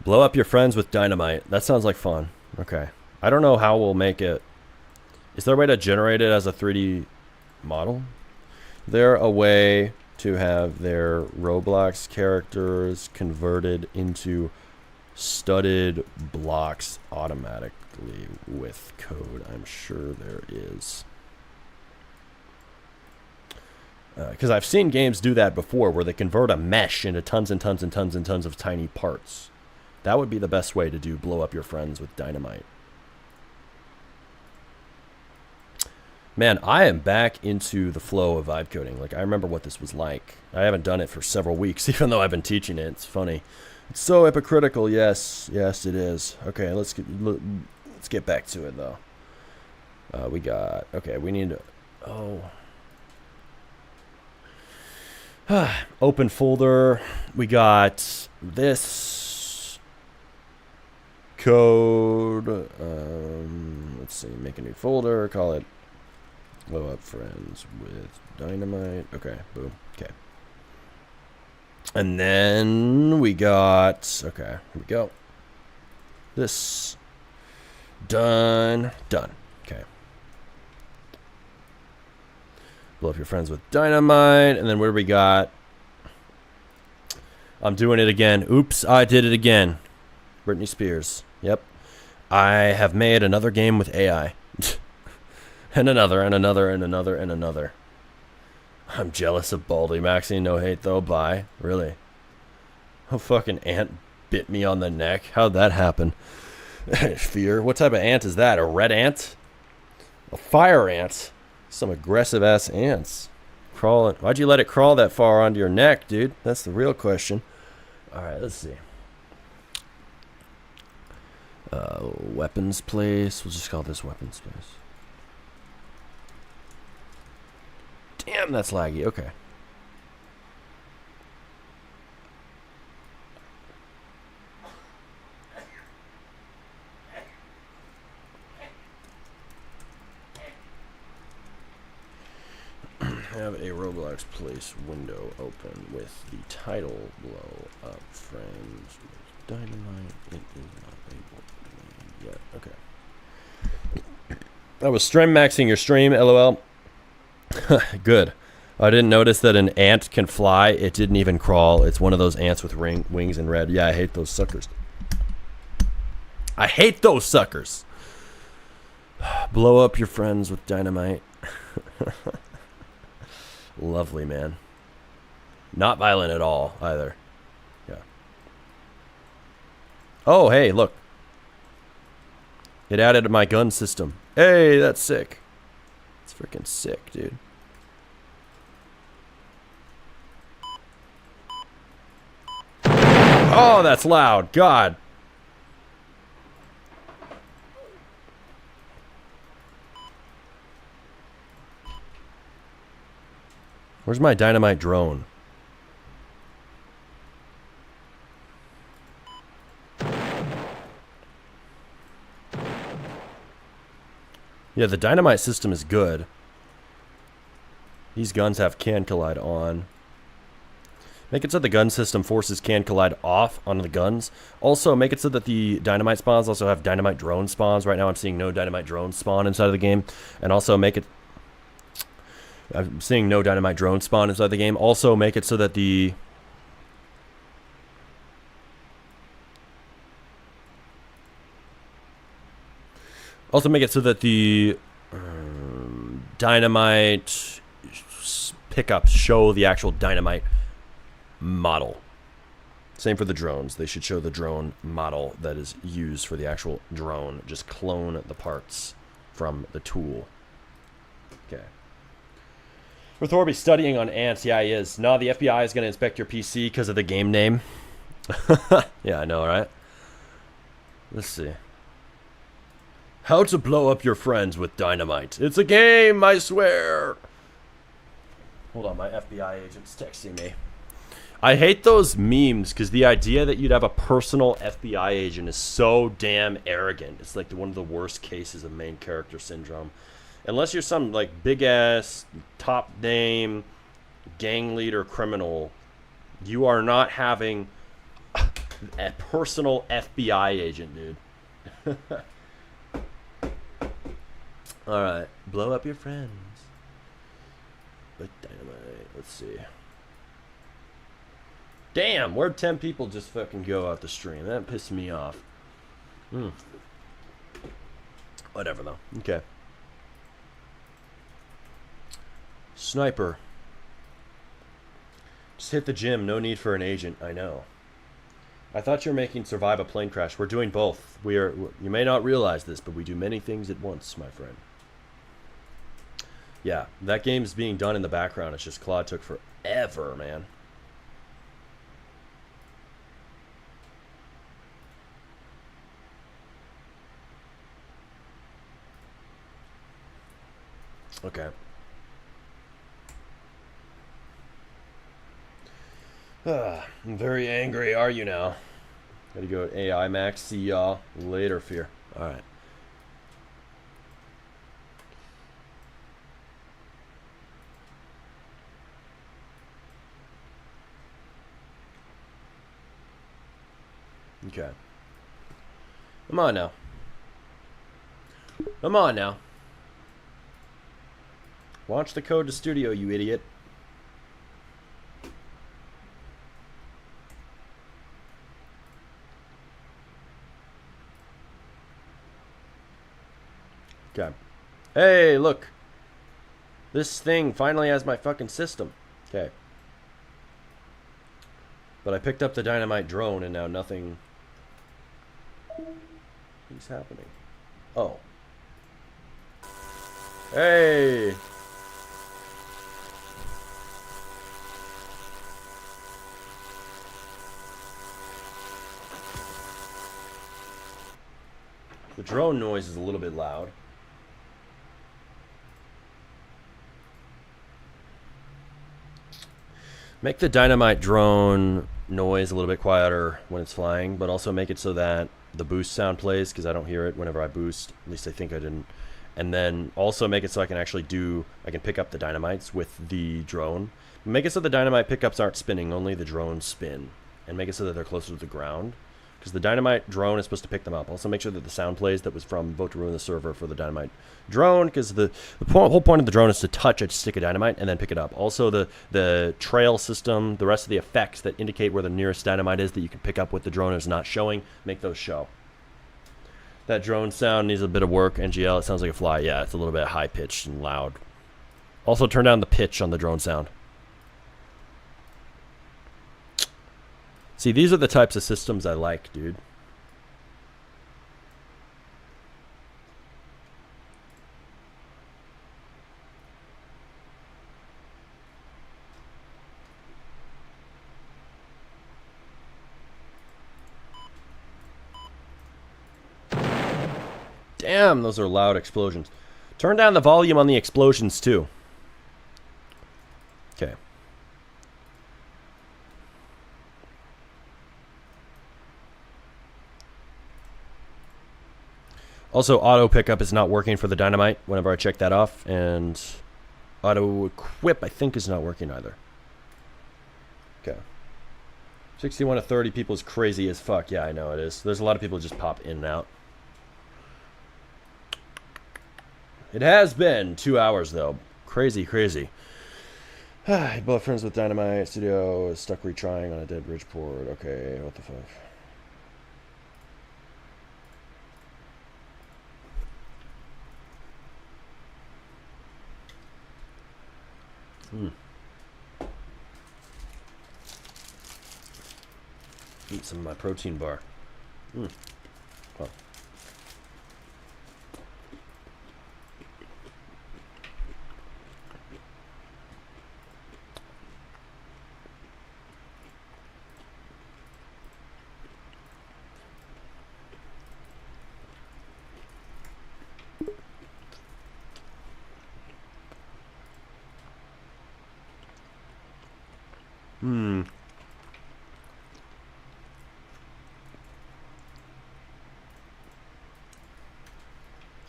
Blow up your friends with dynamite. That sounds like fun. Okay. I don't know how we'll make it. Is there a way to generate it as a 3D model? Is there a way to have their Roblox characters converted into studded blocks automatically with code? I'm sure there is. Because I've seen games do that before, where they convert a mesh into tons and tons and tons and tons of tiny parts. That would be the best way to do blow up your friends with dynamite. Man, I am back into the flow of vibe coding. Like, I remember what this was like. I haven't done it for several weeks, even though I've been teaching it. It's funny. It's so hypocritical. Yes, yes, it is. Okay, let's get back to it though. We got. Okay, we need to. Open folder. We got this code. Let's see. Make a new folder. Call it blow up friends with dynamite. Okay, boom. Okay. And then we got, okay, here we go. This. Done. Done. Okay. Blow up your friends with dynamite. And then what do we got? I'm doing it again. Oops, I did it again. Britney Spears. Yep. I have made another game with AI. And another, and another, and another, and another. I'm jealous of Baldy Maxine. No hate, though. Bye. Really? A fucking ant bit me on the neck. How'd that happen? Fear. What type of ant is that? A red ant? A fire ant? Some aggressive-ass ants. Crawling. Why'd you let it crawl that far onto your neck, dude? That's the real question. All right, let's see. Weapons place. We'll just call this weapons place. Damn, that's laggy. Okay. Have a Roblox place window open with the title blow up friends with dynamite. It is not able to yet. Okay. I was stream maxing your stream, LOL. Good. I didn't notice that an ant can fly. It didn't even crawl. It's one of those ants with wings and red. Yeah, I hate those suckers. I hate those suckers. Blow up your friends with dynamite. Lovely, man. Not violent at all, either. Yeah. Oh, hey, look. It added my gun system. Hey, that's sick. It's freaking sick, dude. Oh, that's loud. God. Where's my dynamite drone? Yeah, the dynamite system is good. These guns have can collide on. Make it so the gun system forces can collide off on the guns. Also, make it so that the dynamite spawns also have dynamite drone spawns. Right now, I'm seeing no dynamite drone spawn inside of the game. And also make it... I'm seeing no dynamite drone spawn inside the game. Also, make it so that the... Also make it so that the dynamite pickups show the actual dynamite model. Same for the drones. They should show the drone model that is used for the actual drone. Just clone the parts from the tool. Okay. For Thorby studying on ants, yeah, he is. No, the FBI is going to inspect your PC because of the game name. Yeah, I know, right? Let's see. How to blow up your friends with dynamite. It's a game, I swear. Hold on, my FBI agent's texting me. I hate those memes because the idea that you'd have a personal FBI agent is so damn arrogant. It's like one of the worst cases of main character syndrome. Unless you're some like big ass top name gang leader criminal, you are not having a personal FBI agent, dude. Alright, blow up your friends with dynamite. Let's see. Damn, where'd 10 people just fucking go out the stream? That pissed me off. Whatever, though. Okay. Sniper. Just hit the gym. No need for an agent. I know. I thought you were making Survive a Plane Crash. We're doing both. You may not realize this, but we do many things at once, my friend. Yeah, that game's being done in the background. It's just Claude took forever, man. Okay. I'm very angry. Are you now? Gotta go to AI Max. See y'all later, Fear. Alright. Okay. Come on now. Come on now. Launch the code to studio, you idiot. Okay. Hey, look. This thing finally has my fucking system. Okay. But I picked up the dynamite drone and now nothing is happening. Oh. Hey. The drone noise is a little bit loud. Make the dynamite drone noise a little bit quieter when it's flying, but also make it so that the boost sound plays, because I don't hear it whenever I boost. At least I think I didn't. And then also make it so I can actually I can pick up the dynamites with the drone. Make it so the dynamite pickups aren't spinning, only the drones spin. And make it so that they're closer to the ground, because the dynamite drone is supposed to pick them up. Also make sure that the sound plays that was from Vote to Ruin the Server for the dynamite drone, because the whole point of the drone is to touch a stick of dynamite and then pick it up. Also the trail system, the rest of the effects that indicate where the nearest dynamite is that you can pick up with the drone is not showing, make those show. That drone sound needs a bit of work. NGL, it sounds like a fly. Yeah, it's a little bit high-pitched and loud. Also turn down the pitch on the drone sound. See, these are the types of systems I like, dude. Damn, those are loud explosions. Turn down the volume on the explosions, too. Okay. Also, auto pickup is not working for the dynamite whenever I check that off. And auto equip, I think, is not working either. Okay. 61 to 30 people is crazy as fuck. Yeah, I know it is. There's a lot of people who just pop in and out. It has been 2 hours, though. Crazy, crazy. Both friends with Dynamite Studio is stuck retrying on a dead Bridgeport. Okay, what the fuck? Eat some of my protein bar. Oh.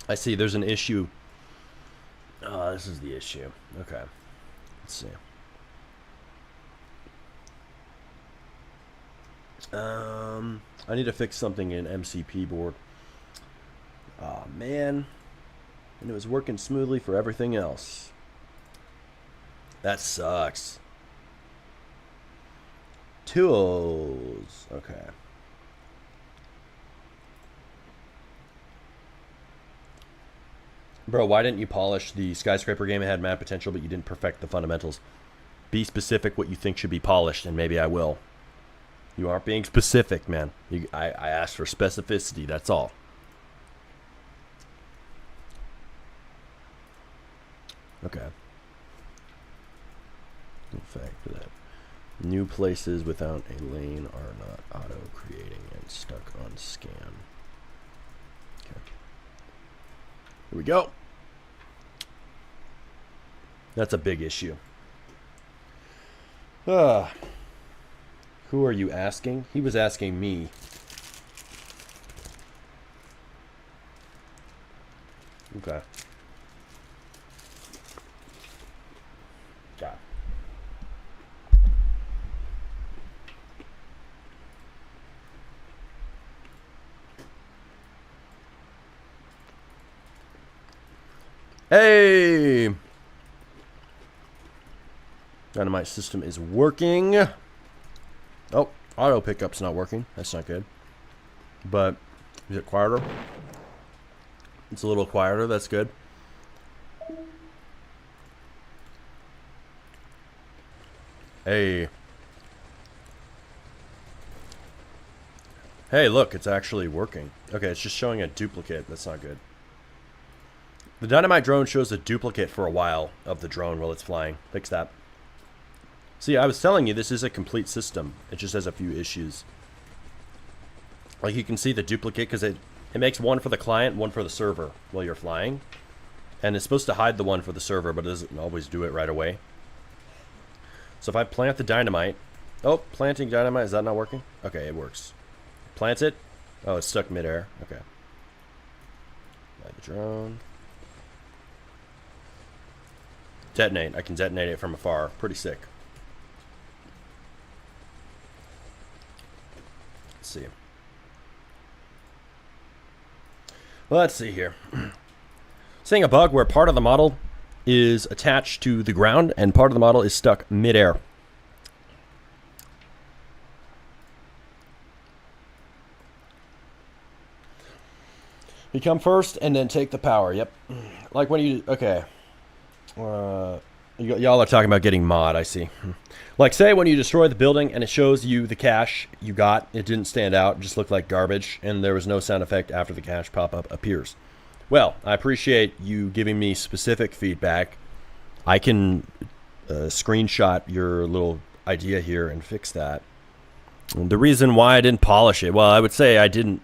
I see there's an issue. Oh, this is the issue. Okay. Let's see. I need to fix something in MCP board. Oh, man. And it was working smoothly for everything else. That sucks. Tools. Okay. Bro, why didn't you polish the Skyscraper game? It had mad potential, but you didn't perfect the fundamentals. Be specific what you think should be polished, and maybe I will. You aren't being specific, man. I asked for specificity, that's all. Okay. In fact, that new places without a lane are not auto-creating and stuck on scan. Okay. Here we go. That's a big issue. Who are you asking? He was asking me. Okay. Got it. Hey! Dynamite system is working. Oh, auto pickup's not working. That's not good. But is it quieter? It's a little quieter. That's good. Hey. Hey, look, it's actually working. Okay, it's just showing a duplicate. That's not good. The Dynamite drone shows a duplicate for a while of the drone while it's flying. Fix that. See, I was telling you this is a complete system. It just has a few issues. Like you can see the duplicate because it makes one for the client, one for the server while you're flying. And it's supposed to hide the one for the server, but it doesn't always do it right away. So if I plant the Dynamite... Oh, planting Dynamite, is that not working? Okay, it works. Plant it. Oh, it's stuck midair. Okay. Light the drone. Detonate. I can detonate it from afar. Pretty sick. Let's see. Well, let's see here. Seeing a bug where part of the model is attached to the ground and part of the model is stuck midair. You come first and then take the power. Yep. Like when you... Okay. Y'all are talking about getting mod, I see. Like, say when you destroy the building and it shows you the cash you got, it didn't stand out, it just looked like garbage, and there was no sound effect after the cash pop-up appears. Well, I appreciate you giving me specific feedback. I can screenshot your little idea here and fix that. And the reason why I didn't polish it, well, I would say I didn't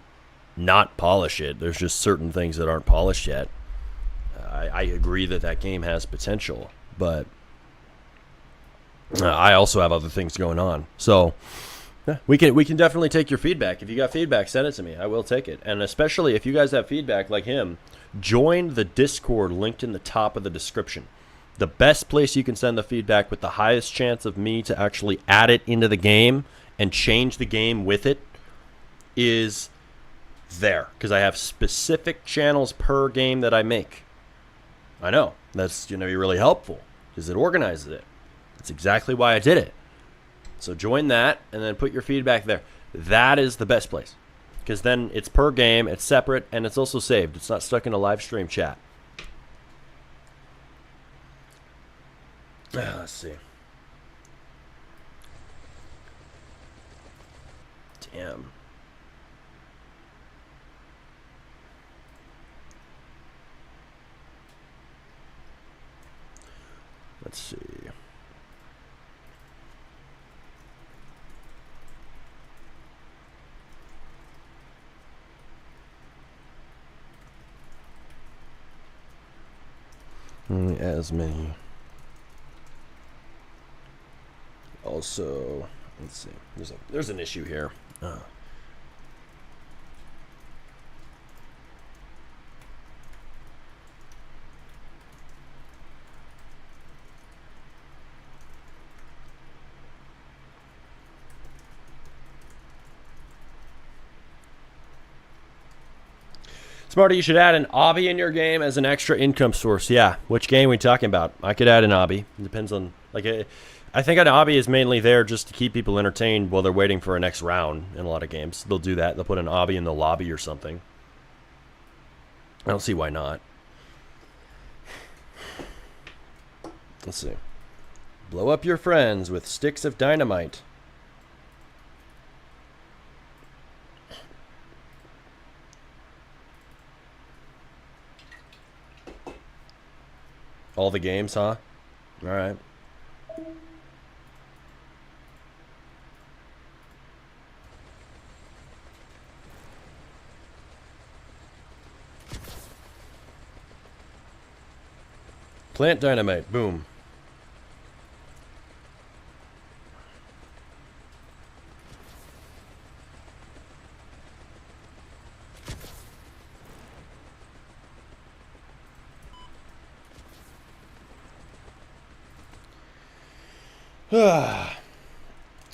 not polish it. There's just certain things that aren't polished yet. I agree that that game has potential, but I also have other things going on. So yeah, we can definitely take your feedback. If you got feedback, send it to me. I will take it. And especially if you guys have feedback like him, join the Discord linked in the top of the description. The best place you can send the feedback with the highest chance of me to actually add it into the game and change the game with it is there, because I have specific channels per game that I make. I know that's going to be really helpful because it organizes it. That's exactly why I did it. So join that and then put your feedback there. That is the best place, because then it's per game, it's separate, and it's also saved. It's not stuck in a live stream chat. Let's see. Damn. Let's see. Only as many. Also, let's see. There's an issue here. Smarty, you should add an obby in your game as an extra income source. Yeah, which game are we talking about? I could add an obby. It depends on, like, I think an obby is mainly there just to keep people entertained while they're waiting for a next round in a lot of games. They'll do that. They'll put an obby in the lobby or something. I don't see why not. Let's see. Blow up your friends with sticks of dynamite. All the games, huh? All right. Plant dynamite. Boom.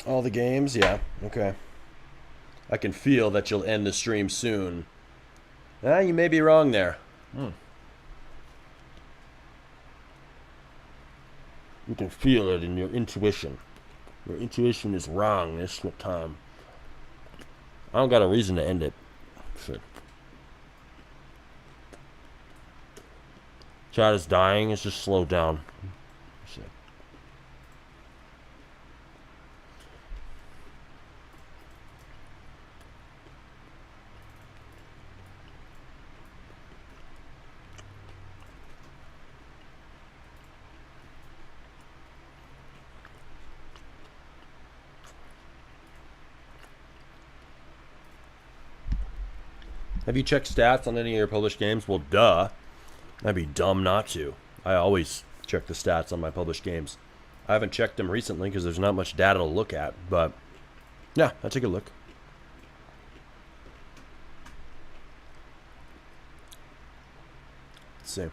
All the games, yeah, okay. I can feel that you'll end the stream soon. You may be wrong there. You can feel it in your intuition. Your intuition is wrong this time. I don't got a reason to end it. Shit. Chat is dying. It's just slowed down. Shit. Have you checked stats on any of your published games? Well, duh. I'd be dumb not to. I always check the stats on my published games. I haven't checked them recently because there's not much data to look at, but yeah, I take a look. Let's see.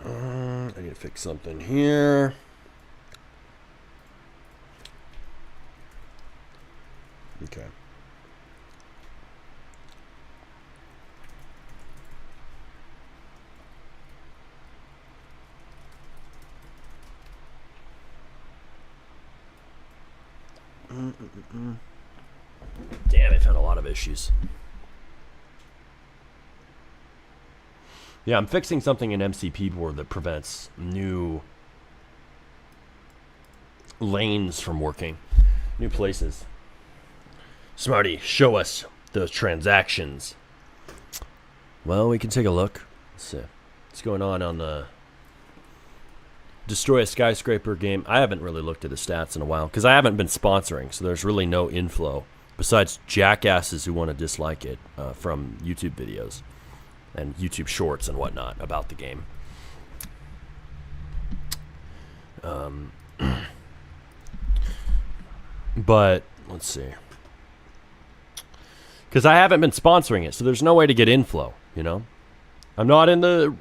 I need to fix something here. Okay. Damn, I've had a lot of issues. Yeah, I'm fixing something in MCP board that prevents new lanes from working. New places. Smarty, show us those transactions. Well, we can take a look. Let's see what's going on the Destroy a Skyscraper game. I haven't really looked at the stats in a while because I haven't been sponsoring, so there's really no inflow besides jackasses who want to dislike it from YouTube videos and YouTube shorts and whatnot about the game. But let's see, because I haven't been sponsoring it, so there's no way to get inflow. You know, I'm not in the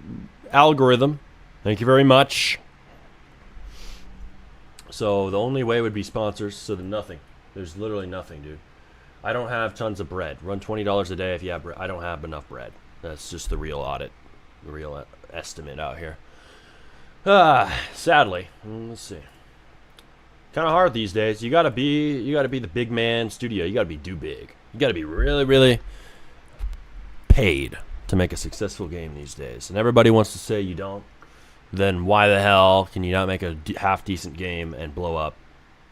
algorithm. Thank you very much. So the only way would be sponsors. So there's nothing. There's literally nothing, dude. I don't have tons of bread. Run $20 a day if you have bread. I don't have enough bread. That's just the real audit, the real estimate out here. Sadly. Let's see. Kind of hard these days. You gotta be the big man studio. You gotta be do big. You gotta be really, really paid to make a successful game these days. And everybody wants to say you don't. Then why the hell can you not make a half decent game and blow up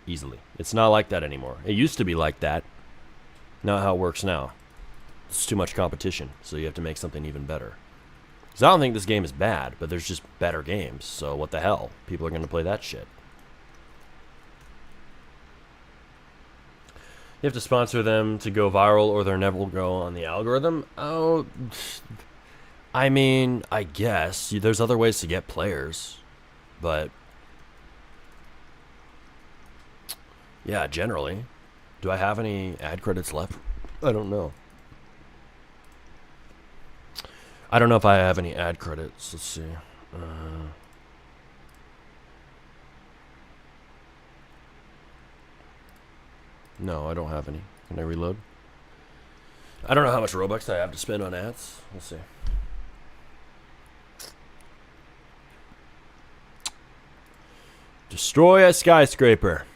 easily? It's not like that anymore. It used to be like that. Not how it works now. It's too much competition, so you have to make something even better. Because I don't think this game is bad, but there's just better games. So what the hell? People are going to play that shit. You have to sponsor them to go viral or they'll never go on the algorithm? Oh, I mean, I guess. There's other ways to get players. But, yeah, generally. Do I have any ad credits left? I don't know. I don't know if I have any ad credits. Let's see. No, I don't have any. Can I reload? I don't know how much Robux I have to spend on ads. Let's see. Destroy a skyscraper.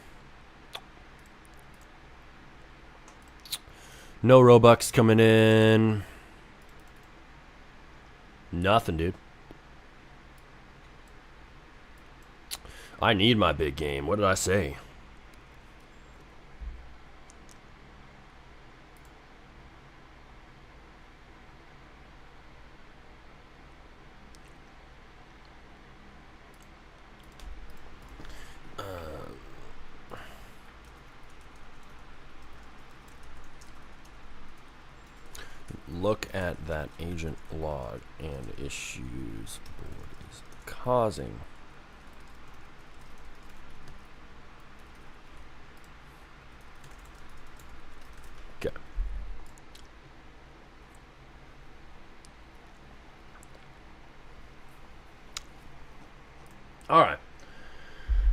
No Robux coming in. Nothing, dude. I need my big game. What did I say? Look at that agent log and issues board is causing. Okay. All right.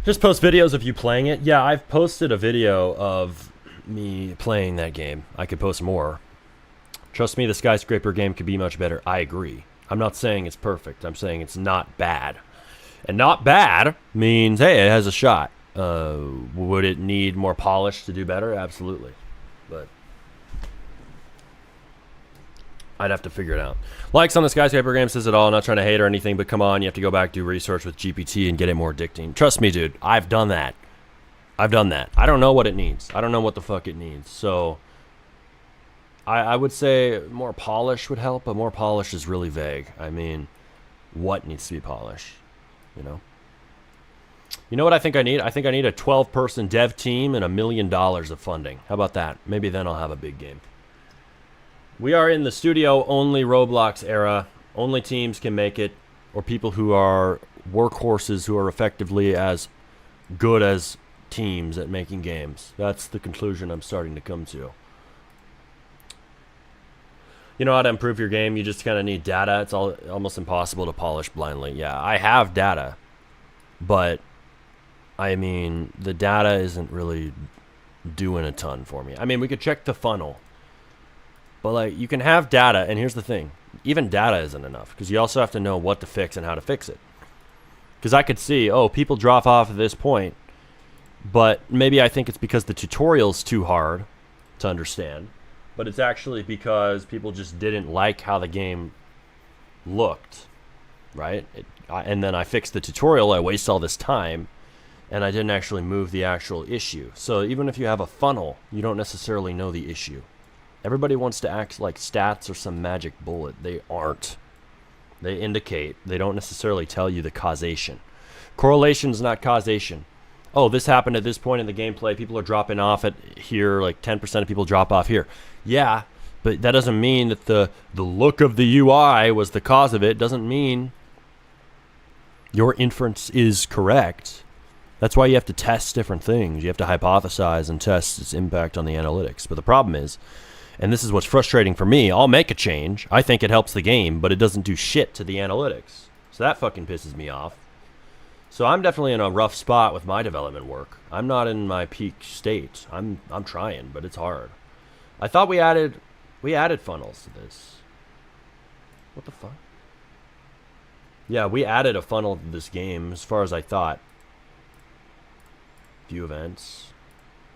Just post videos of you playing it. Yeah, I've posted a video of me playing that game. I could post more. Trust me, the skyscraper game could be much better. I agree. I'm not saying it's perfect. I'm saying it's not bad. And not bad means, hey, it has a shot. Would it need more polish to do better? Absolutely. But I'd have to figure it out. Likes on the skyscraper game says it all. I'm not trying to hate or anything, but come on, you have to go back, do research with GPT and get it more addicting. Trust me, dude. I've done that. I don't know what it needs. I don't know what the fuck it needs. So I would say more polish would help, but more polish is really vague. I mean, what needs to be polished? You know? You know what I think I need? I think I need a 12-person dev team and $1 million of funding. How about that? Maybe then I'll have a big game. We are in the studio-only Roblox era. Only teams can make it, or people who are workhorses who are effectively as good as teams at making games. That's the conclusion I'm starting to come to. You know how to improve your game? You just kind of need data. It's almost impossible to polish blindly. Yeah, I have data, but I mean, the data isn't really doing a ton for me. I mean, we could check the funnel, but like, you can have data, and here's the thing. Even data isn't enough, because you also have to know what to fix and how to fix it. Because I could see, oh, people drop off at this point, but maybe I think it's because the tutorial's too hard to understand. But it's actually because people just didn't like how the game looked, right? And then I fixed the tutorial, I waste all this time, and I didn't actually move the actual issue. So even if you have a funnel, you don't necessarily know the issue. Everybody wants to act like stats are some magic bullet. They aren't. They indicate. They don't necessarily tell you the causation. Correlation is not causation. oh, this happened at this point in the gameplay. People are dropping off at here. Like 10% of people drop off here. Yeah, but that doesn't mean that the look of the UI was the cause of it. Doesn't mean your inference is correct. That's why you have to test different things. You have to hypothesize and test its impact on the analytics. But the problem is, and this is what's frustrating for me, I'll make a change. I think it helps the game, but it doesn't do shit to the analytics. So that fucking pisses me off. So I'm definitely in a rough spot with my development work. I'm not in my peak state. I'm trying, but it's hard. I thought we added funnels to this. What the fuck? Yeah, we added a funnel to this game as far as I thought. View events.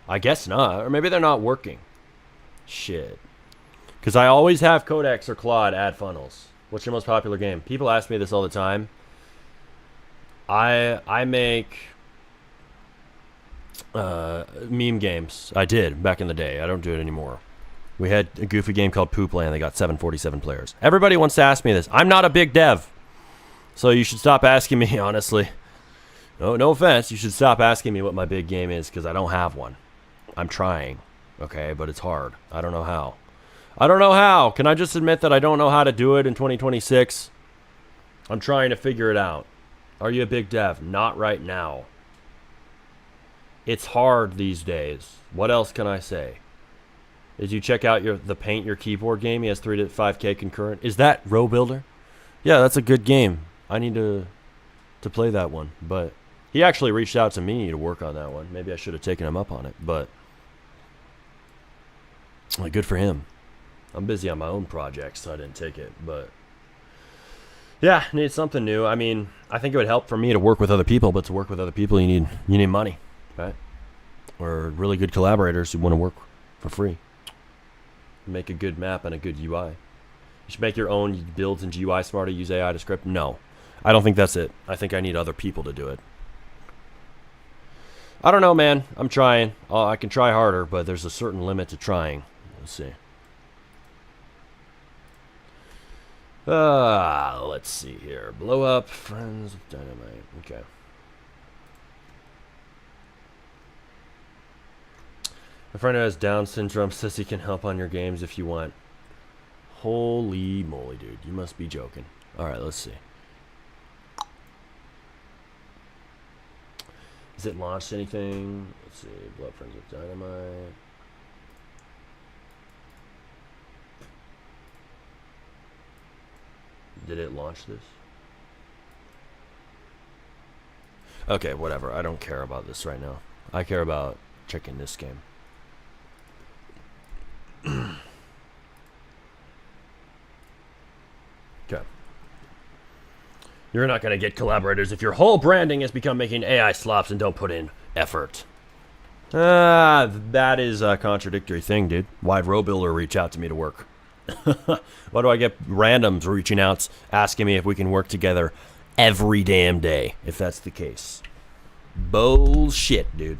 I guess not. Or maybe they're not working. Shit. Because I always have Codex or Claude add funnels. What's your most popular game? People ask me this all the time. I make meme games. I did back in the day. I don't do it anymore. We had a goofy game called Poop Land. They got 747 players. Everybody wants to ask me this. I'm not a big dev. So you should stop asking me, honestly. No offense. You should stop asking me what my big game is because I don't have one. I'm trying, okay? But it's hard. I don't know how. I don't know how. Can I just admit that I don't know how to do it in 2026? I'm trying to figure it out. Are you a big dev? Not right now. It's hard these days. What else can I say? Did you check out the Paint Your Keyboard game? He has 3 to 5K concurrent. Is that Row Builder? Yeah, that's a good game. I need to play that one, but he actually reached out to me to work on that one. Maybe I should have taken him up on it, but good for him. I'm busy on my own projects, so I didn't take it, but yeah, need something new. I mean, I think it would help for me to work with other people, but to work with other people, you need money, right? Or really good collaborators who want to work for free. Make a good map and a good UI. You should make your own builds in GUI Smarter, use AI to script. No, I don't think that's it. I think I need other people to do it. I don't know, man. I'm trying. I can try harder, but there's a certain limit to trying. Let's see. Let's see here. Blow up friends with dynamite. Okay. A friend who has Down syndrome says he can help on your games if you want. Holy moly, dude. You must be joking. Alright, let's see. Has it launched anything? Let's see. Blow up friends with dynamite. Did it launch this? Okay, whatever. I don't care about this right now. I care about checking this game. Okay. You're not going to get collaborators if your whole branding has become making AI slops and don't put in effort. That is a contradictory thing, dude. Why'd Row Builder reach out to me to work? Why do I get randoms reaching out, asking me if we can work together every damn day, if that's the case? Bullshit, dude.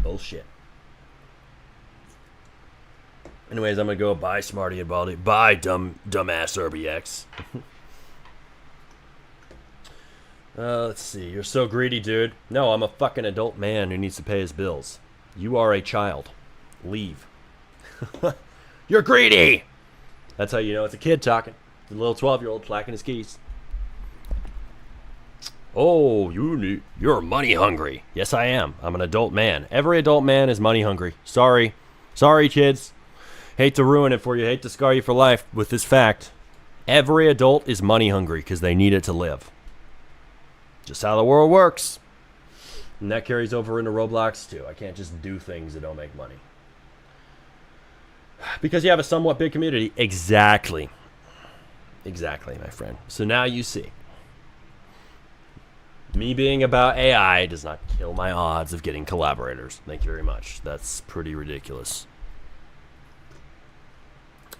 Bullshit. Anyways, I'm gonna go buy Smarty and Baldy. Buy dumbass RBX. Let's see. You're so greedy, dude. No, I'm a fucking adult man who needs to pay his bills. You are a child. Leave. You're greedy! That's how you know it's a kid talking. The little 12-year-old clacking his keys. Oh, you're money hungry. Yes, I am. I'm an adult man. Every adult man is money hungry. Sorry. Sorry, kids. Hate to ruin it for you. Hate to scar you for life with this fact. Every adult is money hungry because they need it to live. Just how the world works. And that carries over into Roblox too. I can't just do things that don't make money. Because you have a somewhat big community. Exactly. Exactly, my friend. So now you see. Me being about AI does not kill my odds of getting collaborators. Thank you very much. That's pretty ridiculous.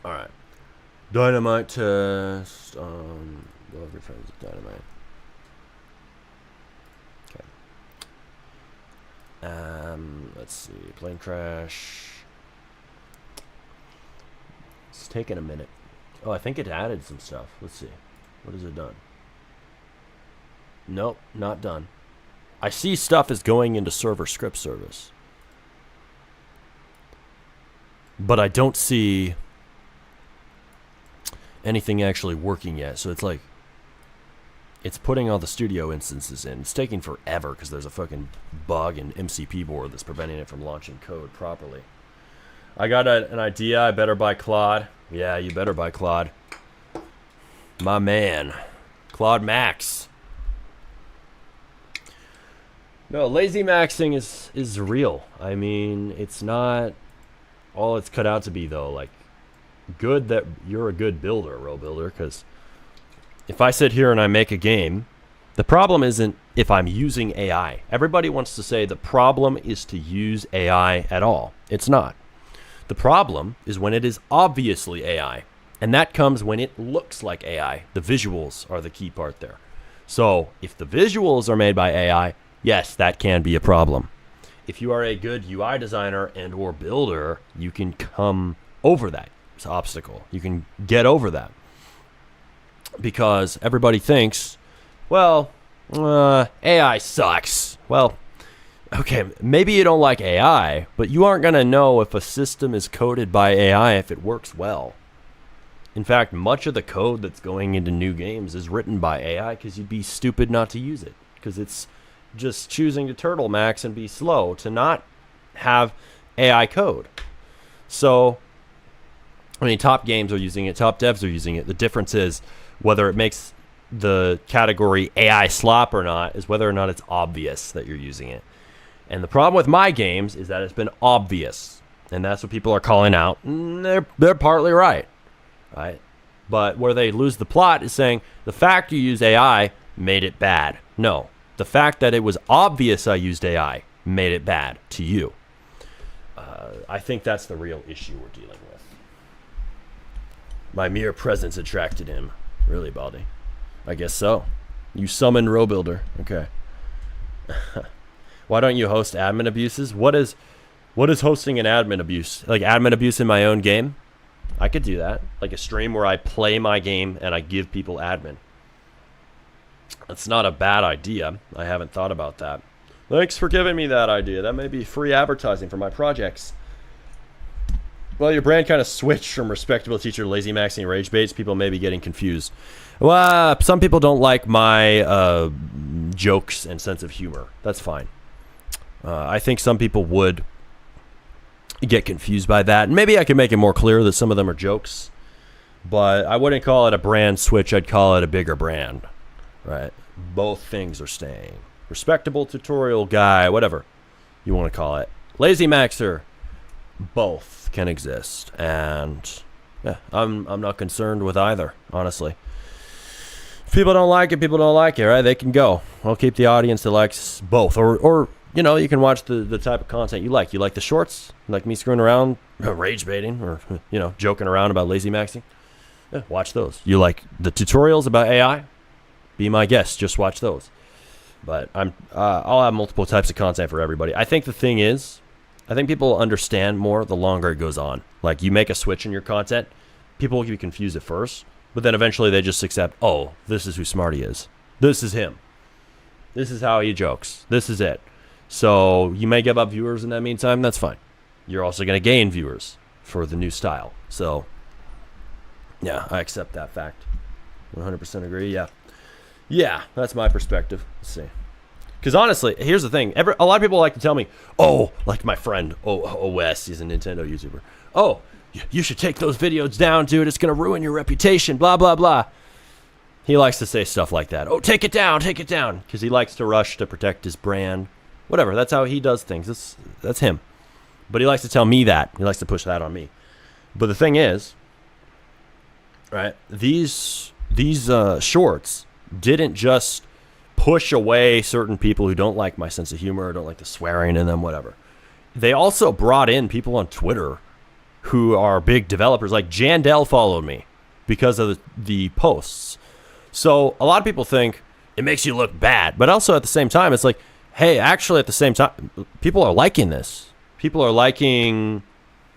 Alright. Dynamite test. Love your friends with Dynamite. Okay. Let's see. Plane crash. It's taking a minute. Oh, I think it added some stuff. Let's see. What has it done? Nope, not done. I see stuff is going into server script service. But I don't see anything actually working yet. So it's like, it's putting all the studio instances in. It's taking forever because there's a fucking bug in MCP board that's preventing it from launching code properly. I got an idea. I better buy Claude. Yeah, you better buy Claude. My man. Claude Max. No, lazy maxing is real. I mean, it's not all it's cut out to be, though. Like, good that you're a good builder, RoBuilder, because if I sit here and I make a game, the problem isn't if I'm using AI. Everybody wants to say the problem is to use AI at all. It's not. The problem is when it is obviously AI. And that comes when it looks like AI. The visuals are the key part there. So if the visuals are made by AI, yes, that can be a problem. If you are a good UI designer and or builder, you can come over that obstacle. You can get over that. Because everybody thinks, well, AI sucks. Well, okay, maybe you don't like AI, but you aren't going to know if a system is coded by AI if it works well. In fact, much of the code that's going into new games is written by AI because you'd be stupid not to use it. Because it's just choosing to turtle max and be slow to not have AI code. So, I mean, top games are using it, top devs are using it. The difference is whether it makes the category AI slop or not is whether or not it's obvious that you're using it. And the problem with my games is that it's been obvious. And that's what people are calling out. And they're partly right. Right? But where they lose the plot is saying the fact you use AI made it bad. No. The fact that it was obvious I used AI made it bad to you. I think that's the real issue we're dealing with. My mere presence attracted him. Really, Baldy? I guess so. You summoned RoBuilder. Okay. Why don't you host admin abuses? What is hosting an admin abuse? Like admin abuse in my own game? I could do that. Like a stream where I play my game and I give people admin. That's not a bad idea. I haven't thought about that. Thanks for giving me that idea. That may be free advertising for my projects. Well, your brand kind of switched from respectable teacher, lazy maxing, rage baits. People may be getting confused. Well, some people don't like my jokes and sense of humor. That's fine. I think some people would get confused by that. Maybe I could make it more clear that some of them are jokes. But I wouldn't call it a brand switch. I'd call it a bigger brand. Right? Both things are staying. Respectable tutorial guy, whatever you want to call it. Lazy maxer. Both can exist. And yeah, I'm not concerned with either, honestly. If people don't like it, people don't like it, right? They can go. I'll keep the audience that likes both. Or you know, you can watch the type of content you like. You like the shorts? You like me screwing around, rage baiting, or, you know, joking around about lazy maxing? Yeah, watch those. You like the tutorials about AI? Be my guest. Just watch those. But I'll have multiple types of content for everybody. I think the thing is, I think people understand more the longer it goes on. Like, you make a switch in your content, people will be confused at first, but then eventually they just accept, oh, this is who Smarty is. This is him. This is how he jokes. This is it. So you may give up viewers in that meantime. That's fine. You're also going to gain viewers for the new style. So, yeah, I accept that fact. 100% agree. Yeah. Yeah, that's my perspective. Let's see. Because honestly, here's the thing. A lot of people like to tell me, oh, like my friend OS, he's a Nintendo YouTuber. Oh, you should take those videos down, dude. It's going to ruin your reputation, blah, blah, blah. He likes to say stuff like that. Oh, take it down. Because he likes to rush to protect his brand. Whatever, that's how he does things. That's him. But he likes to tell me that. He likes to push that on me. But the thing is, right, these shorts didn't just push away certain people who don't like my sense of humor or don't like the swearing in them, whatever. They also brought in people on Twitter who are big developers. Like Jandel followed me because of the posts. So a lot of people think it makes you look bad. But also at the same time, it's like, hey, actually at the same time, people are liking this. People are liking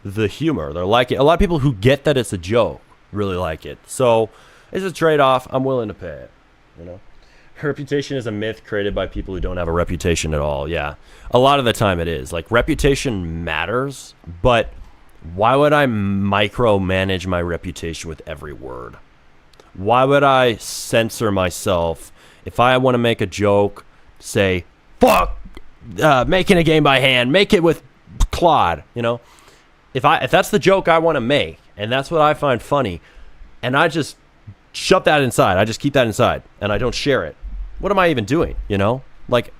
the humor. They're liking a lot of people who get that it's a joke really like it. So it's a trade-off. I'm willing to pay it, you know. Reputation is a myth created by people who don't have a reputation at all. Yeah. A lot of the time it is. Like, reputation matters, but why would I micromanage my reputation with every word? Why would I censor myself if I want to make a joke, say, fuck, making a game by hand, make it with Claude, you know? If that's the joke I want to make, and that's what I find funny, and I just shut that inside, I just keep that inside, and I don't share it, what am I even doing, you know? Like,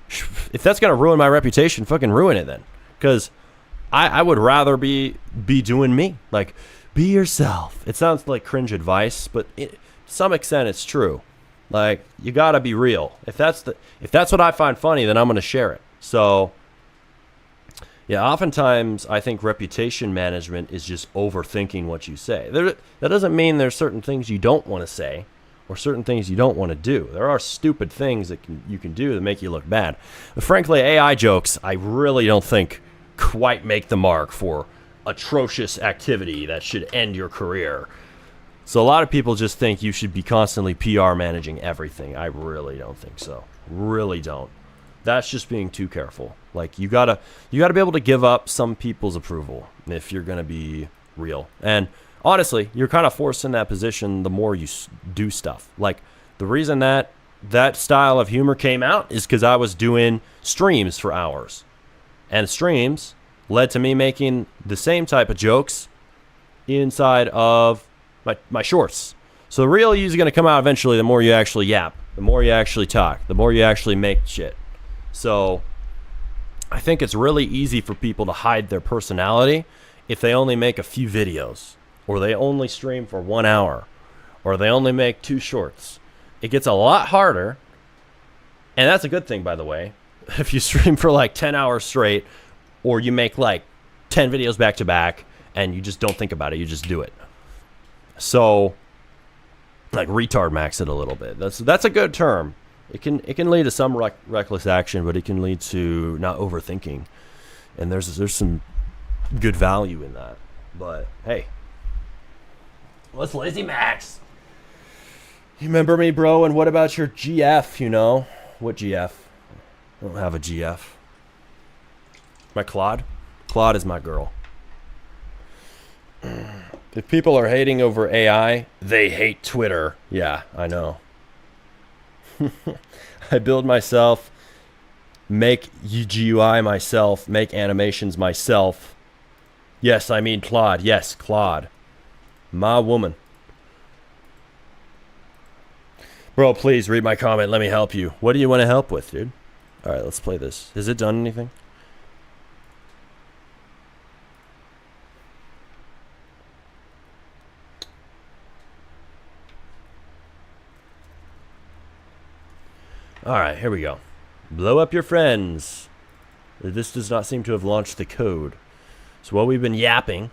if that's going to ruin my reputation, fucking ruin it then. Because I would rather be doing me. Like, be yourself. It sounds like cringe advice, but to some extent it's true. Like, you got to be real. If that's what I find funny, then I'm going to share it. So, yeah, oftentimes I think reputation management is just overthinking what you say. That doesn't mean there's certain things you don't want to say or certain things you don't want to do. There are stupid things that you can do that make you look bad. But frankly, AI jokes, I really don't think quite make the mark for atrocious activity that should end your career. So a lot of people just think you should be constantly PR managing everything. I really don't think so. Really don't. That's just being too careful. Like, you gotta be able to give up some people's approval if you're gonna be real. And honestly, you're kind of forced in that position the more you do stuff. Like, the reason that style of humor came out is because I was doing streams for hours, and streams led to me making the same type of jokes inside of my shorts. So the real you is gonna come out eventually. The more you actually yap, the more you actually talk, the more you actually make shit. So I think it's really easy for people to hide their personality if they only make a few videos, or they only stream for 1 hour, or they only make 2 shorts. It gets a lot harder, and that's a good thing, by the way. If you stream for like 10 hours straight, or you make like 10 videos back to back, and you just don't think about it, you just do it. So, like, retard max it a little bit. That's a good term. It can lead to some reckless action, but it can lead to not overthinking, and there's some good value in that. But hey, what's Lazy Max? You remember me, bro? And what about your GF? You know what GF? I don't have a GF. My Claude. Claude is my girl. If people are hating over AI, they hate Twitter. Yeah, I know. I build myself, make GUI myself, make animations myself. Yes, I mean Claude. Yes, Claude. My woman. Bro, please read my comment. Let me help you. What do you want to help with, dude? All right, let's play this. Has it done anything? Alright, here we go. Blow up your friends. This does not seem to have launched the code. So while we've been yapping,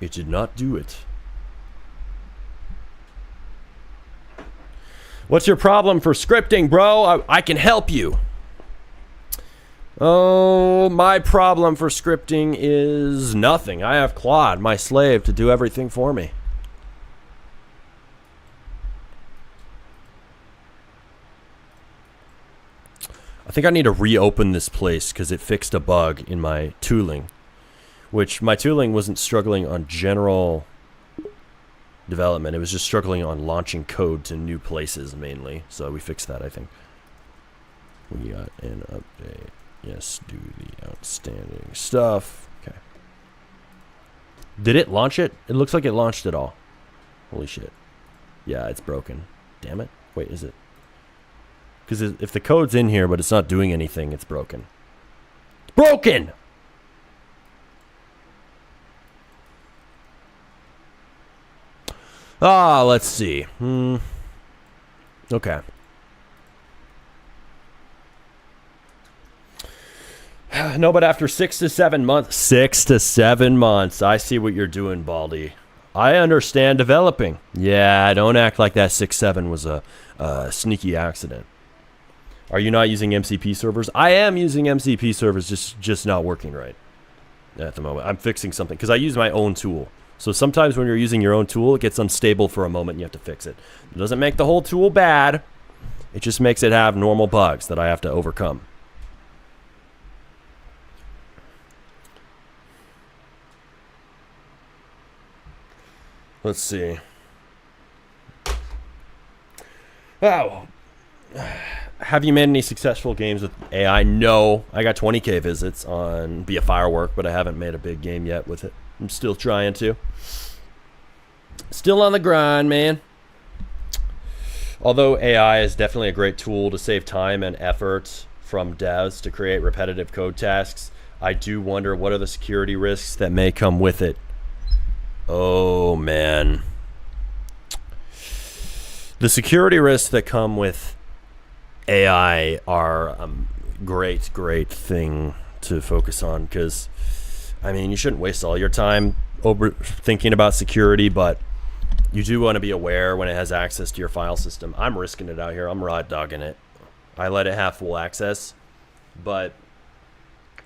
it did not do it. What's your problem for scripting, bro? I can help you. Oh, my problem for scripting is nothing. I have Claude, my slave, to do everything for me. I think I need to reopen this place because it fixed a bug in my tooling, which my tooling wasn't struggling on general development. It was just struggling on launching code to new places mainly. So we fixed that, I think. We got an update. Yes, do the outstanding stuff. Okay. Did it launch it? It looks like it launched it all. Holy shit. Yeah, it's broken. Damn it. Wait, is it? Because if the code's in here but it's not doing anything, it's broken. It's broken! Ah, let's see. Okay. No, but after 6 to 7 months... 6 to 7 months. I see what you're doing, Baldy. I understand developing. Yeah, don't act like that 6.7 was a sneaky accident. Are you not using MCP servers? I am using MCP servers, just not working right at the moment. I'm fixing something because I use my own tool. So sometimes when you're using your own tool, it gets unstable for a moment and you have to fix it. It doesn't make the whole tool bad. It just makes it have normal bugs that I have to overcome. Let's see. Oh. Have you made any successful games with AI? No. I got 20K visits on Be a Firework, but I haven't made a big game yet with it. I'm still trying to. Still on the grind, man. Although AI is definitely a great tool to save time and effort from devs to create repetitive code tasks, I do wonder what are the security risks that may come with it. Oh, man. The security risks that come with AI are a great thing to focus on because, I mean, you shouldn't waste all your time over thinking about security, but you do want to be aware when it has access to your file system. I'm risking it out here. I'm raw dogging it. I let it have full access, but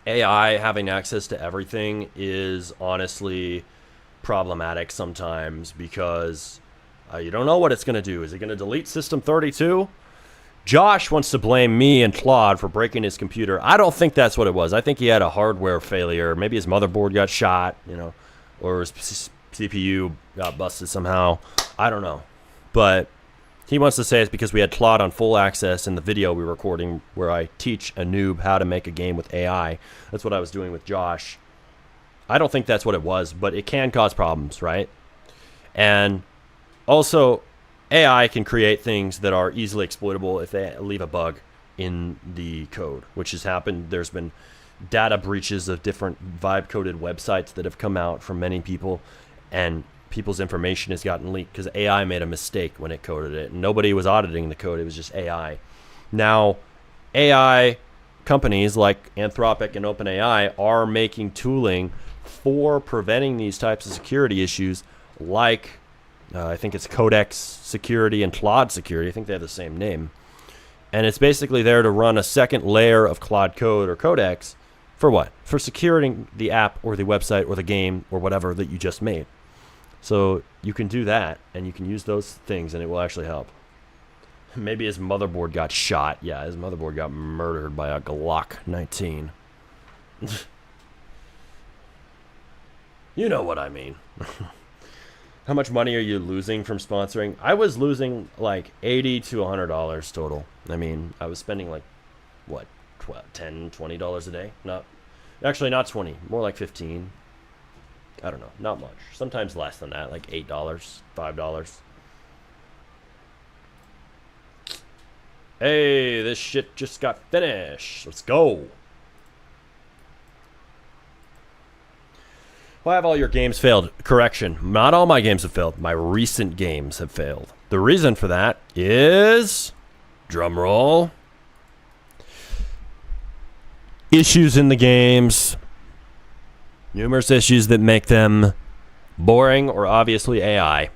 AI having access to everything is honestly problematic sometimes because you don't know what it's going to do. Is it going to delete System 32? Josh wants to blame me and Claude for breaking his computer. I don't think that's what it was. I think he had a hardware failure. Maybe his motherboard got shot, or his CPU got busted somehow. I don't know. But he wants to say it's because we had Claude on full access in the video we were recording where I teach a noob how to make a game with AI. That's what I was doing with Josh. I don't think that's what it was, but it can cause problems, right? And also, AI can create things that are easily exploitable if they leave a bug in the code, which has happened. There's been data breaches of different vibe-coded websites that have come out from many people, and people's information has gotten leaked because AI made a mistake when it coded it. Nobody was auditing the code. It was just AI. Now, AI companies like Anthropic and OpenAI are making tooling for preventing these types of security issues like I think it's Codex Security and Claude Security. I think they have the same name. And it's basically there to run a second layer of Claude Code or Codex for what? For securing the app or the website or the game or whatever that you just made. So you can do that and you can use those things and it will actually help. Maybe his motherboard got shot. Yeah, his motherboard got murdered by a Glock 19. You know what I mean. How much money are you losing from sponsoring? I was losing like $80 to $100 total. I mean, I was spending like, what, $10, $20 a day? Actually not 20, more like 15. I don't know, not much. Sometimes less than that, like $8, $5. Hey, this shit just got finished. Let's go. Why have all your games failed? Correction, not all my games have failed. My recent games have failed. The reason for that is, drum roll, issues in the games, numerous issues that make them boring or obviously AI,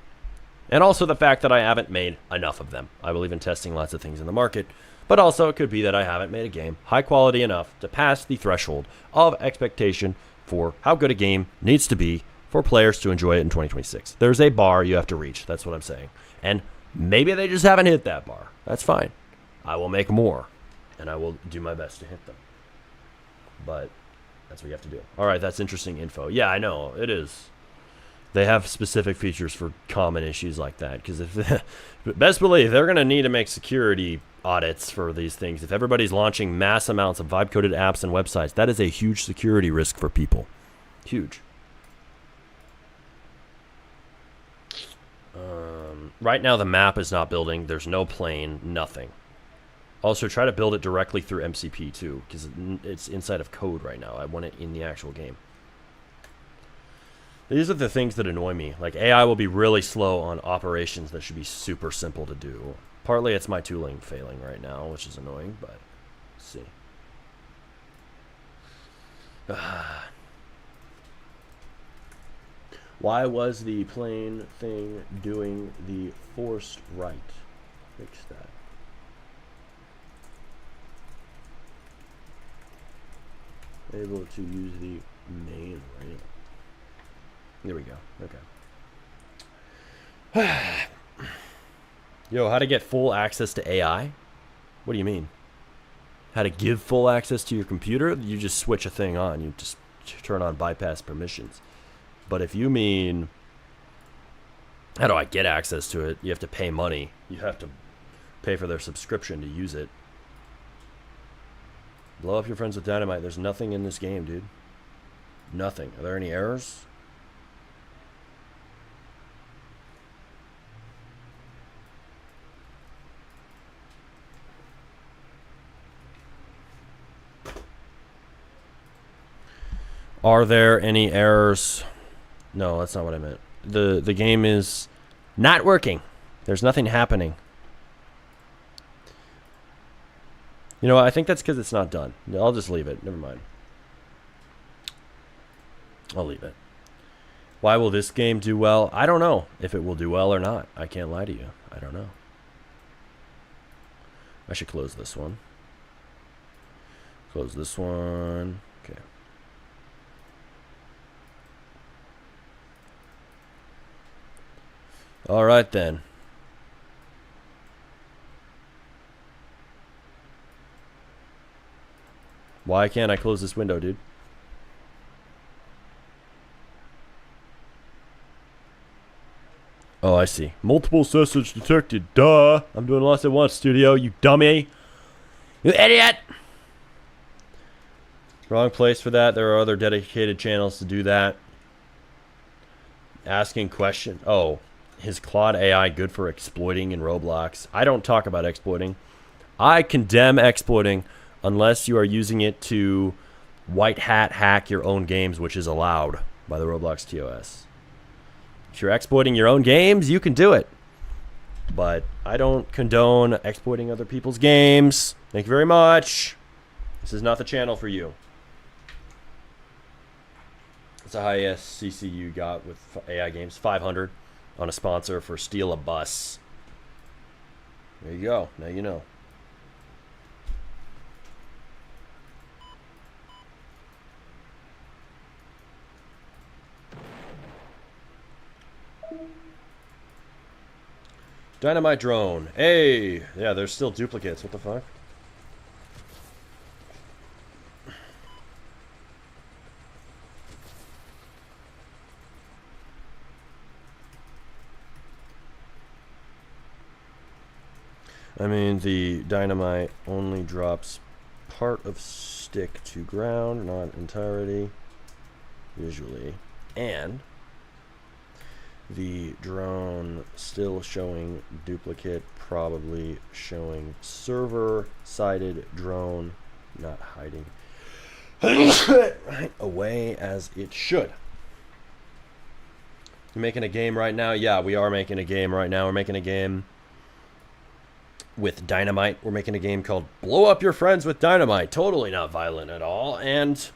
and also the fact that I haven't made enough of them. I believe in testing lots of things in the market, but also it could be that I haven't made a game high quality enough to pass the threshold of expectation for how good a game needs to be for players to enjoy it in 2026. There's a bar you have to reach. That's what I'm saying. And maybe they just haven't hit that bar. That's fine. I will make more, and I will do my best to hit them. But that's what you have to do. All right, that's interesting info. Yeah, I know. It is. They have specific features for common issues like that. Because if best believe they're going to need to make security audits for these things. If everybody's launching mass amounts of vibe-coded apps and websites, that is a huge security risk for people. Huge. Right now the map is not building. There's no plane, nothing. Also, try to build it directly through MCP too, because it's inside of code right now. I want it in the actual game. These are the things that annoy me. Like, AI will be really slow on operations that should be super simple to do. Partly it's my tooling failing right now, which is annoying, but let's see. Why was the plane thing doing the forced right? Fix that. Able to use the main right. There we go. Okay. Yo, how to get full access to AI? What do you mean? How to give full access to your computer? You just switch a thing on. You just turn on bypass permissions. But if you mean, how do I get access to it? You have to pay money. You have to pay for their subscription to use it. Blow up your friends with dynamite. There's nothing in this game, dude. Nothing. Are there any errors? Are there any errors? No, that's not what I meant. The game is not working. There's nothing happening. You know what? I think that's because it's not done. I'll just leave it. Never mind. I'll leave it. Why will this game do well? I don't know if it will do well or not. I can't lie to you. I don't know. I should close this one. Close this one. Okay. All right then. Why can't I close this window, dude? Oh, I see. Multiple message detected. Duh. I'm doing lots at once, studio. You dummy. You idiot. Wrong place for that. There are other dedicated channels to do that. Asking question. Oh. Is Claude AI good for exploiting in Roblox? I don't talk about exploiting. I condemn exploiting unless you are using it to white hat hack your own games, which is allowed by the Roblox TOS. If you're exploiting your own games, you can do it. But I don't condone exploiting other people's games. Thank you very much. This is not the channel for you. It's the highest CC you got with AI games. 500 on a sponsor for Steal a Bus. There you go. Now you know. Dynamite drone. Hey! Yeah, there's still duplicates. What the fuck? I mean, the dynamite only drops part of stick to ground, not entirety, visually. And the drone still showing duplicate, probably showing server-sided drone, not hiding right away as it should. You're making a game right now? Yeah, we are making a game right now. We're making a game with dynamite. We're making a game called Blow Up Your Friends with Dynamite. Totally not violent at all. And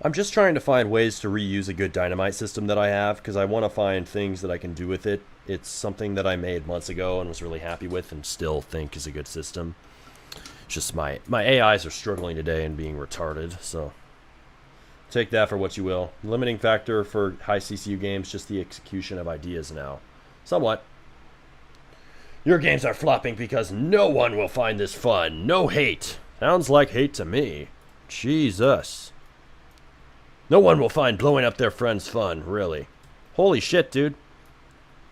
I'm just trying to find ways to reuse a good dynamite system that I have, because I want to find things that I can do with it. It's something that I made months ago and was really happy with and still think is a good system. It's just my AIs are struggling today and being retarded, so take that for what you will. Limiting factor for high CCU games, just the execution of ideas now. Somewhat. Your games are flopping because no one will find this fun. No hate. Sounds like hate to me. Jesus. No one will find blowing up their friends fun, really. Holy shit, dude.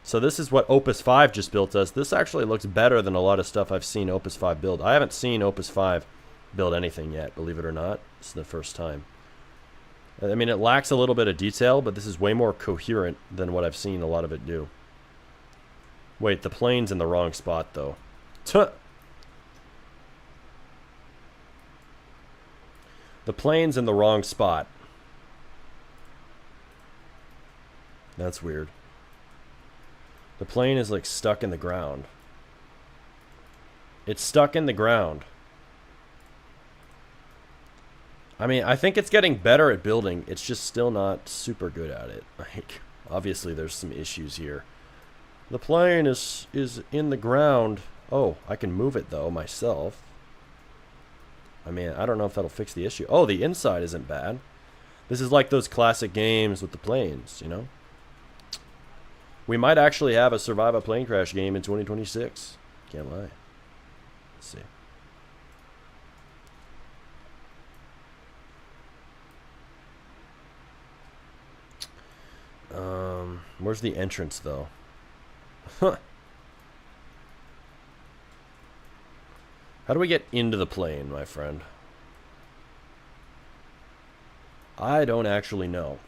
So this is what Opus 5 just built us. This actually looks better than a lot of stuff I've seen Opus 5 build. I haven't seen Opus 5 build anything yet, believe it or not. This is the first time. I mean, it lacks a little bit of detail, but this is way more coherent than what I've seen a lot of it do. Wait, the plane's in the wrong spot, though. Tuh. The plane's in the wrong spot. That's weird. The plane is like stuck in the ground. It's stuck in the ground. I mean, I think it's getting better at building. It's just still not super good at it. Like, obviously there's some issues here. The plane is in the ground. Oh, I can move it though myself. I mean, I don't know if that'll fix the issue. Oh, the inside isn't bad. This is like those classic games with the planes, you know? We might actually have a Survive a Plane Crash game in 2026. Can't lie. Let's see. Where's the entrance though? Huh. How do we get into the plane, my friend? I don't actually know.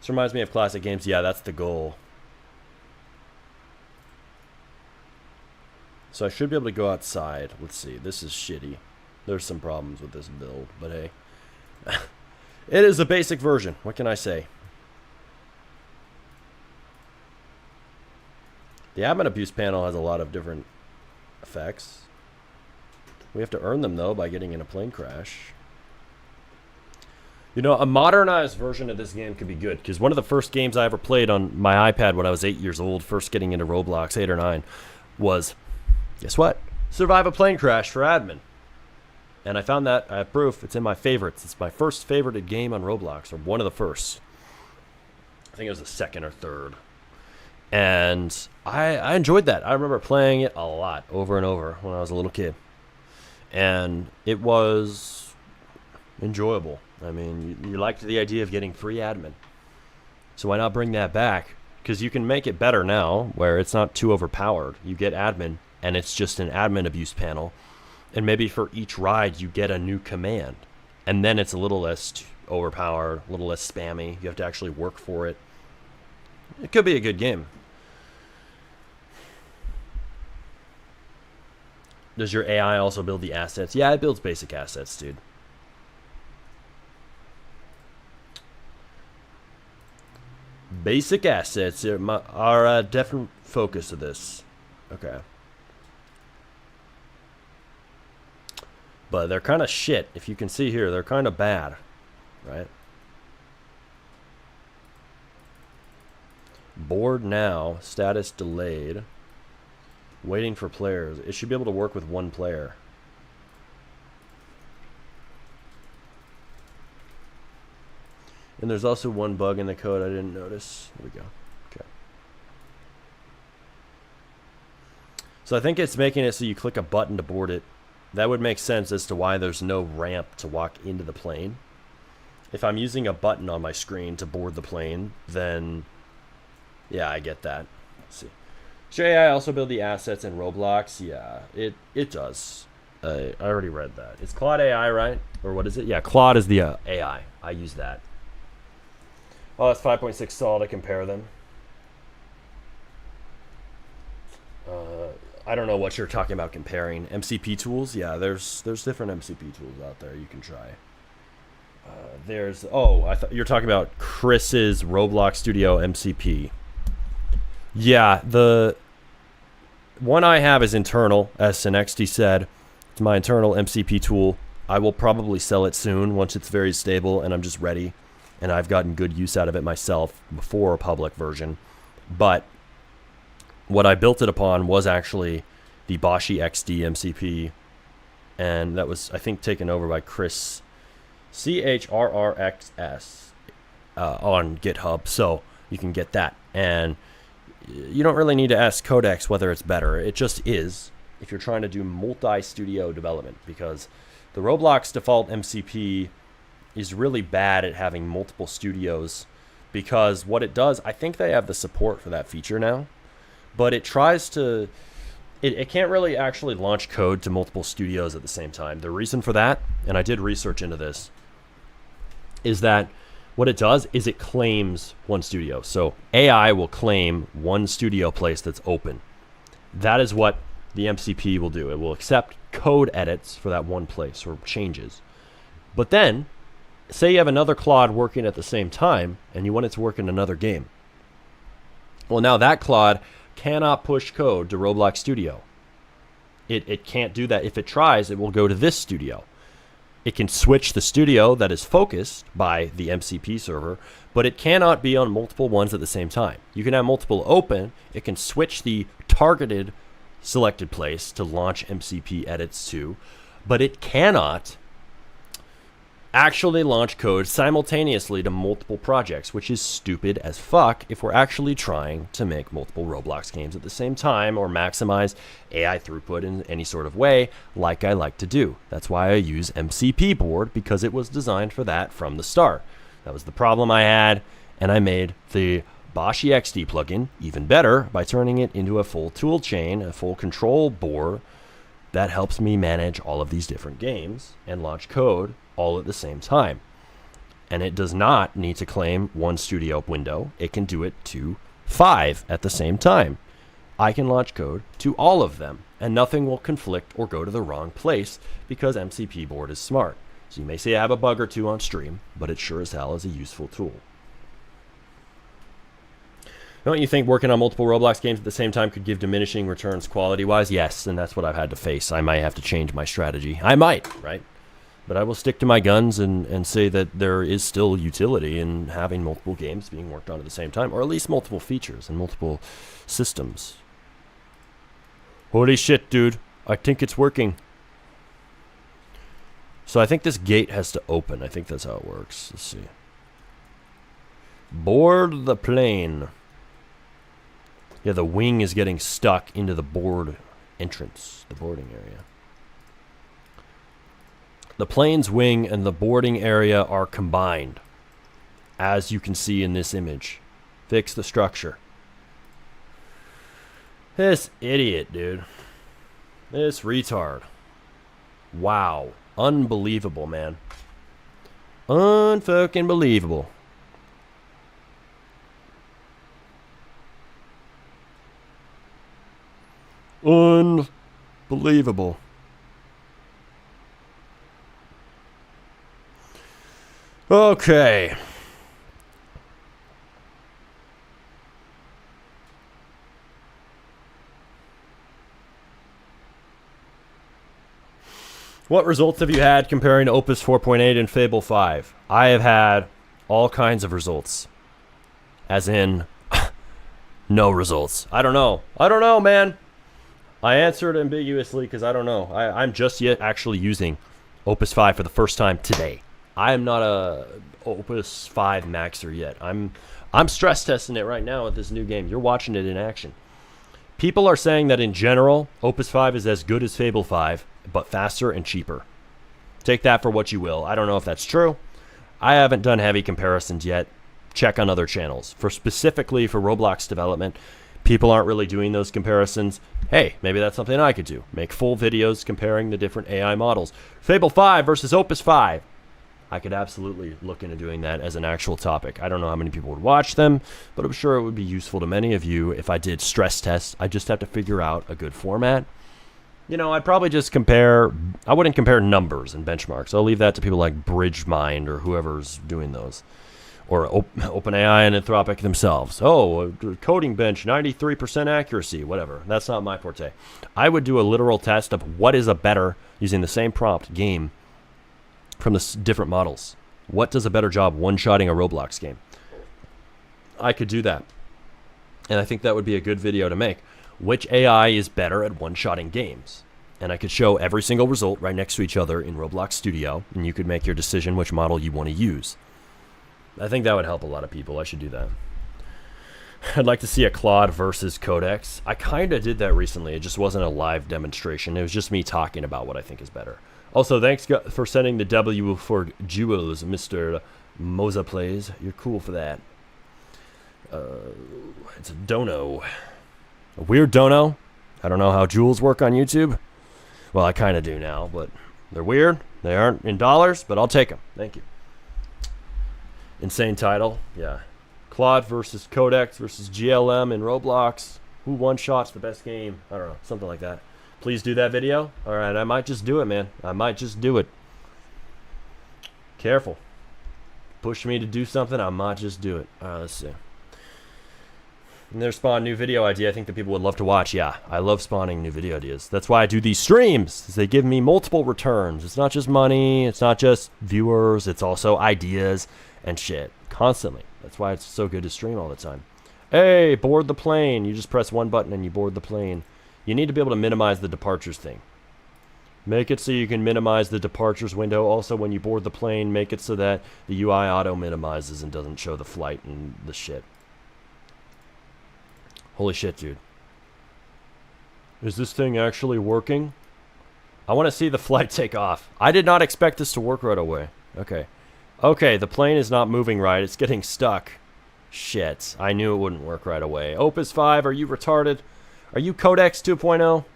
This reminds me of classic games. Yeah, that's the goal. So I should be able to go outside. Let's see. This is shitty. There's some problems with this build, but hey. It is a basic version. What can I say? The admin abuse panel has a lot of different effects. We have to earn them, though, by getting in a plane crash. You know, a modernized version of this game could be good, because one of the first games I ever played on my iPad when I was 8 years old, first getting into Roblox, 8 or 9, was, guess what? Survive a plane crash for admin. And I found that, I have proof, it's in my favorites. It's my first favorited game on Roblox, or one of the first. I think it was the second or third. And I enjoyed that. I remember playing it a lot, over and over, when I was a little kid. And it was enjoyable. I mean, you liked the idea of getting free admin. So why not bring that back? Because you can make it better now, where it's not too overpowered. You get admin, and it's just an admin abuse panel. And maybe for each ride, you get a new command. And then it's a little less overpowered, a little less spammy. You have to actually work for it. It could be a good game. Does your AI also build the assets? Yeah, it builds basic assets, dude. Basic assets are a definite focus of this. Okay. But they're kind of shit. If you can see here, they're kind of bad. Right? Board now. Status delayed. Waiting for players. It should be able to work with one player. And there's also one bug in the code I didn't notice. Here we go. Okay. So I think it's making it so you click a button to board it. That would make sense as to why there's no ramp to walk into the plane. If I'm using a button on my screen to board the plane, then yeah, I get that. Let's see. Should AI also build the assets in Roblox? Yeah, it does. I already read that. It's Claude AI, right? Or what is it? Yeah, Claude is the AI. I use that. Oh, that's 5.6 solid to compare them. I don't know what you're talking about comparing. MCP tools? Yeah, there's different MCP tools out there you can try. I thought you're talking about Chris's Roblox Studio MCP. Yeah, the one I have is internal, as Synexty said. It's my internal MCP tool. I will probably sell it soon once it's very stable and I'm just ready. And I've gotten good use out of it myself before a public version. But what I built it upon was actually the Boshi XD MCP. And that was, I think, taken over by Chris CHRRXS on GitHub. So you can get that. And you don't really need to ask Codex whether it's better. It just is if you're trying to do multi-studio development. Because the Roblox default MCP is really bad at having multiple studios, because what it does, I think they have the support for that feature now, but it tries to, it can't really actually launch code to multiple studios at the same time. The reason for that, and I did research into this, is that what it does is it claims one studio. So AI will claim one studio place that's open. That is what the MCP will do. It will accept code edits for that one place or changes. But then, say you have another Claude working at the same time and you want it to work in another game. Well, now that Claude cannot push code to Roblox Studio. It can't do that. If it tries, it will go to this studio. It can switch the studio that is focused by the MCP server, but it cannot be on multiple ones at the same time. You can have multiple open. It can switch the targeted selected place to launch MCP edits to, but it cannot actually launch code simultaneously to multiple projects, which is stupid as fuck if we're actually trying to make multiple Roblox games at the same time or maximize AI throughput in any sort of way, like I like to do. That's why I use MCP board, because it was designed for that from the start. That was the problem I had, and I made the Bosch EXD plugin even better by turning it into a full tool chain, a full control board that helps me manage all of these different games and launch code all at the same time. And it does not need to claim one studio window. It can do it to 5 at the same time. I can launch code to all of them, and nothing will conflict or go to the wrong place because MCP board is smart. So you may say I have a bug or two on stream, but it sure as hell is a useful tool. Don't you think working on multiple Roblox games at the same time could give diminishing returns quality-wise? Yes, and that's what I've had to face. I might have to change my strategy. I might, right? But I will stick to my guns and say that there is still utility in having multiple games being worked on at the same time, or at least multiple features and multiple systems. Holy shit, dude. I think it's working. So I think this gate has to open. I think that's how it works. Let's see. Board the plane. Yeah, the wing is getting stuck into the board entrance, the boarding area. The plane's wing and the boarding area are combined, as you can see in this image. Fix the structure. This idiot, dude. This retard. Wow. Unbelievable, man. Unfucking believable. Unbelievable. Okay. What results have you had comparing Opus 4.8 and Fable 5? I have had all kinds of results. As in, no results. I don't know. I don't know, man. I answered ambiguously because I don't know. I'm just yet actually using Opus 5 for the first time today. I am not a Opus 5 maxer yet. I'm stress testing it right now with this new game. You're watching it in action. People are saying that in general, Opus 5 is as good as Fable 5, but faster and cheaper. Take that for what you will. I don't know if that's true. I haven't done heavy comparisons yet. Check on other channels. Specifically for Roblox development, people aren't really doing those comparisons. Hey, maybe that's something I could do. Make full videos comparing the different AI models. Fable 5 versus Opus 5. I could absolutely look into doing that as an actual topic. I don't know how many people would watch them, but I'm sure it would be useful to many of you if I did stress tests. I just have to figure out a good format. You know, I'd probably just compare. I wouldn't compare numbers and benchmarks. I'll leave that to people like BridgeMind or whoever's doing those. Or OpenAI and Anthropic themselves. Oh, coding bench, 93% accuracy, whatever. That's not my forte. I would do a literal test of what is a better, using the same prompt, game from the different models. What does a better job one-shotting a Roblox game? I could do that. And I think that would be a good video to make. Which AI is better at one-shotting games? And I could show every single result right next to each other in Roblox Studio, and you could make your decision which model you want to use. I think that would help a lot of people. I should do that. I'd like to see a Claude versus Codex. I kind of did that recently. It just wasn't a live demonstration. It was just me talking about what I think is better. Also, thanks for sending the W for Jewels, Mr. Moza Plays. You're cool for that. It's a dono. A weird dono. I don't know how jewels work on YouTube. Well, I kind of do now, but they're weird. They aren't in dollars, but I'll take them. Thank you. Insane title. Yeah. Claude versus Codex versus GLM in Roblox. Who one-shots the best game? I don't know. Something like that. Please do that video. All right. I might just do it, man. I might just do it. Careful. Push me to do something. I might just do it. All right. Let's see. And there's spawn new video idea. I think that people would love to watch. Yeah, I love spawning new video ideas. That's why I do these streams. They give me multiple returns. It's not just money. It's not just viewers. It's also ideas and shit. Constantly. That's why it's so good to stream all the time. Hey, board the plane. You just press one button and you board the plane. You need to be able to minimize the departures thing. Make it so you can minimize the departures window. Also, when you board the plane, make it so that the UI auto minimizes and doesn't show the flight and the shit. Holy shit, dude. Is this thing actually working? I want to see the flight take off. I did not expect this to work right away. Okay. Okay, the plane is not moving right. It's getting stuck. Shit. I knew it wouldn't work right away. Opus 5, are you retarded? Are you Codex 2.0?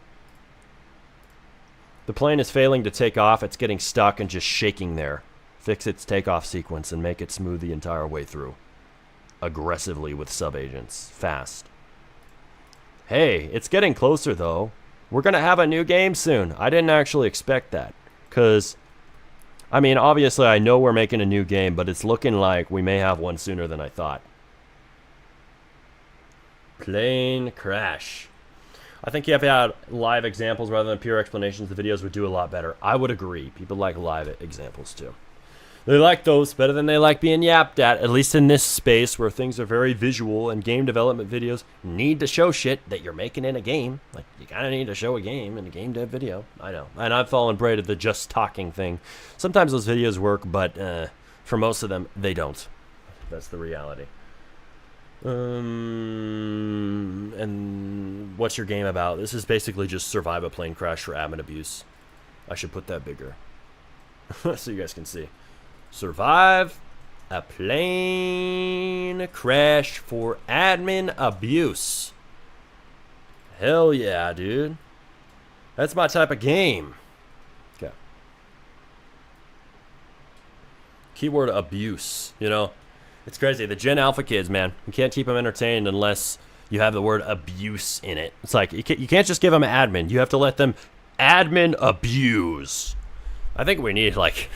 The plane is failing to take off. It's getting stuck and just shaking there. Fix its takeoff sequence and make it smooth the entire way through. Aggressively with sub-agents. Fast. Hey, it's getting closer though. We're going to have a new game soon. I didn't actually expect that. Because, I mean, obviously I know we're making a new game, but it's looking like we may have one sooner than I thought. Plane crash. I think if you had live examples rather than pure explanations, the videos would do a lot better. I would agree. People like live examples too. They like those better than they like being yapped at least in this space where things are very visual and game development videos need to show shit that you're making in a game. Like, you kind of need to show a game in a game dev video. I know. And I've fallen prey to the just talking thing. Sometimes those videos work, but for most of them, they don't. That's the reality. And what's your game about? This is basically just survive a plane crash for admin abuse. I should put that bigger so you guys can see. Survive a plane crash for admin abuse. Hell yeah, dude. That's my type of game. Okay. Keyword abuse, you know. It's crazy. The Gen Alpha kids, man. You can't keep them entertained unless you have the word abuse in it. It's like, you can't just give them admin. You have to let them admin abuse. I think we need, like,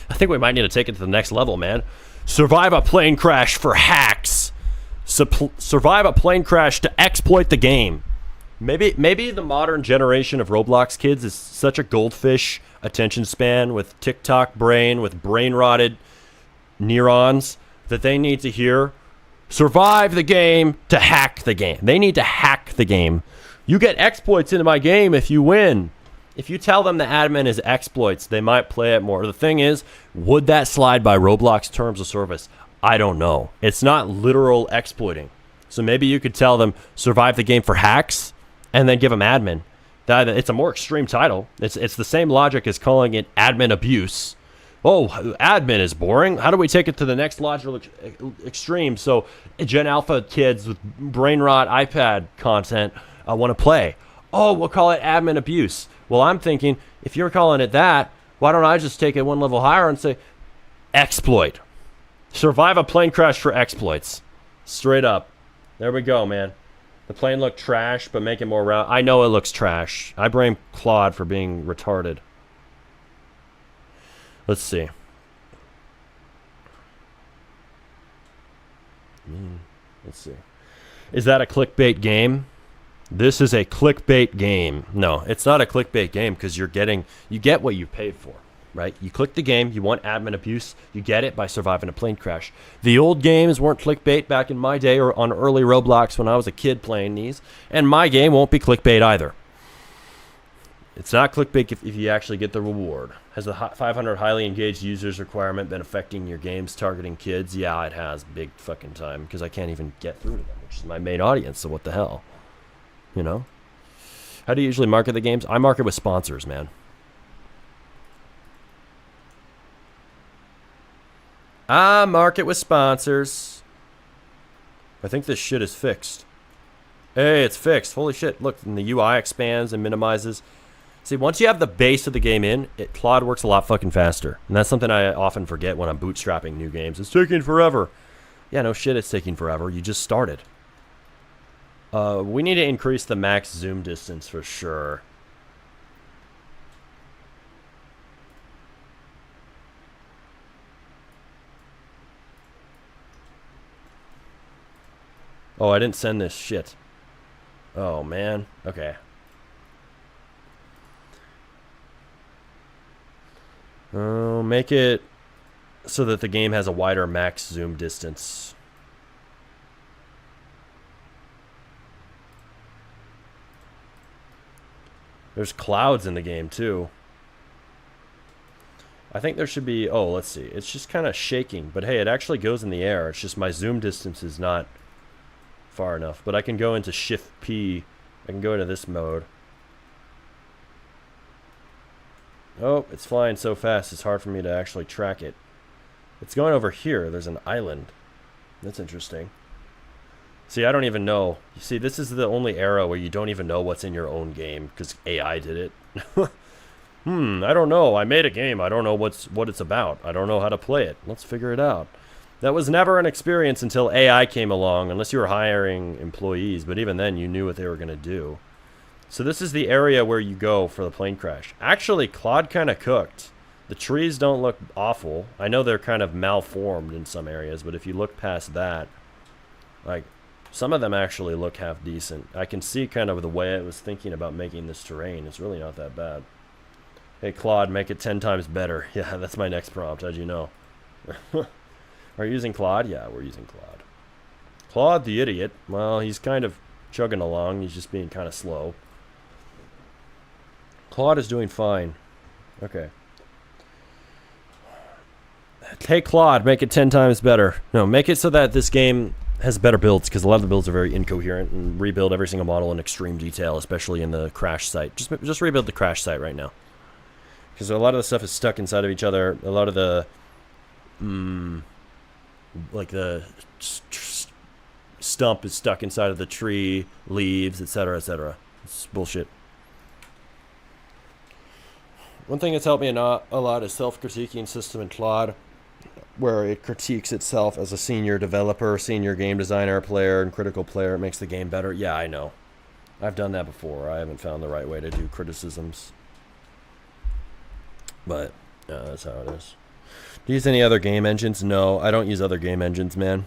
I think we might need to take it to the next level, man. Survive a plane crash for hacks. Survive a plane crash to exploit the game. Maybe the modern generation of Roblox kids is such a goldfish attention span with TikTok brain, with brain-rotted neurons, that they need to hear, survive the game to hack the game. They need to hack the game. You get exploits into my game if you win. If you tell them the admin is exploits, they might play it more. The thing is, would that slide by Roblox terms of service? I don't know. It's not literal exploiting. So maybe you could tell them, survive the game for hacks, and then give them admin. It's a more extreme title. It's the same logic as calling it admin abuse. Oh, admin is boring. How do we take it to the next logical extreme so Gen Alpha kids with brain rot iPad content want to play? Oh, we'll call it admin abuse. Well, I'm thinking, if you're calling it that, why don't I just take it one level higher and say exploit. Survive a plane crash for exploits. Straight up. There we go, man. The plane looked trash, but make it more round. I know it looks trash. I blame Claude for being retarded. Let's see. Let's see. Is that a clickbait game? This is a clickbait game. No, it's not a clickbait game because you get what you paid for, right? You click the game, you want admin abuse, you get it by surviving a plane crash. The old games weren't clickbait back in my day or on early Roblox when I was a kid playing these, and my game won't be clickbait either. It's not clickbait if you actually get the reward. Has the 500 highly engaged users requirement been affecting your games targeting kids? Yeah, it has big fucking time because I can't even get through to them, which is my main audience, so what the hell? You know? How do you usually market the games? I market with sponsors, man. I market with sponsors. I think this shit is fixed. Hey, it's fixed. Holy shit. Look, and the UI expands and minimizes. See, once you have the base of the game in, Claude works a lot fucking faster. And that's something I often forget when I'm bootstrapping new games. It's taking forever. Yeah, no shit, it's taking forever. You just started. We need to increase the max zoom distance for sure. Oh, I didn't send this shit. Oh, man. Okay. Make it so that the game has a wider max zoom distance. There's clouds in the game, too. I think there should be, oh, let's see. It's just kind of shaking, but hey, it actually goes in the air. It's just my zoom distance is not far enough, but I can go into Shift P. I can go into this mode. Oh, it's flying so fast, it's hard for me to actually track it. It's going over here. There's an island. That's interesting. See, I don't even know. You see, this is the only era where you don't even know what's in your own game because AI did it. I don't know. I made a game. I don't know what it's about. I don't know how to play it. Let's figure it out. That was never an experience until AI came along, unless you were hiring employees. But even then, you knew what they were going to do. So this is the area where you go for the plane crash. Actually, Claude kind of cooked. The trees don't look awful. I know they're kind of malformed in some areas, but if you look past that, like, some of them actually look half decent. I can see kind of the way I was thinking about making this terrain. It's really not that bad. Hey, Claude, make it 10 times better. Yeah, that's my next prompt, as you know. Are you using Claude? Yeah, we're using Claude. Claude the idiot. Well, he's kind of chugging along. He's just being kind of slow. Claude is doing fine. Okay. Hey, Claude, make it 10 times better. No, make it so that this game has better builds, because a lot of the builds are very incoherent, and rebuild every single model in extreme detail, especially in the crash site. Just rebuild the crash site right now. Because a lot of the stuff is stuck inside of each other. A lot of the, like the stump is stuck inside of the tree, leaves, etc., etc. It's bullshit. One thing that's helped me a lot is self-critiquing system in Claude, where it critiques itself as a senior developer, senior game designer, player, and critical player. It makes the game better. Yeah, I know. I've done that before. I haven't found the right way to do criticisms. But that's how it is. Do you use any other game engines? No, I don't use other game engines, man.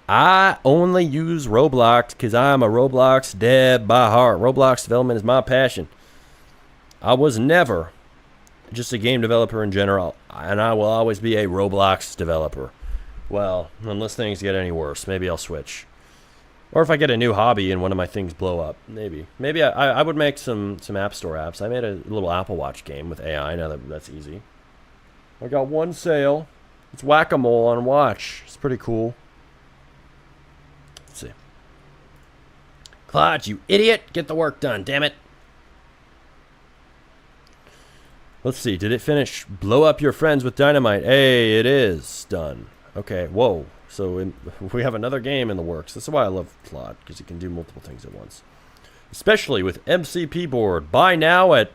I only use Roblox because I'm a Roblox dev by heart. Roblox development is my passion. I was never just a game developer in general, and I will always be a Roblox developer. Well, unless things get any worse, maybe I'll switch. Or if I get a new hobby and one of my things blow up, maybe. Maybe I would make some App Store apps. I made a little Apple Watch game with AI. Now that's easy. I got one sale. It's Whack-A-Mole on Watch. It's pretty cool. Let's see. Claude, you idiot! Get the work done, damn it! Let's see. Did it finish? Blow up your friends with dynamite. Hey, it is done. Okay. Whoa. So we have another game in the works. This is why I love Claude, because you can do multiple things at once. Especially with MCP board. Buy now at...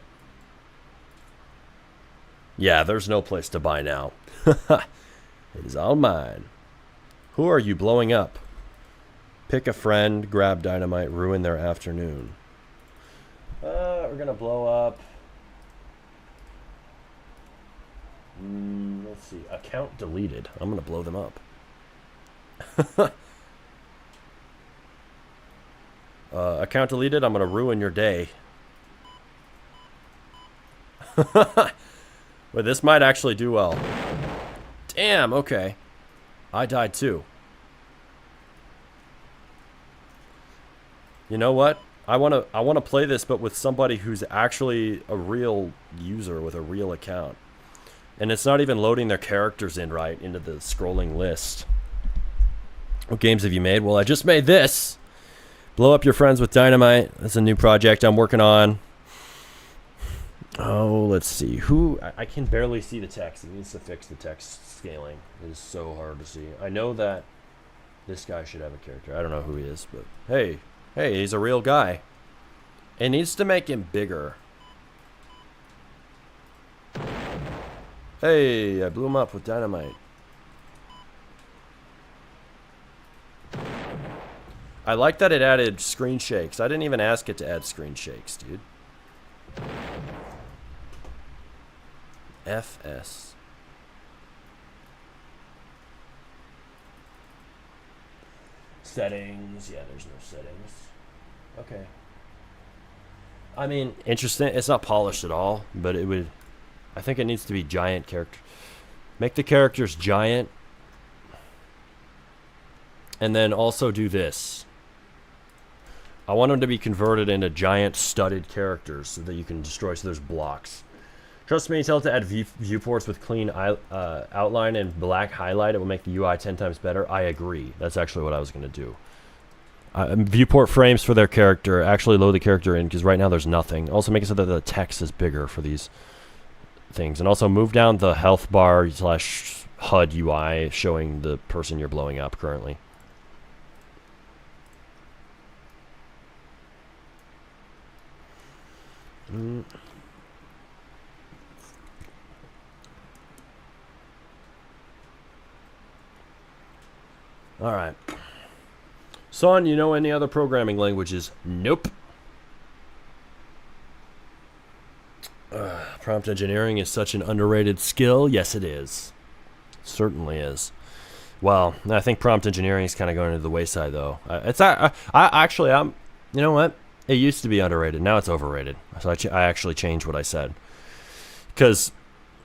Yeah, there's no place to buy now. It is all mine. Who are you blowing up? Pick a friend, grab dynamite, ruin their afternoon. We're going to blow up... let's see. Account deleted. I'm going to blow them up. Account deleted. I'm going to ruin your day. But this might actually do well. Damn, okay. I died too. You know what? I want to play this, but with somebody who's actually a real user with a real account. And it's not even loading their characters in right into the scrolling list. What games have you made? Well, I just made this. Blow up your friends with dynamite. That's a new project I'm working on. Oh, let's see. I can barely see the text. It needs to fix the text scaling. It is so hard to see. I know that this guy should have a character. I don't know who he is, but hey, he's a real guy. It needs to make him bigger. Hey, I blew him up with dynamite. I like that it added screen shakes. I didn't even ask it to add screen shakes, dude. FS. Settings. Yeah, there's no settings. Okay. I mean, interesting. It's not polished at all, but it would... I think it needs to be giant character. Make the characters giant. And then also do this. I want them to be converted into giant studded characters so that you can destroy. So there's blocks. Trust me, tell it to add viewports with clean outline and black highlight. It will make the UI 10 times better. I agree. That's actually what I was going to do. Viewport frames for their character. Actually load the character in, because right now there's nothing. Also make it so that the text is bigger for these things. And also move down the health bar / HUD UI showing the person you're blowing up currently. Alright. Son, you know any other programming languages? Nope. Prompt engineering is such an underrated skill. Yes, it is. Certainly is. Well, I think prompt engineering is kind of going to the wayside, though. I'm. You know what? It used to be underrated. Now it's overrated. So I actually changed what I said. Because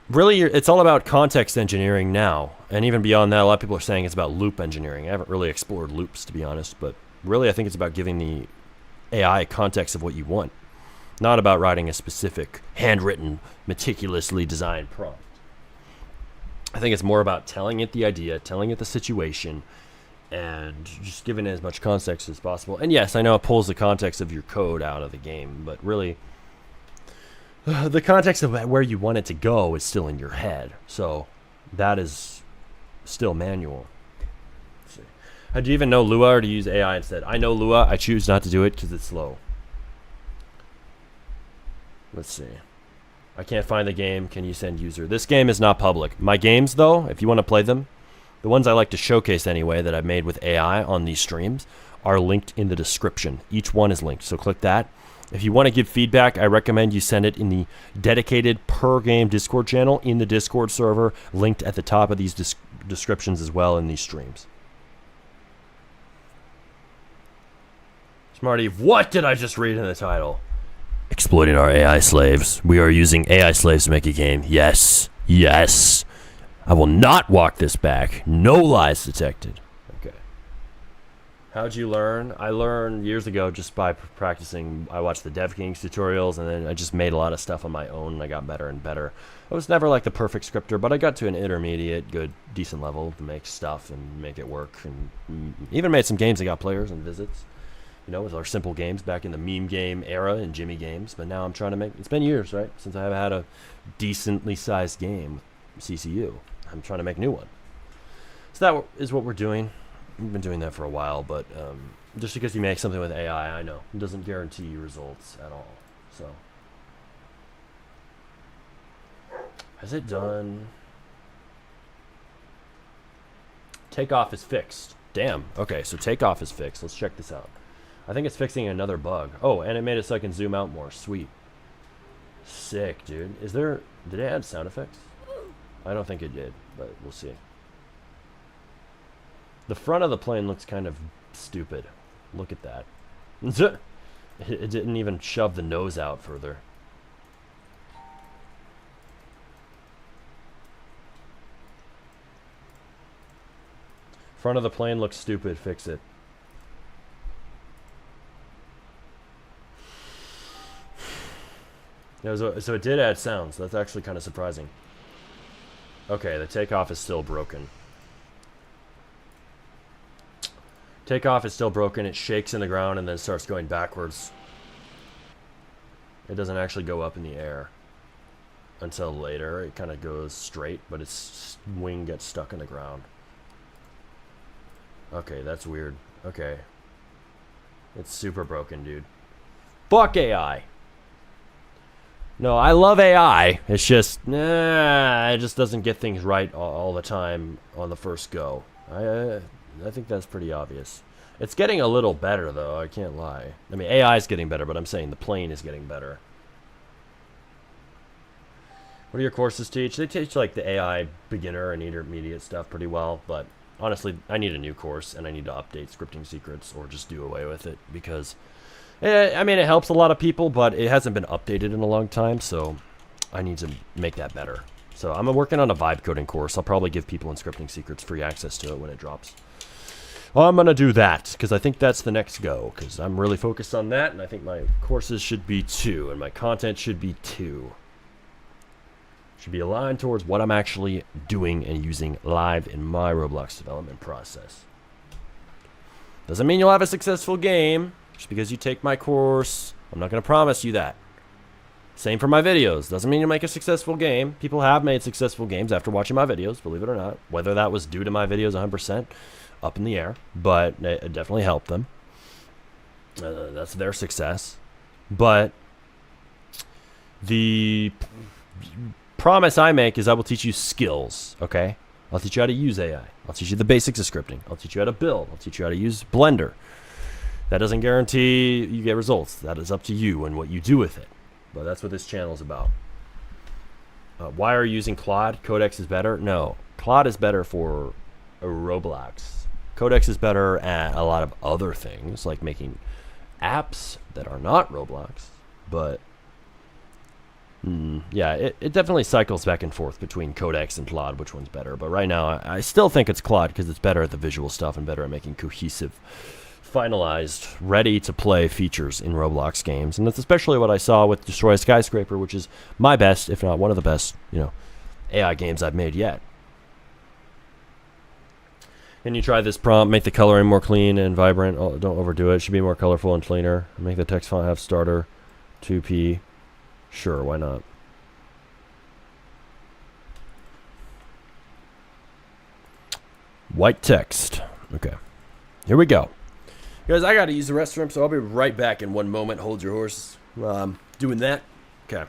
really, it's all about context engineering now. And even beyond that, a lot of people are saying it's about loop engineering. I haven't really explored loops, to be honest. But really, I think it's about giving the AI context of what you want. Not about writing a specific, handwritten, meticulously designed prompt. I think it's more about telling it the idea, telling it the situation, and just giving it as much context as possible. And yes, I know it pulls the context of your code out of the game, but really, the context of where you want it to go is still in your head. So that is still manual. Let's see. Do you even know Lua, or to use AI instead? I know Lua. I choose not to do it because it's slow. Let's see. I can't find the game. Can you send user? This game is not public. My games, though, if you want to play them, the ones I like to showcase anyway that I've made with AI on these streams are linked in the description. Each one is linked, so click that. If you want to give feedback, I recommend you send it in the dedicated per game Discord channel in the Discord server, linked at the top of these descriptions as well in these streams. Smarty, what did I just read in the title? Exploiting our AI slaves. We are using AI slaves to make a game. Yes. Yes. I will not walk this back. No lies detected. Okay. How'd you learn? I learned years ago just by practicing. I watched the DevKings tutorials, and then I just made a lot of stuff on my own, and I got better and better. I was never like the perfect scripter, but I got to an intermediate, good, decent level to make stuff and make it work. And even made some games that got players and visits. You know, with our simple games back in the meme game era and Jimmy games. But now I'm trying to make... It's been years, right? Since I have had a decently sized game with CCU. I'm trying to make a new one. So that is what we're doing. We've been doing that for a while, but just because you make something with AI, I know, it doesn't guarantee you results at all. So... Has it done... Takeoff is fixed. Damn. Okay, so takeoff is fixed. Let's check this out. I think it's fixing another bug. Oh, and it made it so I can zoom out more. Sweet. Sick, dude. Did it add sound effects? I don't think it did, but we'll see. The front of the plane looks kind of stupid. Look at that. It didn't even shove the nose out further. Front of the plane looks stupid. Fix it. So it did add sounds. That's actually kind of surprising. Okay, the takeoff is still broken. Takeoff is still broken. It shakes in the ground and then starts going backwards. It doesn't actually go up in the air until later. It kind of goes straight, but its wing gets stuck in the ground. Okay, that's weird. Okay. It's super broken, dude. Fuck AI. No, I love AI. It's just, it just doesn't get things right all the time on the first go. I think that's pretty obvious. It's getting a little better, though. I can't lie. I mean, AI is getting better, but I'm saying the plane is getting better. What do your courses teach? They teach, like, the AI beginner and intermediate stuff pretty well, but honestly, I need a new course, and I need to update Scripting Secrets or just do away with it, because... I mean, it helps a lot of people, but it hasn't been updated in a long time, so I need to make that better. So I'm working on a vibe coding course. I'll probably give people in Scripting Secrets free access to it when it drops. I'm going to do that, because I think that's the next go, because I'm really focused on that, and I think my courses should be 2, and my content should be 2. should be aligned towards what I'm actually doing and using live in my Roblox development process. Doesn't mean you'll have a successful game just because you take my course. I'm not going to promise you that. Same for my videos. Doesn't mean you'll make a successful game. People have made successful games after watching my videos, believe it or not. Whether that was due to my videos, 100% up in the air, but it definitely helped them. That's their success. But the promise I make is I will teach you skills, okay? I'll teach you how to use AI. I'll teach you the basics of scripting. I'll teach you how to build. I'll teach you how to use Blender. That doesn't guarantee you get results. That is up to you and what you do with it. But that's what this channel is about. Why are you using Claude? Codex is better? No. Claude is better for Roblox. Codex is better at a lot of other things, like making apps that are not Roblox. But, yeah, it definitely cycles back and forth between Codex and Claude, which one's better. But right now, I still think it's Claude because it's better at the visual stuff and better at making cohesive, finalized, ready-to-play features in Roblox games. And that's especially what I saw with Destroy a Skyscraper, which is my best, if not one of the best, AI games I've made yet. And you try this prompt, make the coloring more clean and vibrant. Oh, don't overdo it. It should be more colorful and cleaner. Make the text font have starter 2p. Sure, why not? White text. Okay. Here we go. Guys, I got to use the restroom, so I'll be right back in one moment. Hold your horses. Doing that. Okay.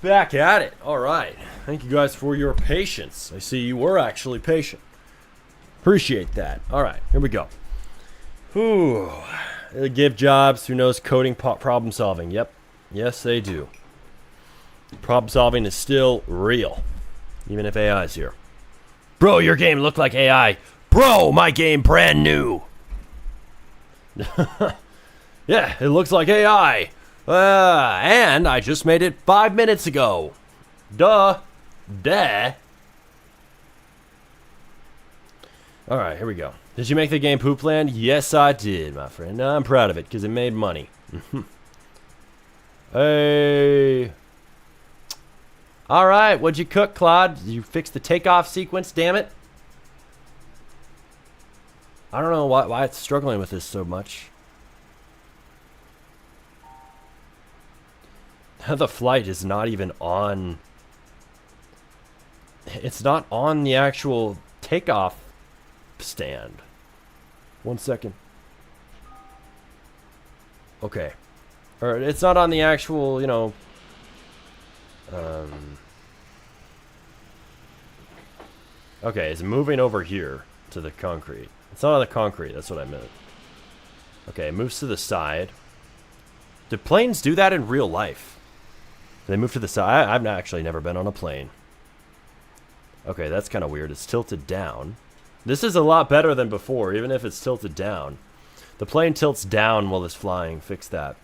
Back at it. All right. Thank you guys for your patience. I see you were actually patient. Appreciate that. All right, here we go. Whew. They give jobs. Who knows coding problem solving? Yep. Yes, they do. Problem solving is still real, even if AI is here. Bro, your game looked like AI. Bro, my game brand new. Yeah, it looks like AI. And I just made it 5 minutes ago. Duh. Alright, here we go. Did you make the game Poop Land? Yes, I did, my friend. I'm proud of it, because it made money. Hey. Alright, what'd you cook, Claude? Did you fix the takeoff sequence, damn it? I don't know why it's struggling with this so much. The flight is not even on... It's not on the actual takeoff stand. 1 second. Okay. Or it's not on the actual, you know... Okay, it's moving over here to the concrete. It's not on the concrete, that's what I meant. Okay, it moves to the side. Do planes do that in real life? Do they move to the side? I've actually never been on a plane. Okay, that's kind of weird. It's tilted down. This is a lot better than before, even if it's tilted down. The plane tilts down while it's flying. Fix that.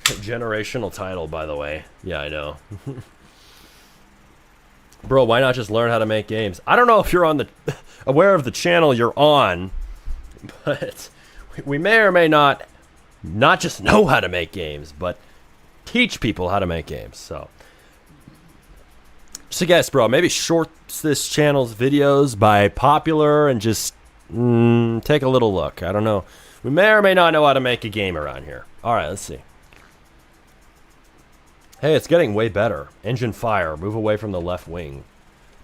Generational title, by the way. Yeah, I know. Bro, why not just learn how to make games? I don't know if you're on the aware of the channel you're on, but we may or may not just know how to make games, but teach people how to make games. So, just a guess, bro. Maybe short this channel's videos by popular and just take a little look. I don't know. We may or may not know how to make a game around here. All right, let's see. Hey, it's getting way better. Engine fire. Move away from the left wing.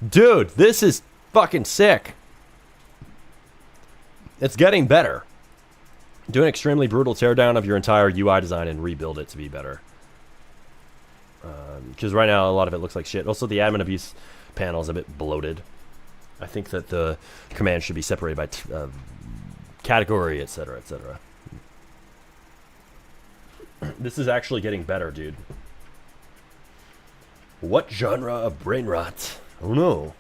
Dude, this is fucking sick. It's getting better. Do an extremely brutal teardown of your entire UI design and rebuild it to be better. Because right now, a lot of it looks like shit. Also, the admin abuse panel is a bit bloated. I think that the command should be separated by category, etc., etc. This is actually getting better, dude. What genre of brain rot? Oh no.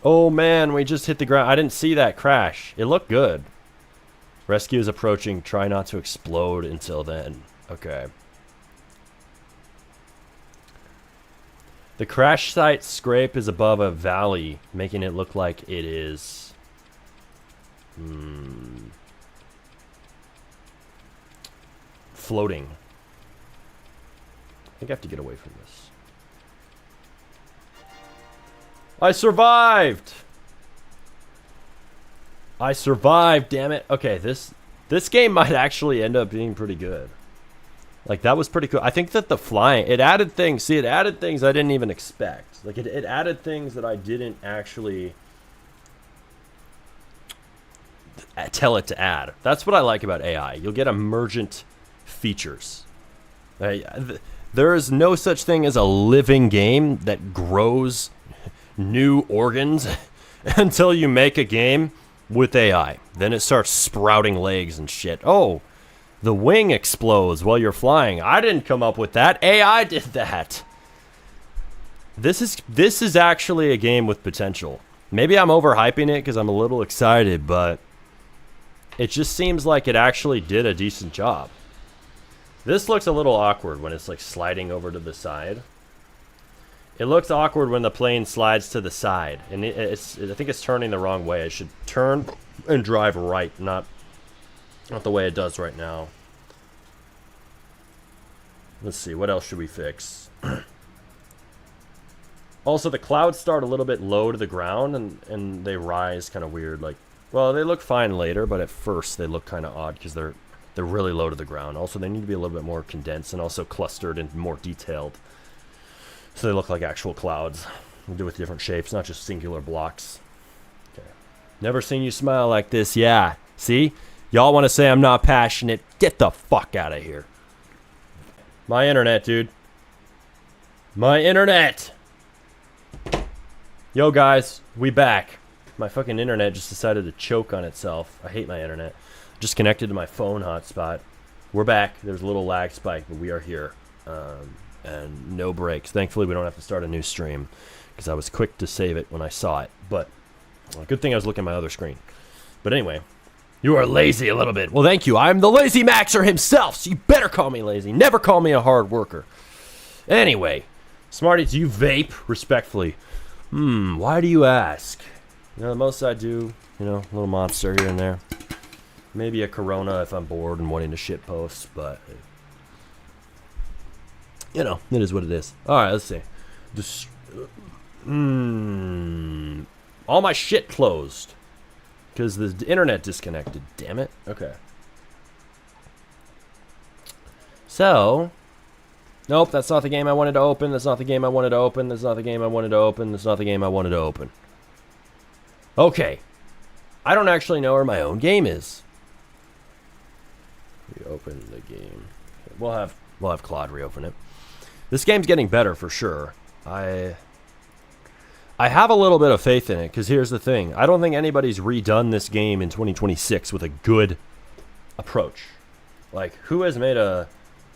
Oh man, we just hit the ground. I didn't see that crash. It looked good. Rescue is approaching. Try not to explode until then. Okay. The crash site scrape is above a valley, making it look like it is... floating. I think I have to get away from this. I survived! I survived, damn it. Okay, this game might actually end up being pretty good. Like, that was pretty cool. I think that the flying, it added things. See, it added things I didn't even expect. Like, it added things that I didn't actually tell it to add. That's what I like about AI. You'll get emergent features. There is no such thing as a living game that grows new organs until you make a game with AI. Then it starts sprouting legs and shit. Oh, the wing explodes while you're flying. I didn't come up with that. AI did that. This is actually a game with potential. Maybe I'm overhyping it because I'm a little excited, but it just seems like it actually did a decent job. This looks a little awkward when it's like sliding over to the side. It looks awkward when the plane slides to the side, and I think it's turning the wrong way. It should turn and drive right, not the way it does right now. Let's see, what else should we fix? Also, the clouds start a little bit low to the ground, and they rise kind of weird. Like, well, they look fine later, but at first they look kind of odd because they're really low to the ground. Also, they need to be a little bit more condensed and also clustered and more detailed. So they look like actual clouds. We'll do it with different shapes, not just singular blocks. Okay. Never seen you smile like this. Yeah. See? Y'all want to say I'm not passionate? Get the fuck out of here. My internet, dude. My internet. Yo, guys, we back. My fucking internet just decided to choke on itself. I hate my internet. Just connected to my phone hotspot. We're back. There's a little lag spike, but we are here. And no breaks. Thankfully, we don't have to start a new stream because I was quick to save it when I saw it. But good thing I was looking at my other screen. But anyway, you are lazy a little bit. Well, thank you. I'm the Lazy Maxer himself, so you better call me lazy. Never call me a hard worker. Anyway, Smarty, do you vape? Respectfully. Why do you ask? You know, the most I do, you know, a little monster here and there. Maybe a Corona if I'm bored and wanting to shit post, but you know, it is what it is. Alright, let's see. All my shit closed. Because the internet disconnected. Damn it. Okay. So. Nope, that's not the game I wanted to open. That's not the game I wanted to open. That's not the game I wanted to open. That's not the game I wanted to open. Okay. I don't actually know where my own game is. Reopen the game. We'll have Claude reopen it. This game's getting better for sure. I have a little bit of faith in it, because here's the thing. I don't think anybody's redone this game in 2026 with a good approach. Like, who has made a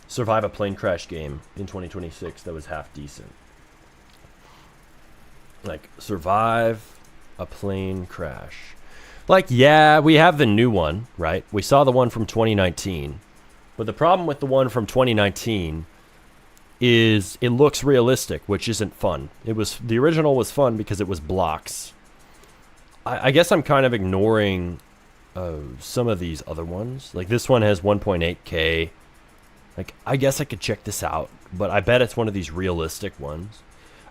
survive a plane crash game in 2026 that was half decent? Like, survive a plane crash. Like, yeah, we have the new one, right? We saw the one from 2019. But the problem with the one from 2019 is it looks realistic, which isn't fun. The original was fun because it was blocks. I guess I'm kind of ignoring some of these other ones. Like this one has 1.8K. Like, I guess I could check this out, but I bet it's one of these realistic ones.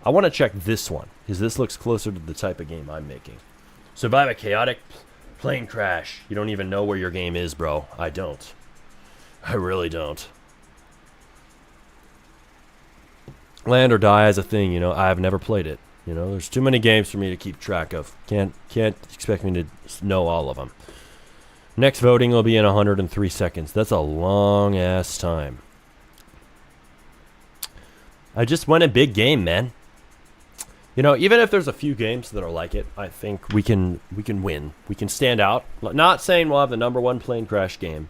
I want to check this one because this looks closer to the type of game I'm making. Survive a chaotic plane crash. You don't even know where your game is, bro. I don't. I really don't. Land or Die is a thing, you know. I've never played it. You know, there's too many games for me to keep track of. Can't expect me to know all of them. Next voting will be in 103 seconds. That's a long ass time. I just won a big game, man. You know, even if there's a few games that are like it, I think we can win. We can stand out. Not saying we'll have the #1 plane crash game,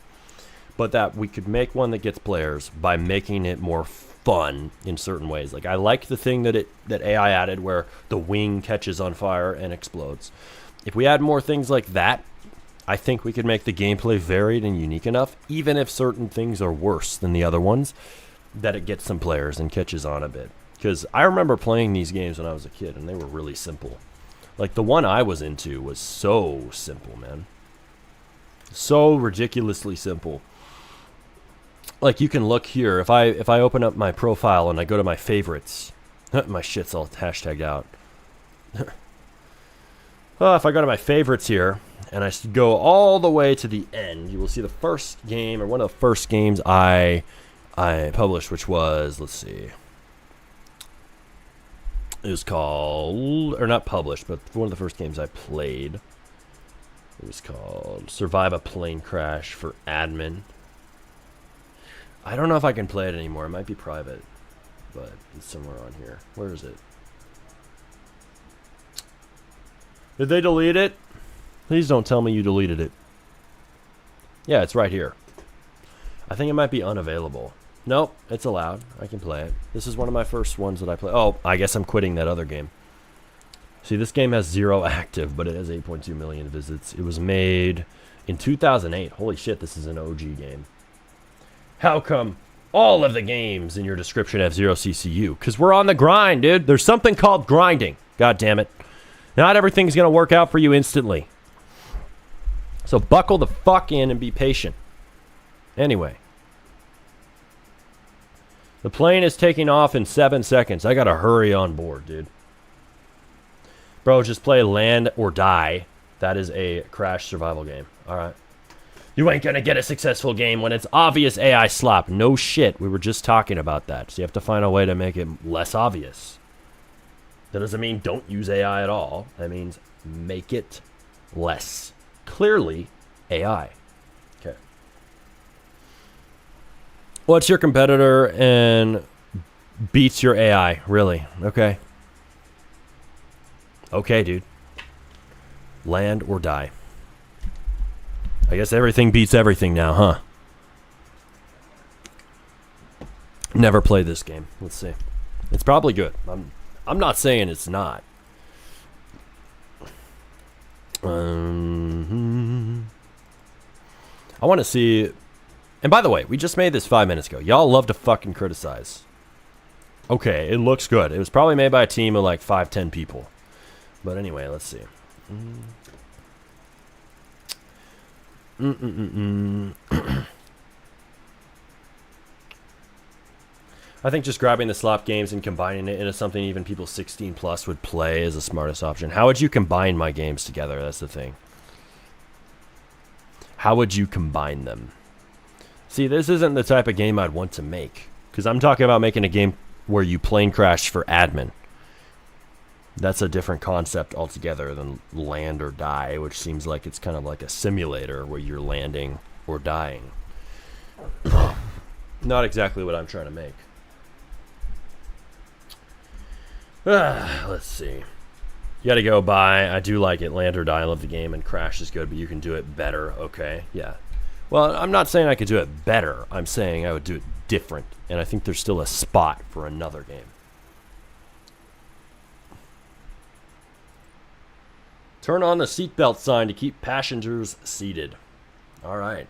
but that we could make one that gets players by making it more fun in certain ways. Like, I like the thing that AI added where the wing catches on fire and explodes. If we add more things like that, I think we could make the gameplay varied and unique enough, even if certain things are worse than the other ones, that it gets some players and catches on a bit. Because I remember playing these games when I was a kid, and they were really simple. Like, the one I was into was so simple, man. So ridiculously simple. Like, you can look here. If I open up my profile and I go to my favorites, my shit's all hashtagged out. Well, if I go to my favorites here and I go all the way to the end, you will see the first game, or one of the first games I published, which was, let's see. It was called, or not published, but one of the first games I played. It was called Survive a Plane Crash for Admin. I don't know if I can play it anymore. It might be private, but it's somewhere on here. Where is it? Did they delete it? Please don't tell me you deleted it. Yeah, it's right here. I think it might be unavailable. Nope, it's allowed. I can play it. This is one of my first ones that I play. Oh, I guess I'm quitting that other game. See, this game has 0 active, but it has 8.2 million visits. It was made in 2008. Holy shit, this is an OG game. How come all of the games in your description have 0 CCU? Because we're on the grind, dude. There's something called grinding. God damn it. Not everything's going to work out for you instantly. So buckle the fuck in and be patient. Anyway. The plane is taking off in 7 seconds. I got to hurry on board, dude. Bro, just play Land or Die. That is a crash survival game. All right. You ain't gonna get a successful game when it's obvious AI slop. No shit. We were just talking about that. So you have to find a way to make it less obvious. That doesn't mean don't use AI at all. That means make it less clearly AI. What's your competitor and beats your AI? Really? Okay. Okay, dude. Land or die. I guess everything beats everything now, huh? Never played this game. Let's see. It's probably good. I'm not saying it's not. I want to see. And by the way, we just made this 5 minutes ago. Y'all love to fucking criticize. Okay, it looks good. It was probably made by a team of like 5-10 people. But anyway, let's see. I think just grabbing the slop games and combining it into something even people 16 plus would play is the smartest option. How would you combine my games together? That's the thing. How would you combine them? See, this isn't the type of game I'd want to make. Because I'm talking about making a game where you plane crash for admin. That's a different concept altogether than land or die, which seems like it's kind of like a simulator where you're landing or dying. Not exactly what I'm trying to make. Let's see. You gotta go by. I do like it. Land or die. I love the game, and Crash is good, but you can do it better. Okay, yeah. Well, I'm not saying I could do it better. I'm saying I would do it different, and I think there's still a spot for another game. Turn on the seatbelt sign to keep passengers seated. All right.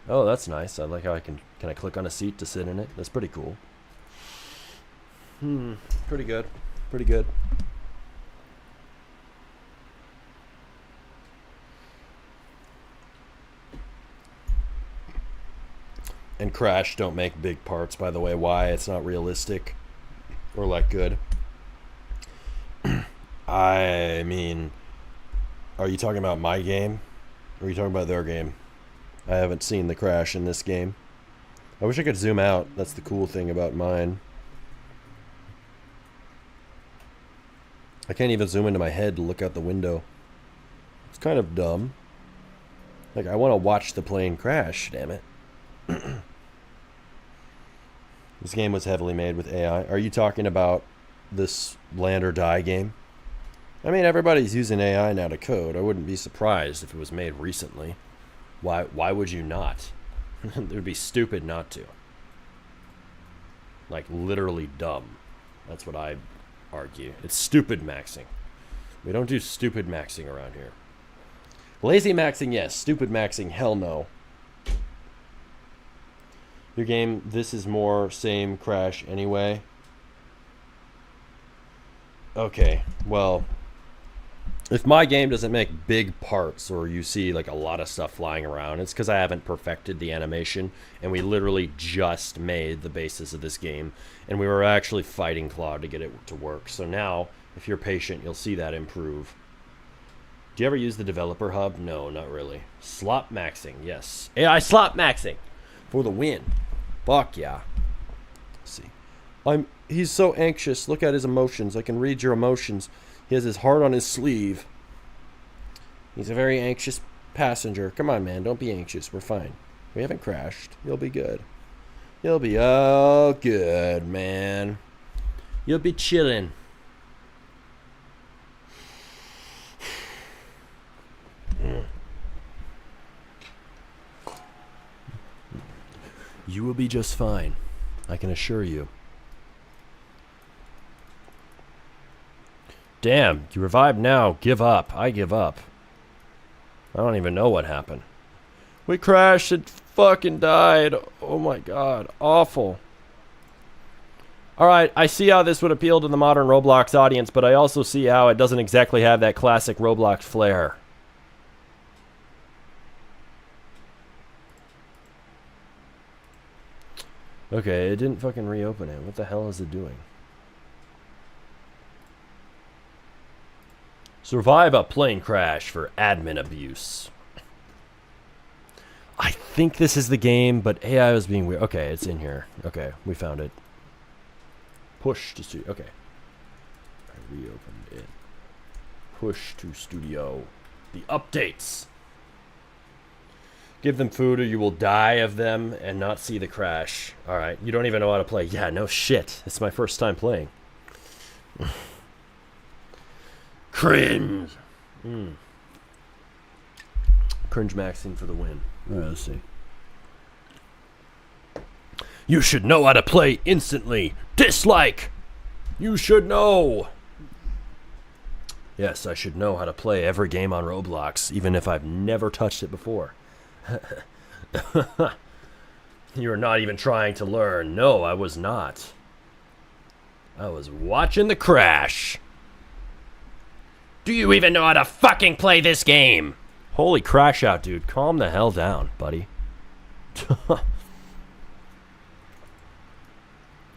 Oh, that's nice. I like how can I click on a seat to sit in it? That's pretty cool. Pretty good. Pretty good. And Crash don't make big parts, by the way. Why? It's not realistic or like good. I mean, are you talking about my game? Or are you talking about their game? I haven't seen the crash in this game. I wish I could zoom out. That's the cool thing about mine. I can't even zoom into my head to look out the window. It's kind of dumb. Like, I want to watch the plane crash, damn it. This game was heavily made with AI. Are you talking about this Land or Die game? I mean, everybody's using AI now to code. I wouldn't be surprised if it was made recently. Why would you not? It would be stupid not to. Like, literally dumb. That's what I argue. It's stupid maxing. We don't do stupid maxing around here. Lazy maxing, yes. Stupid maxing, hell no. Your game, this is more same Crash anyway. Okay, well, if my game doesn't make big parts or you see like a lot of stuff flying around, it's because I haven't perfected the animation, and we literally just made the basis of this game, and we were actually fighting Claude to get it to work. So now, if you're patient, you'll see that improve. Do you ever use the developer hub? No, not really. Slop maxing, yes. AI slop maxing for the win. Fuck yeah. Let's see. He's so anxious. Look at his emotions. I can read your emotions. He has his heart on his sleeve. He's a very anxious passenger. Come on, man. Don't be anxious. We're fine. We haven't crashed. You'll be good. You'll be all good, man. You'll be chilling. You will be just fine. I can assure you. Damn, you revived now. Give up. I give up. I don't even know what happened. We crashed and fucking died. Oh my god. Awful. Alright, I see how this would appeal to the modern Roblox audience, but I also see how it doesn't exactly have that classic Roblox flair. Okay, it didn't fucking reopen it. What the hell is it doing? Survive a plane crash for admin abuse. I think this is the game, but AI was being weird. Okay, it's in here. Okay, we found it. Push to studio. Okay. I reopened it. Push to studio. The updates. Give them food or you will die of them and not see the crash. Alright, you don't even know how to play. Yeah, no shit. It's my first time playing. Cringe. Cringe maxing for the win. Alright, let's see. You should know how to play instantly. Dislike. You should know. Yes, I should know how to play every game on Roblox, even if I've never touched it before. You're not even trying to learn. No, I was not. I was watching the crash. Do you even know how to fucking play this game? Holy crash out, dude. Calm the hell down, buddy.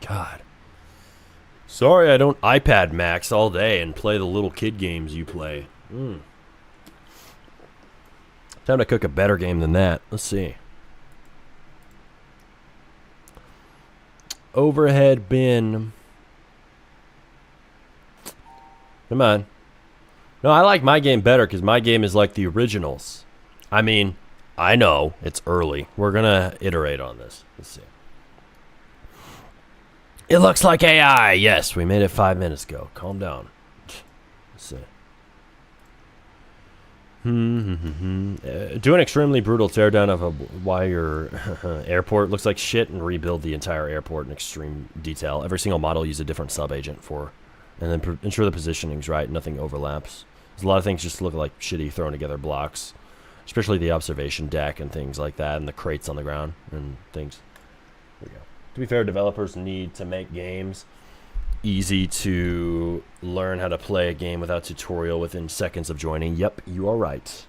God. Sorry I don't iPad Max all day and play the little kid games you play. Time to cook a better game than that. Let's see. Overhead bin. Come on. No, I like my game better because my game is like the originals. I mean, I know it's early. We're going to iterate on this. Let's see. It looks like AI. Yes, we made it 5 minutes ago. Calm down. Let's see. Do an extremely brutal teardown of why your airport looks like shit and rebuild the entire airport in extreme detail. Every single model use a different sub-agent for, and then ensure the positioning's right, nothing overlaps. There's a lot of things just look like shitty thrown together blocks, especially the observation deck and things like that, and the crates on the ground and things. There we go. To be fair, developers need to make games easy to learn how to play a game without tutorial within seconds of joining. Yep, you are right.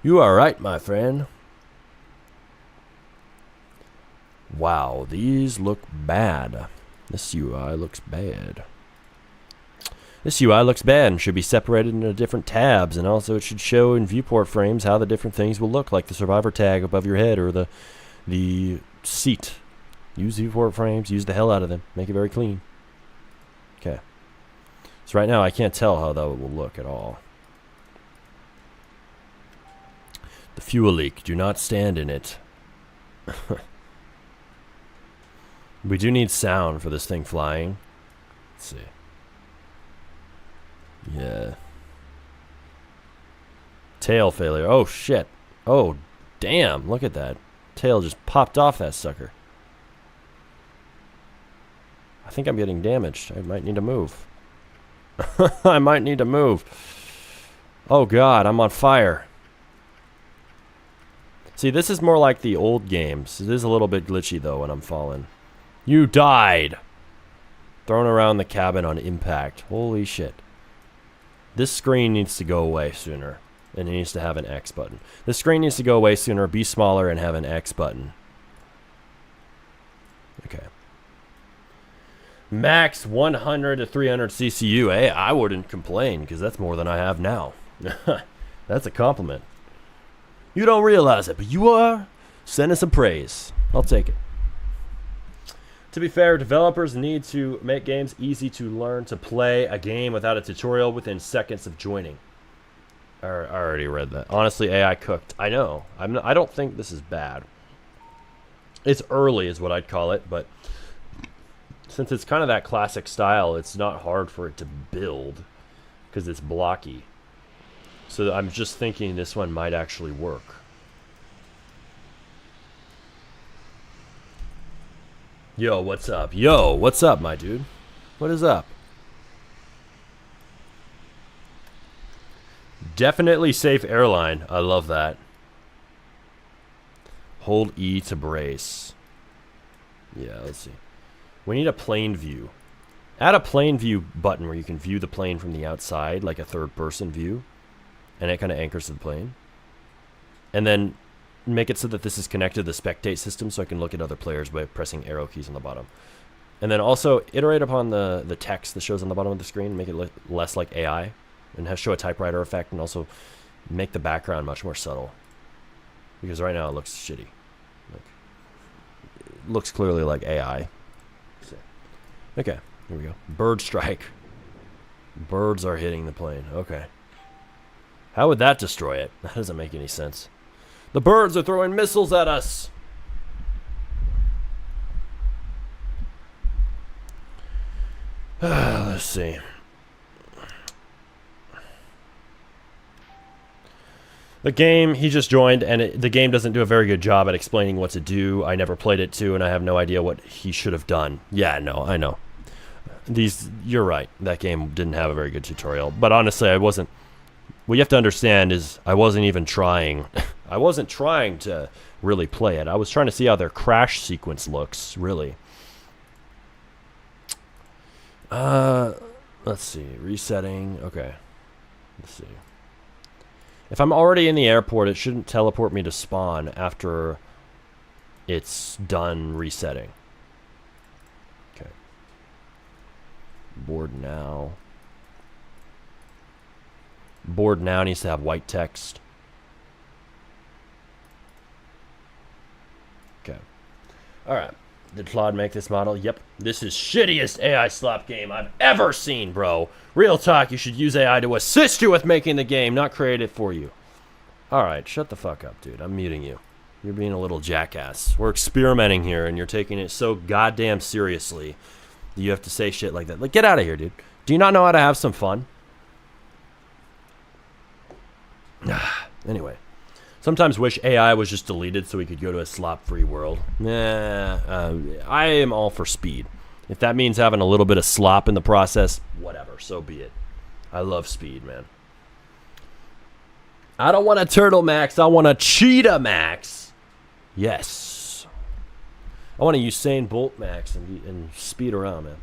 You are right, my friend. Wow, these look bad. This UI looks bad. This UI looks bad and should be separated into different tabs, and also it should show in viewport frames how the different things will look, like the survivor tag above your head or the seat. Use viewport frames, use the hell out of them, make it very clean. Okay. So right now I can't tell how that will look at all. The fuel leak, do not stand in it. We do need sound for this thing flying. Let's see. Yeah. Tail failure. Oh shit. Oh damn, look at that. Tail just popped off that sucker. I think I'm getting damaged. I might need to move. I might need to move. Oh god, I'm on fire. See, this is more like the old games. It is a little bit glitchy though when I'm falling. You died. Thrown around the cabin on impact. Holy shit. This screen needs to go away sooner. And it needs to have an X button. The screen needs to go away sooner, be smaller, and have an X button. Okay. Max 100 to 300 CCU. Hey, I wouldn't complain, because that's more than I have now. That's a compliment. You don't realize it, but you are. Send us some praise. I'll take it. To be fair, developers need to make games easy to learn to play a game without a tutorial within seconds of joining. I already read that. Honestly, AI cooked. I know. I don't think this is bad. It's early is what I'd call it, but since it's kind of that classic style, it's not hard for it to build because it's blocky. So I'm just thinking this one might actually work. Yo, what's up? Yo, what's up, my dude? What is up? Definitely safe airline. I love that. Hold E to brace. Yeah, let's see. We need a plane view. Add a plane view button where you can view the plane from the outside, like a third-person view. And it kind of anchors to the plane. And then make it so that this is connected to the spectate system so I can look at other players by pressing arrow keys on the bottom. And then also iterate upon the text that shows on the bottom of the screen, make it less like AI, and show a typewriter effect, and also make the background much more subtle. Because right now it looks shitty. It looks clearly like AI. Okay, here we go. Bird strike. Birds are hitting the plane. Okay. How would that destroy it? That doesn't make any sense. The birds are throwing missiles at us. Let's see. The game, he just joined, and the game doesn't do a very good job at explaining what to do. I never played it too, and I have no idea what he should have done. Yeah, no, I know. You're right. That game didn't have a very good tutorial. But honestly, I wasn't... What you have to understand is I wasn't even trying. I wasn't trying to really play it. I was trying to see how their crash sequence looks, really. Let's see. Resetting. Okay. Let's see. If I'm already in the airport, it shouldn't teleport me to spawn after it's done resetting. Okay. Board now. Board now needs to have white text. Okay. Alright. Did Claude make this model? Yep. This is shittiest AI slop game I've ever seen, bro. Real talk, you should use AI to assist you with making the game, not create it for you. Alright, shut the fuck up, dude. I'm muting you. You're being a little jackass. We're experimenting here, and you're taking it so goddamn seriously that you have to say shit like that. Like, get out of here, dude. Do you not know how to have some fun? Anyway. Sometimes wish AI was just deleted so we could go to a slop-free world. I am all for speed. If that means having a little bit of slop in the process, whatever, so be it. I love speed, man. I don't want a turtle max, I want a cheetah max. Yes. I want a Usain Bolt max and speed around, man.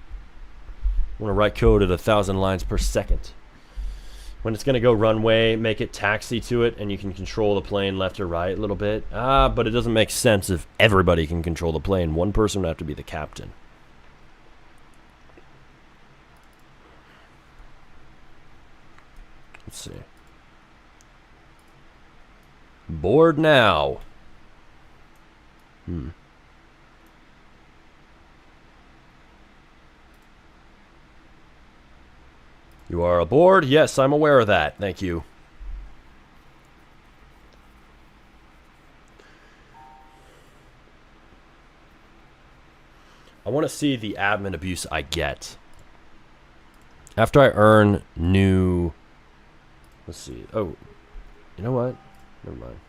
I want to write code at 1,000 lines per second. When it's going to go runway, make it taxi to it, and you can control the plane left or right a little bit. But it doesn't make sense if everybody can control the plane. One person would have to be the captain. Let's see. Board now. You are aboard? Yes, I'm aware of that. Thank you. I want to see the admin abuse I get. After I earn new... Let's see. Oh, you know what? Never mind.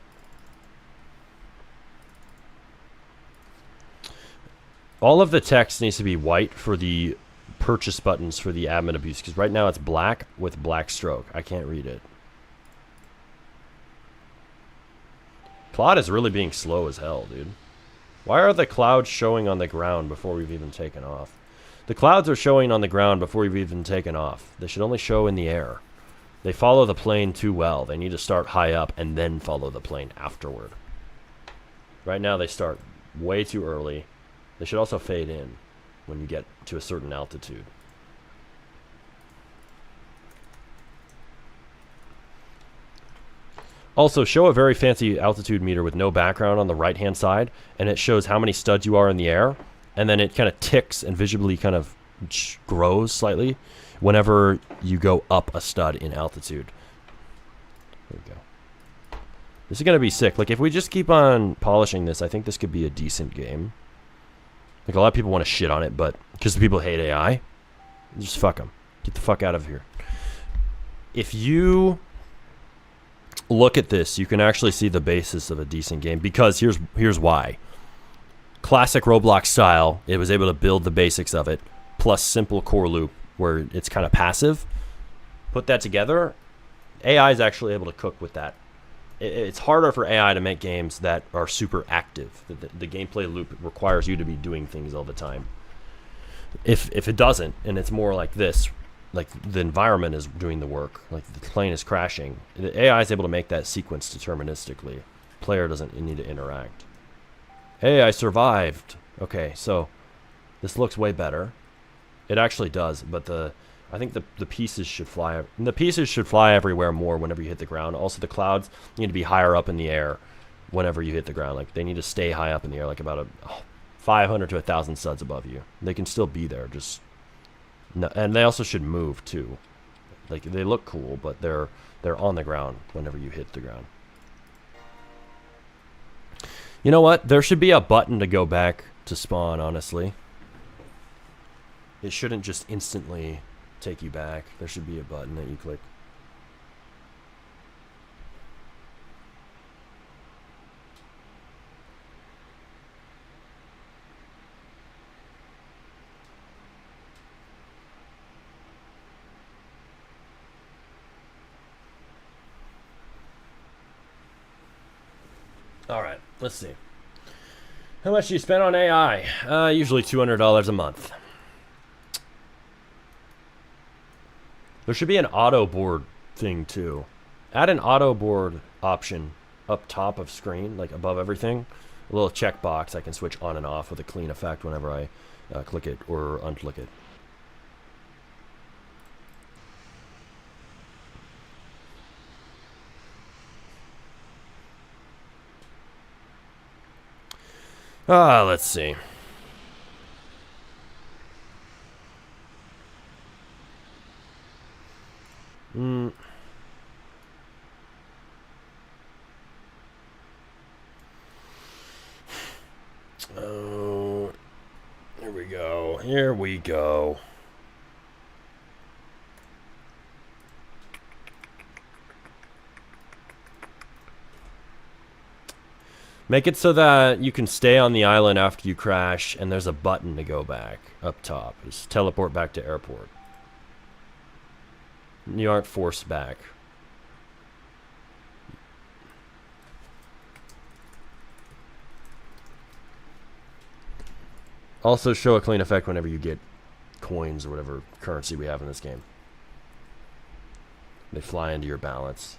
All of the text needs to be white for the purchase buttons for the admin abuse, because right now it's black with black stroke. I can't read it. Plot is really being slow as hell, dude. Why are the clouds showing on the ground before we've even taken off? The clouds are showing on the ground before we've even taken off. They should only show in the air. They follow the plane too well. They need to start high up and then follow the plane afterward. Right now they start way too early. They should also fade in when you get to a certain altitude. Also, show a very fancy altitude meter with no background on the right-hand side, and it shows how many studs you are in the air, and then it kind of ticks and visibly kind of grows slightly whenever you go up a stud in altitude. There we go. This is going to be sick. Like, if we just keep on polishing this, I think this could be a decent game. Like, a lot of people want to shit on it, but because the people hate AI, just fuck them. Get the fuck out of here. If you look at this, you can actually see the basis of a decent game, because here's why. Classic Roblox style, it was able to build the basics of it, plus simple core loop, where it's kind of passive. Put that together, AI is actually able to cook with that. It's harder for AI to make games that are super active. The gameplay loop requires you to be doing things all the time. If it doesn't, and it's more like this, like the environment is doing the work, like the plane is crashing, the AI is able to make that sequence deterministically. Player doesn't need to interact. Hey, I survived. Okay, so this looks way better. It actually does, but I think the pieces should fly. The pieces should fly everywhere more whenever you hit the ground. Also, the clouds need to be higher up in the air whenever you hit the ground. Like, they need to stay high up in the air, like about 500 to 1,000 studs above you. They can still be there, just no, and they also should move too. Like, they look cool, but they're on the ground whenever you hit the ground. You know what? There should be a button to go back to spawn, honestly. It shouldn't just instantly take you back. There should be a button that you click. All right, let's see. How much do you spend on AI? Usually $200 a month. There should be an auto board thing too. Add an auto board option up top of screen, like above everything. A little checkbox I can switch on and off with a clean effect whenever I click it or unclick it. Let's see. Oh, here we go. Here we go. Make it so that you can stay on the island after you crash, and there's a button to go back up top. Just teleport back to airport. You aren't forced back. Also show a clean effect whenever you get coins or whatever currency we have in this game. They fly into your balance.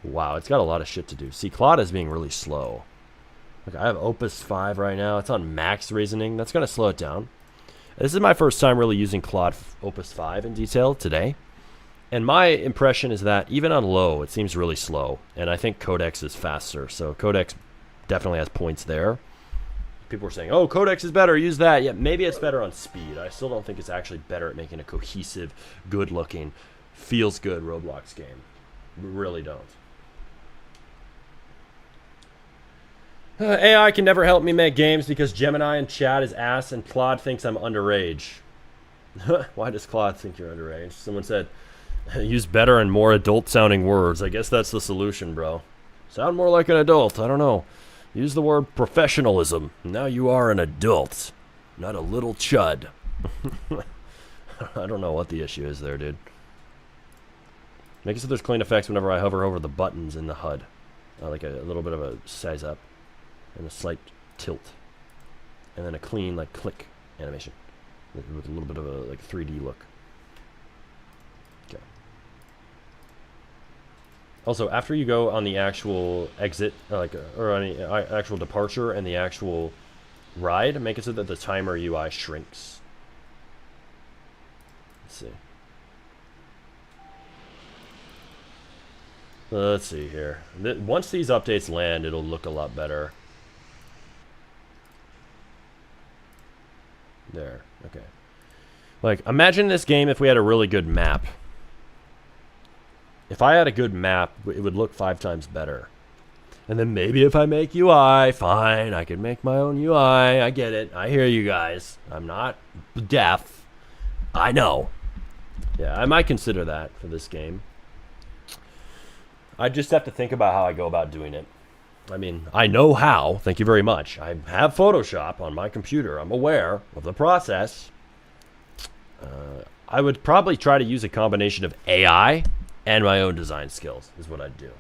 Wow, it's got a lot of shit to do. See, Claude is being really slow. Like, I have Opus 5 right now. It's on max reasoning. That's going to slow it down. This is my first time really using Claude Opus 5 in detail today. And my impression is that even on low, it seems really slow. And I think Codex is faster. So Codex definitely has points there. People are saying, oh, Codex is better, use that. Yeah, maybe it's better on speed. I still don't think it's actually better at making a cohesive, good-looking, feels-good Roblox game. We really don't. AI can never help me make games because Gemini and chat is ass and Claude thinks I'm underage. Why does Claude think you're underage? Someone said, use better and more adult-sounding words. I guess that's the solution, bro. Sound more like an adult. I don't know. Use the word professionalism. Now you are an adult, not a little chud. I don't know what the issue is there, dude. Make it so there's clean effects whenever I hover over the buttons in the HUD. Like a little bit of a size up and a slight tilt. And then a clean, like, click animation with a little bit of a, like, 3D look. Okay. Also, after you go on the actual exit, or on the actual departure and the actual ride, make it so that the timer UI shrinks. Let's see. Let's see here. Once these updates land, it'll look a lot better. There. Okay. Like, imagine this game if we had a really good map. If I had a good map, it would look 5 times better. And then maybe if I make UI, fine, I can make my own UI. I get it. I hear you guys. I'm not deaf. I know. Yeah, I might consider that for this game. I just have to think about how I go about doing it. I mean, I know how. Thank you very much. I have Photoshop on my computer. I'm aware of the process. I would probably try to use a combination of AI and my own design skills is what I'd do.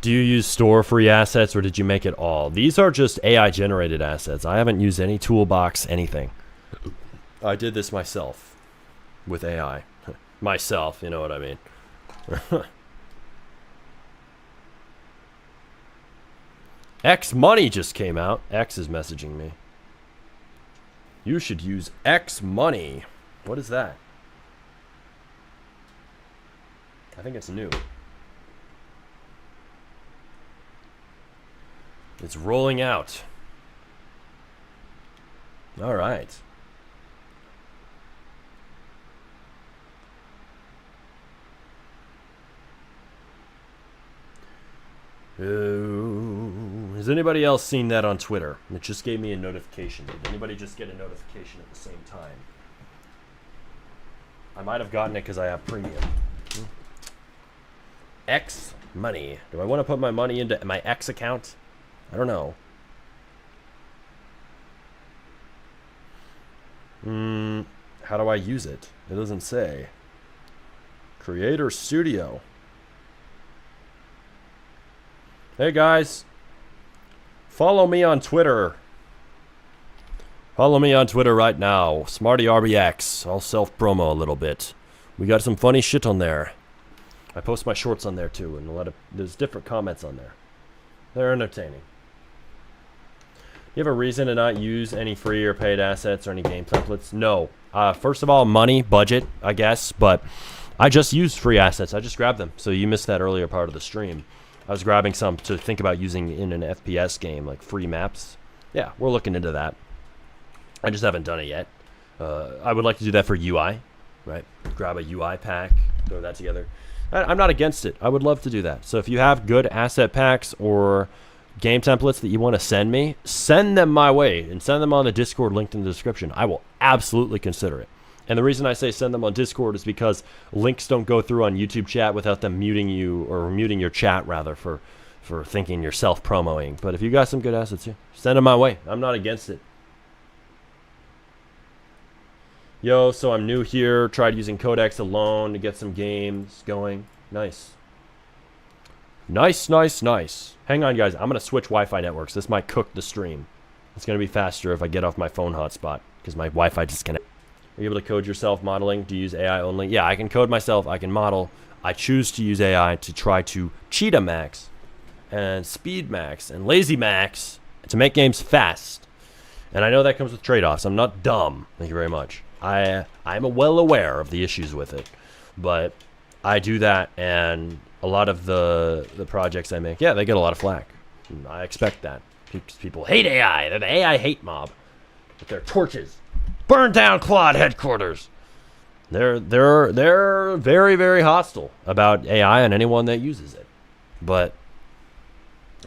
Do you use store free assets or did you make it all? These are just AI generated assets. I haven't used any toolbox, anything. I did this myself with AI. Myself, you know what I mean. X Money just came out. X is messaging me. You should use X Money. What is that? I think it's new. It's rolling out. All right. Has anybody else seen that on Twitter? It just gave me a notification. Did anybody just get a notification at the same time? I might have gotten it because I have premium. X money. Do I want to put my money into my X account? I don't know. How do I use it? It doesn't say. Creator Studio. Hey guys. Follow me on Twitter. Follow me on Twitter right now. SmartyRBX. I'll self-promo a little bit. We got some funny shit on there. I post my shorts on there too, and there's different comments on there. They're entertaining. You have a reason to not use any free or paid assets or any game templates? No. First of all, money, budget, I guess, but I just use free assets. I just grabbed them. So you missed that earlier part of the stream. I was grabbing some to think about using in an FPS game, like free maps. Yeah, we're looking into that. I just haven't done it yet. I would like to do that for UI, right? Grab a UI pack, throw that together. I'm not against it. I would love to do that. So if you have good asset packs or game templates that you want to send me, send them my way and send them on the Discord linked in the description. I will absolutely consider it. And the reason I say send them on Discord is because links don't go through on YouTube chat without them muting you, or muting your chat rather, for thinking you're self-promoting. But if you got some good assets, yeah, send them my way. I'm not against it. Yo, so I'm new here. Tried using Codex alone to get some games going. Nice. Nice, nice, nice. Hang on, guys. I'm going to switch Wi-Fi networks. This might cook the stream. It's going to be faster if I get off my phone hotspot, because my Wi-Fi disconnected. Are you able to code yourself modeling? Do you use AI only? Yeah, I can code myself. I can model. I choose to use AI to try to cheetah max and speed max and lazy max to make games fast. And I know that comes with trade-offs. I'm not dumb. Thank you very much. I'm well aware of the issues with it, but I do that, and a lot of the projects I make, yeah, they get a lot of flack. I expect that. People hate AI. They're the AI hate mob with their torches. Burn down Claude headquarters. They're very, very hostile about AI and anyone that uses it. But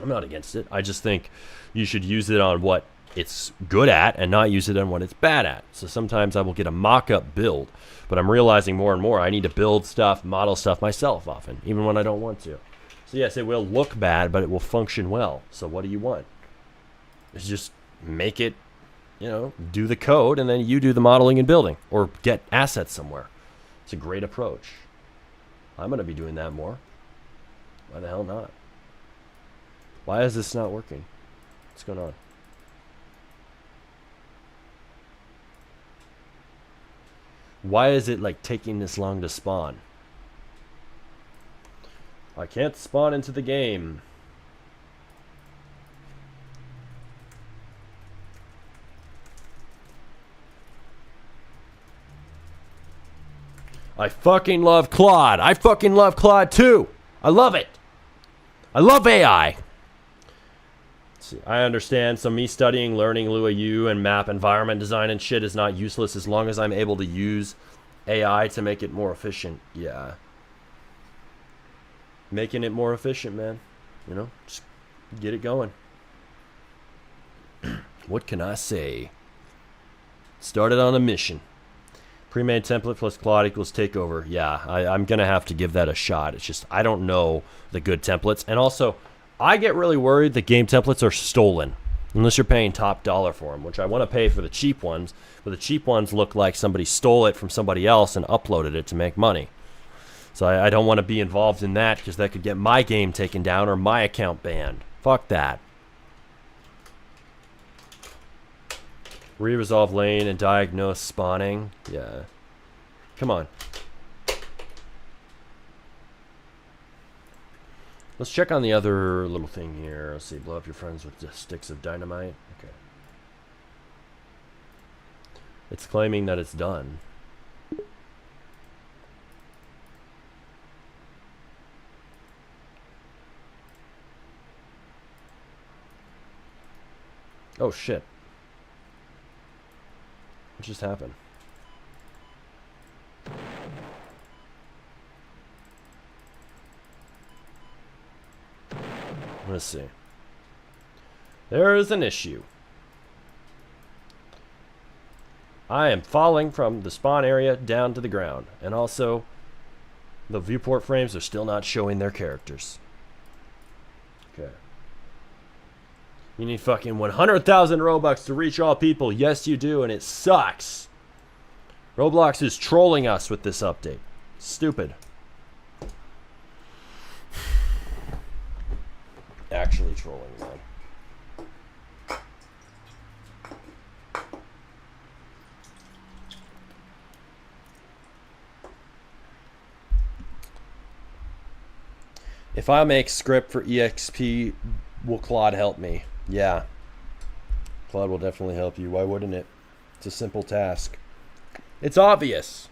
I'm not against it. I just think you should use it on what it's good at and not use it on what it's bad at. So sometimes I will get a mock-up build, but I'm realizing more and more I need to build stuff, model stuff myself often, even when I don't want to. So yes, it will look bad, but it will function well. So what do you want? It's just make it, do the code, and then you do the modeling and building, or get assets somewhere. It's a great approach. I'm going to be doing that more. Why the hell not? Why is this not working? What's going on? Why is it like taking this long to spawn? I can't spawn into the game. I fucking love Claude. I fucking love Claude too. I love it. I love AI. See, I understand. So me studying, learning Lua U and map environment design and shit is not useless as long as I'm able to use AI to make it more efficient. Yeah. Making it more efficient, man. Just get it going. What can I say? Started on a mission. Pre-made template plus Claude equals takeover. Yeah, I'm going to have to give that a shot. It's just, I don't know the good templates. And also, I get really worried that game templates are stolen. Unless you're paying top dollar for them, which I want to pay for the cheap ones. But the cheap ones look like somebody stole it from somebody else and uploaded it to make money. So I don't want to be involved in that, because that could get my game taken down or my account banned. Fuck that. Re-resolve lane and diagnose spawning. Yeah. Come on. Let's check on the other little thing here. Let's see. Blow up your friends with just sticks of dynamite. Okay. It's claiming that it's done. Oh shit. What just happened? Let's see. There is an issue. I am falling from the spawn area down to the ground. And also, the viewport frames are still not showing their characters. Okay. You need fucking 100,000 Robux to reach all people. Yes, you do, and it sucks. Roblox is trolling us with this update. Stupid. Actually trolling, man. If I make script for EXP, will Claude help me? Yeah. Claude will definitely help you. Why wouldn't it? It's a simple task. It's obvious.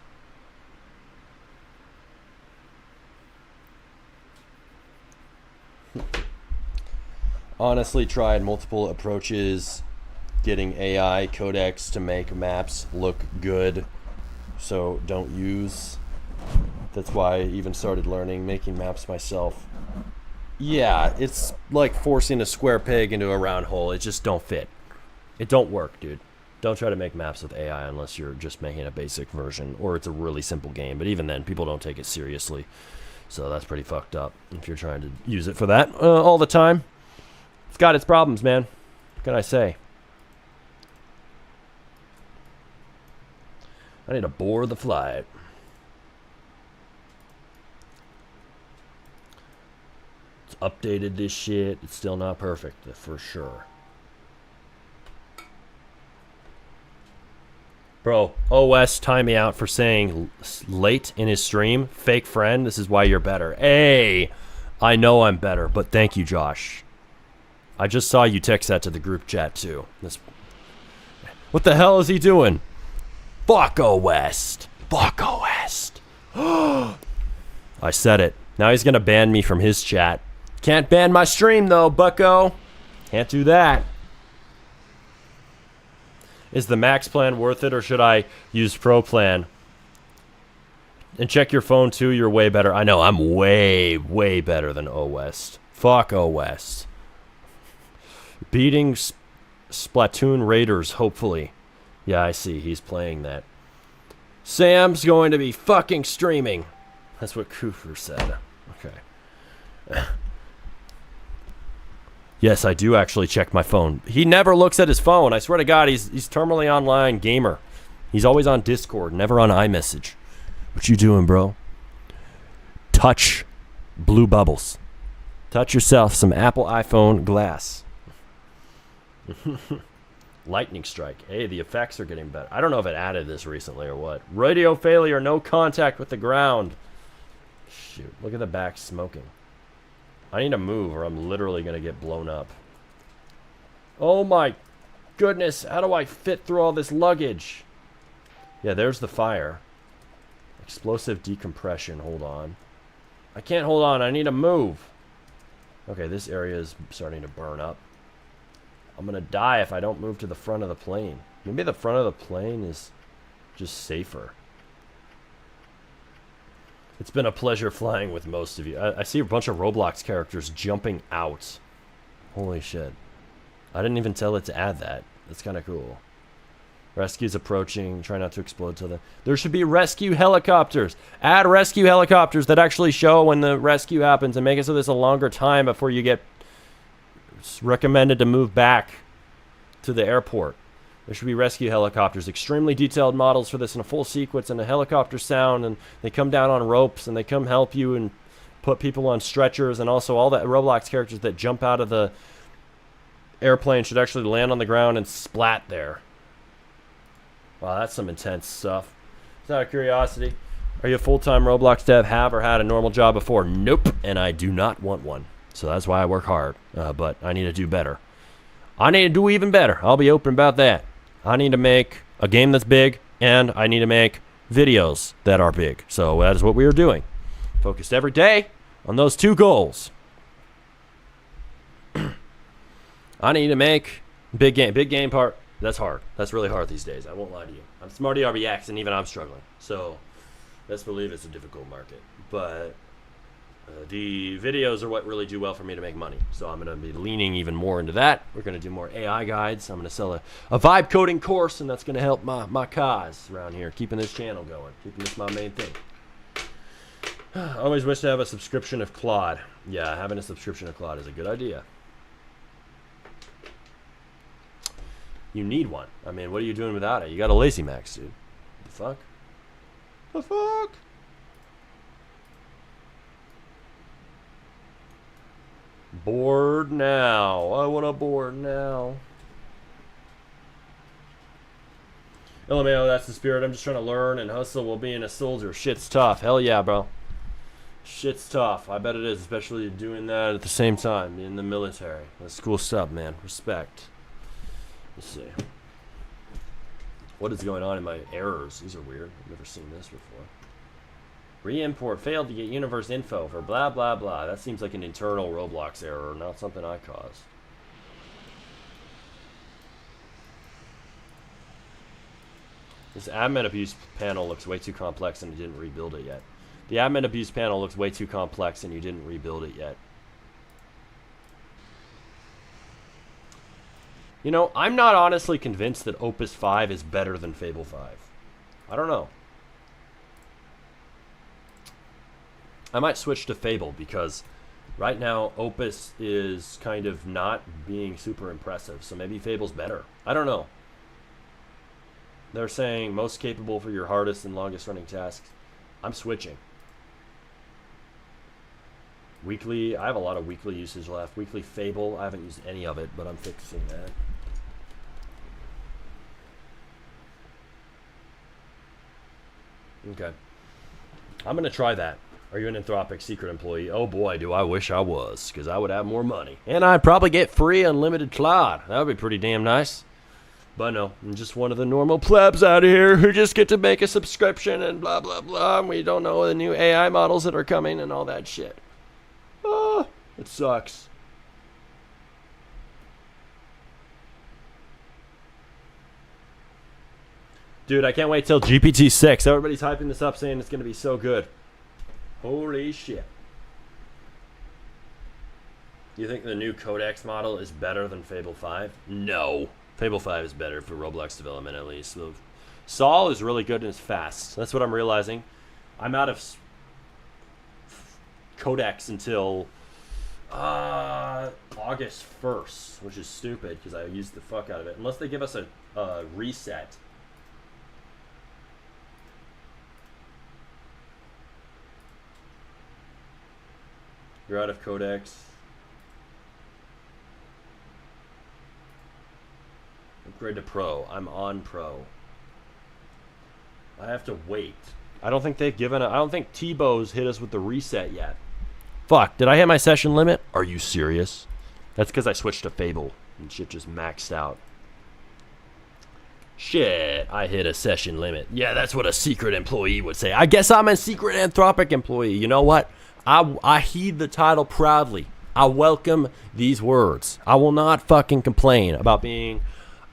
Honestly, tried multiple approaches getting AI codecs to make maps look good, so don't use. That's why I even started learning making maps myself. Yeah, it's like forcing a square peg into a round hole. It just don't fit. It don't work, dude. Don't try to make maps with AI unless you're just making a basic version or it's a really simple game. But even then, people don't take it seriously. So that's pretty fucked up if you're trying to use it for that all the time. It's got its problems, man. What can I say? I need to board the flight. It's updated this shit. It's still not perfect, for sure. Bro, OS time me out for saying late in his stream. Fake friend, this is why you're better. Hey, I know I'm better, but thank you, Josh. I just saw you text that to the group chat, too. What the hell is he doing? Fuck OS. Fuck OS. I said it. Now he's going to ban me from his chat. Can't ban my stream, though, bucko. Can't do that. Is the max plan worth it, or should I use pro plan? And check your phone, too. You're way better. I know. I'm way, way better than OS. Fuck OS. Beating Splatoon Raiders, hopefully. Yeah, I see. He's playing that. Sam's going to be fucking streaming. That's what Kufer said. Okay. Yes, I do actually check my phone. He never looks at his phone. I swear to God, he's terminally online gamer. He's always on Discord, never on iMessage. What you doing, bro? Touch blue bubbles. Touch yourself some Apple iPhone glass. Lightning strike. Hey, the effects are getting better. I don't know if it added this recently or what. Radio failure, no contact with the ground. Shoot, look at the back smoking. I need to move or I'm literally going to get blown up. Oh my goodness, how do I fit through all this luggage? Yeah, there's the fire. Explosive decompression, hold on. I can't hold on, I need to move. Okay, this area is starting to burn up. I'm going to die if I don't move to the front of the plane. Maybe the front of the plane is just safer. It's been a pleasure flying with most of you. I see a bunch of Roblox characters jumping out. Holy shit. I didn't even tell it to add that. That's kind of cool. Rescue's approaching. Try not to explode till then. There should be rescue helicopters. Add rescue helicopters that actually show when the rescue happens and make it so there's a longer time before you get recommended to move back to the airport. There should be rescue helicopters, extremely detailed models for this in a full sequence and a helicopter sound, and they come down on ropes and they come help you and put people on stretchers, and also all the Roblox characters that jump out of the airplane should actually land on the ground and splat there. Wow, that's some intense stuff. Just out of curiosity, are you a full-time Roblox dev, have or had a normal job before? Nope, and I do not want one. So that's why I work hard, but I need to do better. I need to do even better. I'll be open about that. I need to make a game that's big, and I need to make videos that are big. So that is what we are doing. Focused every day on those two goals. I need to make big game. Big game part, that's hard. That's really hard these days. I won't lie to you. I'm Smarty RBX, and even I'm struggling. So let's believe it's a difficult market. But The videos are what really do well for me to make money. So I'm going to be leaning even more into that. We're going to do more AI guides. I'm going to sell a vibe coding course, and that's going to help my cause around here, keeping this channel going, keeping this my main thing. I always wish to have a subscription of Claude. Yeah, having a subscription of Claude is a good idea. You need one. I mean, what are you doing without it? You got a Lazy Max, dude. The fuck? The fuck? Bored now. I want a board now. LMAO, that's the spirit. I'm just trying to learn and hustle while being a soldier. Shit's tough. Hell yeah, bro. Shit's tough. I bet it is, especially doing that at the same time in the military. That's cool stuff, man. Respect. Let's see. What is going on in my errors? These are weird. I've never seen this before. Re-import failed to get universe info for blah blah blah. That seems like an internal Roblox error, not something I caused. This admin abuse panel looks way too complex and you didn't rebuild it yet. The admin abuse panel looks way too complex and you didn't rebuild it yet. You know, I'm not honestly convinced that Opus 5 is better than Fable 5. I don't know. I might switch to Fable because right now Opus is kind of not being super impressive. So maybe Fable's better. I don't know. They're saying most capable for your hardest and longest running tasks. I'm switching. Weekly, I have a lot of weekly usage left. Weekly Fable, I haven't used any of it, but I'm fixing that. Okay. I'm going to try that. Are you an Anthropic secret employee? Oh boy, do I wish I was, because I would have more money. And I'd probably get free unlimited Claude. That would be pretty damn nice. But no, I'm just one of the normal plebs out here who just get to make a subscription and blah, blah, blah. And we don't know the new AI models that are coming and all that shit. Ah, it sucks. Dude, I can't wait till GPT-6. Everybody's hyping this up saying it's going to be so good. Holy shit. You think the new Codex model is better than Fable 5? No. Fable 5 is better for Roblox development, at least. Sol is really good and is fast. That's what I'm realizing. I'm out of Codex until August 1st, which is stupid because I used the fuck out of it. Unless they give us a reset. You're out of Codex. Upgrade to Pro. I'm on Pro. I have to wait. I don't think they've given I don't think Tebow's hit us with the reset yet. Fuck, did I hit my session limit? Are you serious? That's because I switched to Fable and shit just maxed out. Shit, I hit a session limit. Yeah, that's what a secret employee would say. I guess I'm a secret Anthropic employee. You know what? I heed the title proudly. I welcome these words. I will not fucking complain about being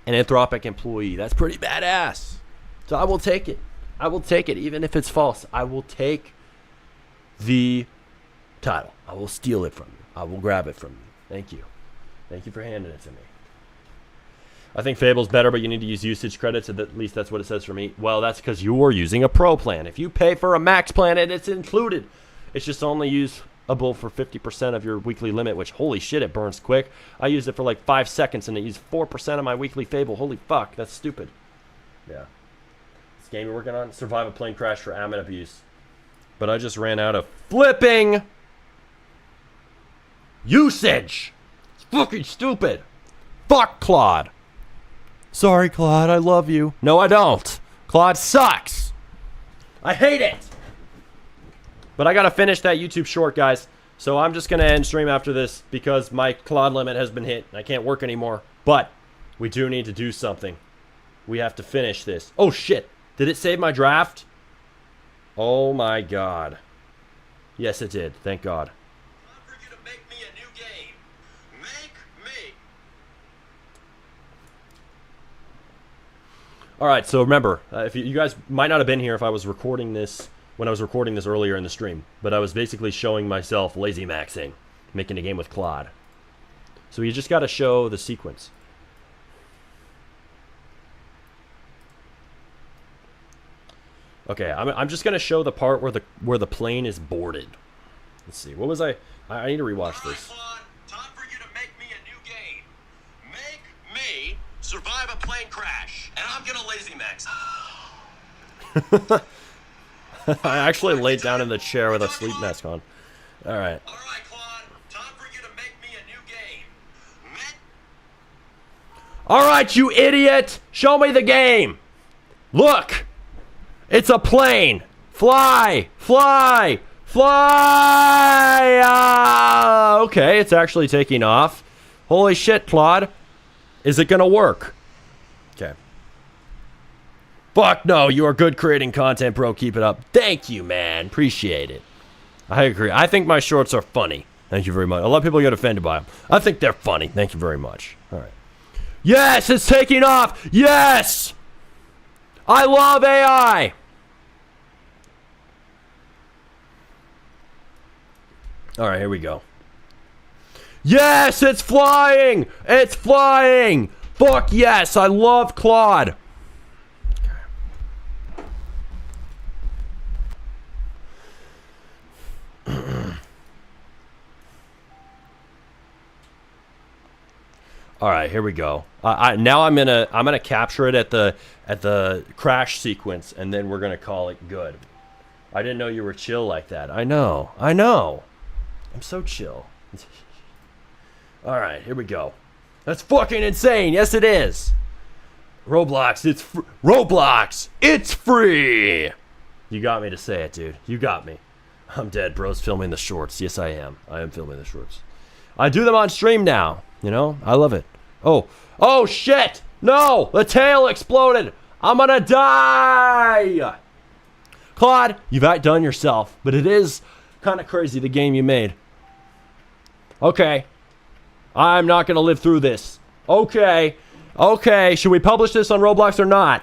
an Anthropic employee. That's pretty badass. So I will take it. I will take it, even if it's false. I will take the title. I will steal it from you. I will grab it from you. Thank you. Thank you for handing it to me. I think Fable's better, but you need to use usage credits. At least that's what it says for me. Well, that's because you're using a Pro plan. If you pay for a Max plan, it's included. It's just only usable for 50% of your weekly limit, which, holy shit, it burns quick. I used it for like 5 seconds, and it used 4% of my weekly Fable. Holy fuck, that's stupid. Yeah. This game you're working on? Survive a plane crash for admin abuse. But I just ran out of flipping usage. It's fucking stupid. Fuck Claude. Sorry, Claude, I love you. No, I don't. Claude sucks. I hate it. But I gotta finish that YouTube short, guys. So I'm just gonna end stream after this because my Claude limit has been hit. I can't work anymore. But we do need to do something. We have to finish this. Oh shit. Did it save my draft? Oh my god. Yes, it did. Thank God. Time for you to make me a new game. Make me. Alright, so remember, if you guys might not have been here if I was recording this when I was recording this earlier in the stream. But I was basically showing myself lazy maxing, making a game with Claude. So you just got to show the sequence. Okay, I'm just gonna show the part where the plane is boarded. Let's see. What was I need to rewatch this. Claude, time for you to make me a new game. Make me survive a plane crash, and I'm gonna lazy max. I actually laid down in the chair with a sleep mask on. All right. All right, Claude, time for you to make me a new game. All right, you idiot! Show me the game. Look, it's a plane. Fly, fly, fly. Okay, it's actually taking off. Holy shit, Claude. Is it gonna work? Okay. Fuck no, you are good creating content, bro. Keep it up. Thank you, man. Appreciate it. I agree. I think my shorts are funny. Thank you very much. A lot of people get offended by them. I think they're funny. Thank you very much. All right. Yes, it's taking off. Yes! I love AI. All right, here we go. Yes, it's flying. It's flying. Fuck yes, I love Claude. All right, here we go. Now I'm gonna capture it at the crash sequence, and then we're gonna call it good. I didn't know you were chill like that. I know. I'm so chill. All right, here we go. That's fucking insane. Yes, it is. Roblox, Roblox, it's free. You got me to say it, dude. You got me. I'm dead, bro's filming the shorts. Yes, I am. I am filming the shorts. I do them on stream now. You know, I love it. Oh shit! No, the tail exploded. I'm gonna die. Claude, you've outdone yourself, but it is kind of crazy the game you made. Okay, I'm not gonna live through this. Okay, should we publish this on Roblox or not?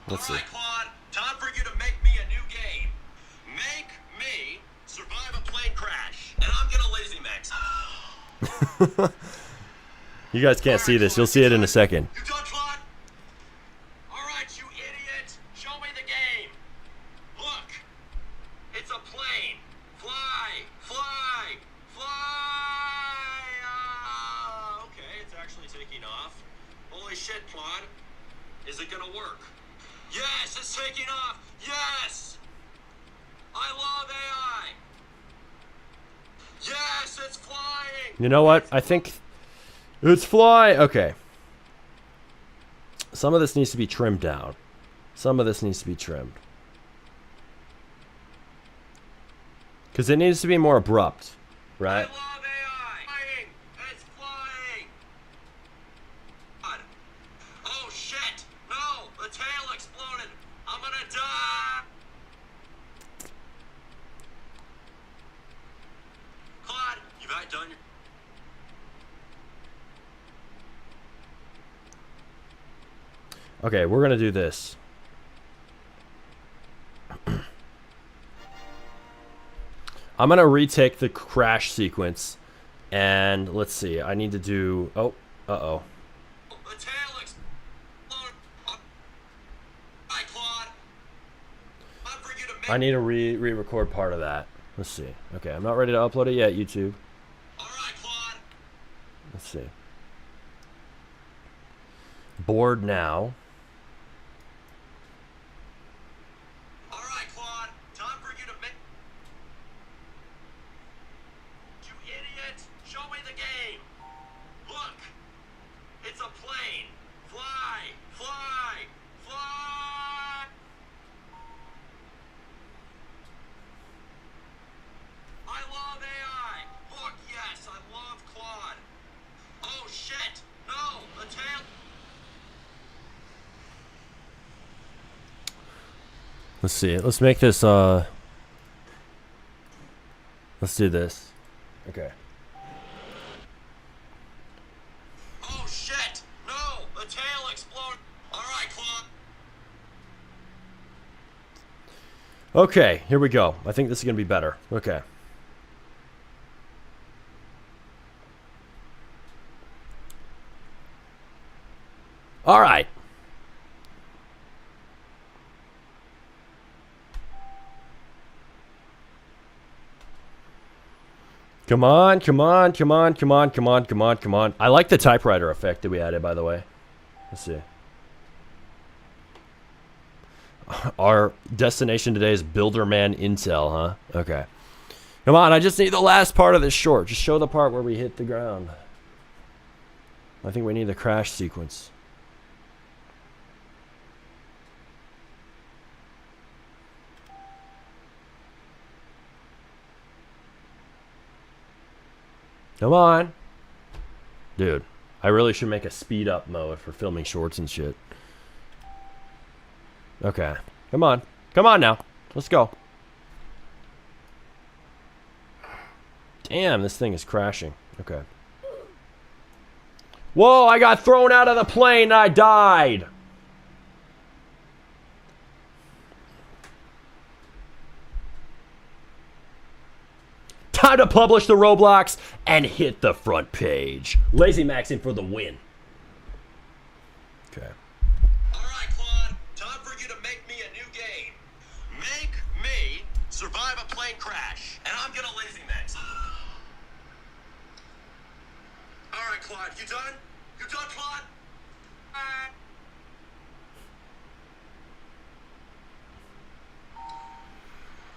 Let's see. All right, Claude, time for you to make me a new game. Make me survive a plane crash, and I'm gonna lazy max. You guys can't see this. You'll see it in a second. You done, Claude? All right, you idiot. Show me the game. Look, it's a plane. Fly, fly, fly. Okay, it's actually taking off. Holy shit, Claude. Is it gonna work? Yes, it's taking off. Yes. I love AI. Yes, it's flying. You know what? I think it's fly. Okay. Some of this needs to be trimmed down. Some of this needs to be trimmed. Because it needs to be more abrupt, right? I love AI. Flying. It's flying. God. Oh shit. No, the tail exploded. I'm gonna die. Claude, you've outdone your... Okay, we're gonna do this. I'm gonna retake the crash sequence, and let's see. I need to do. Oh, uh-oh. The tail exploded. Hi, Claude. Time for you to make... I need to re-record part of that. Let's see. Okay, I'm not ready to upload it yet, YouTube. All right, Claude. Let's see. Board now. All right, Claude. Time for you to make... You idiot! Show me the game. Look, it's a plane. Fly, fly, fly. I love AI. Look, yes, I love Claude. Oh shit! No, the tail. Let's see. Let's make this. Let's do this. Okay. Oh shit! No! The tail exploded! Alright, Claude. Okay, here we go. I think this is going to be better. Okay. All right. Come on, come on, come on, come on, come on, come on, come on. I like the typewriter effect that we added, by the way. Let's see. Our destination today is Builderman Intel, huh? Okay. Come on, I just need the last part of this short. Just show the part where we hit the ground. I think we need the crash sequence. Come on. Dude, I really should make a speed up mode for filming shorts and shit. Okay. Come on. Come on now. Let's go. Damn, this thing is crashing. Okay. Whoa, I got thrown out of the plane and I died. Time to publish the Roblox and hit the front page. Lazy Maxing for the win. Okay. Alright, Claude. Time for you to make me a new game. Make me survive a plane crash. And I'm gonna lazy max. Alright, Claude, you done? You done, Claude?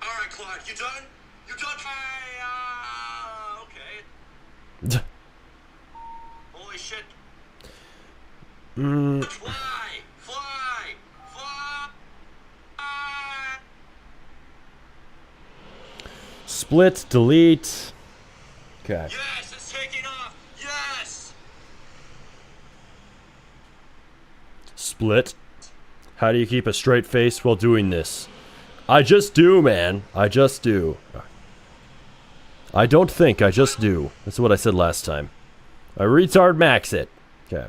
Alright, Claude, you done? You done? Okay. Holy shit. Fly! Fly! Fly! Split, delete. Okay. Yes, it's taking off! Yes! Split. How do you keep a straight face while doing this? I just do, man. I just do. I don't think, I just do. That's what I said last time. I retard max it. Okay.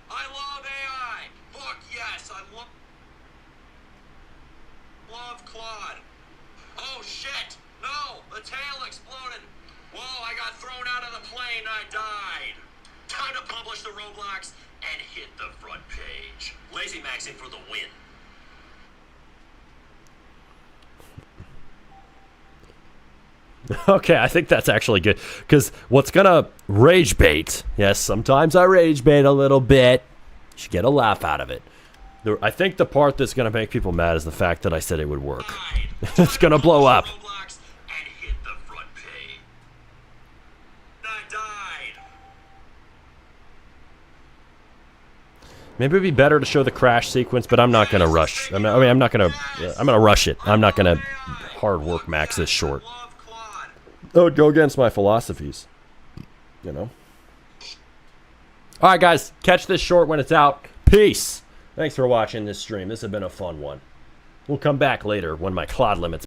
I love AI! Fuck yes, I love Claude. Oh shit! No! The tail exploded! Whoa, I got thrown out of the plane, I died! Time to publish the Roblox and hit the front page. Lazy maxing for the win. Okay, I think that's actually good. Because what's gonna rage bait, yes, sometimes I rage bait a little bit. You should get a laugh out of it. I think the part that's gonna make people mad is the fact that I said it would work. It's gonna blow up. Roblox and hit the front page. I died. Maybe it'd be better to show the crash sequence, but I'm not gonna rush. I'm not gonna. I'm gonna rush it. I'm not gonna hard work max this short. Love Claude. That would go against my philosophies. You know? Alright, guys. Catch this short when it's out. Peace. Thanks for watching this stream. This has been a fun one. We'll come back later when my Claude limit's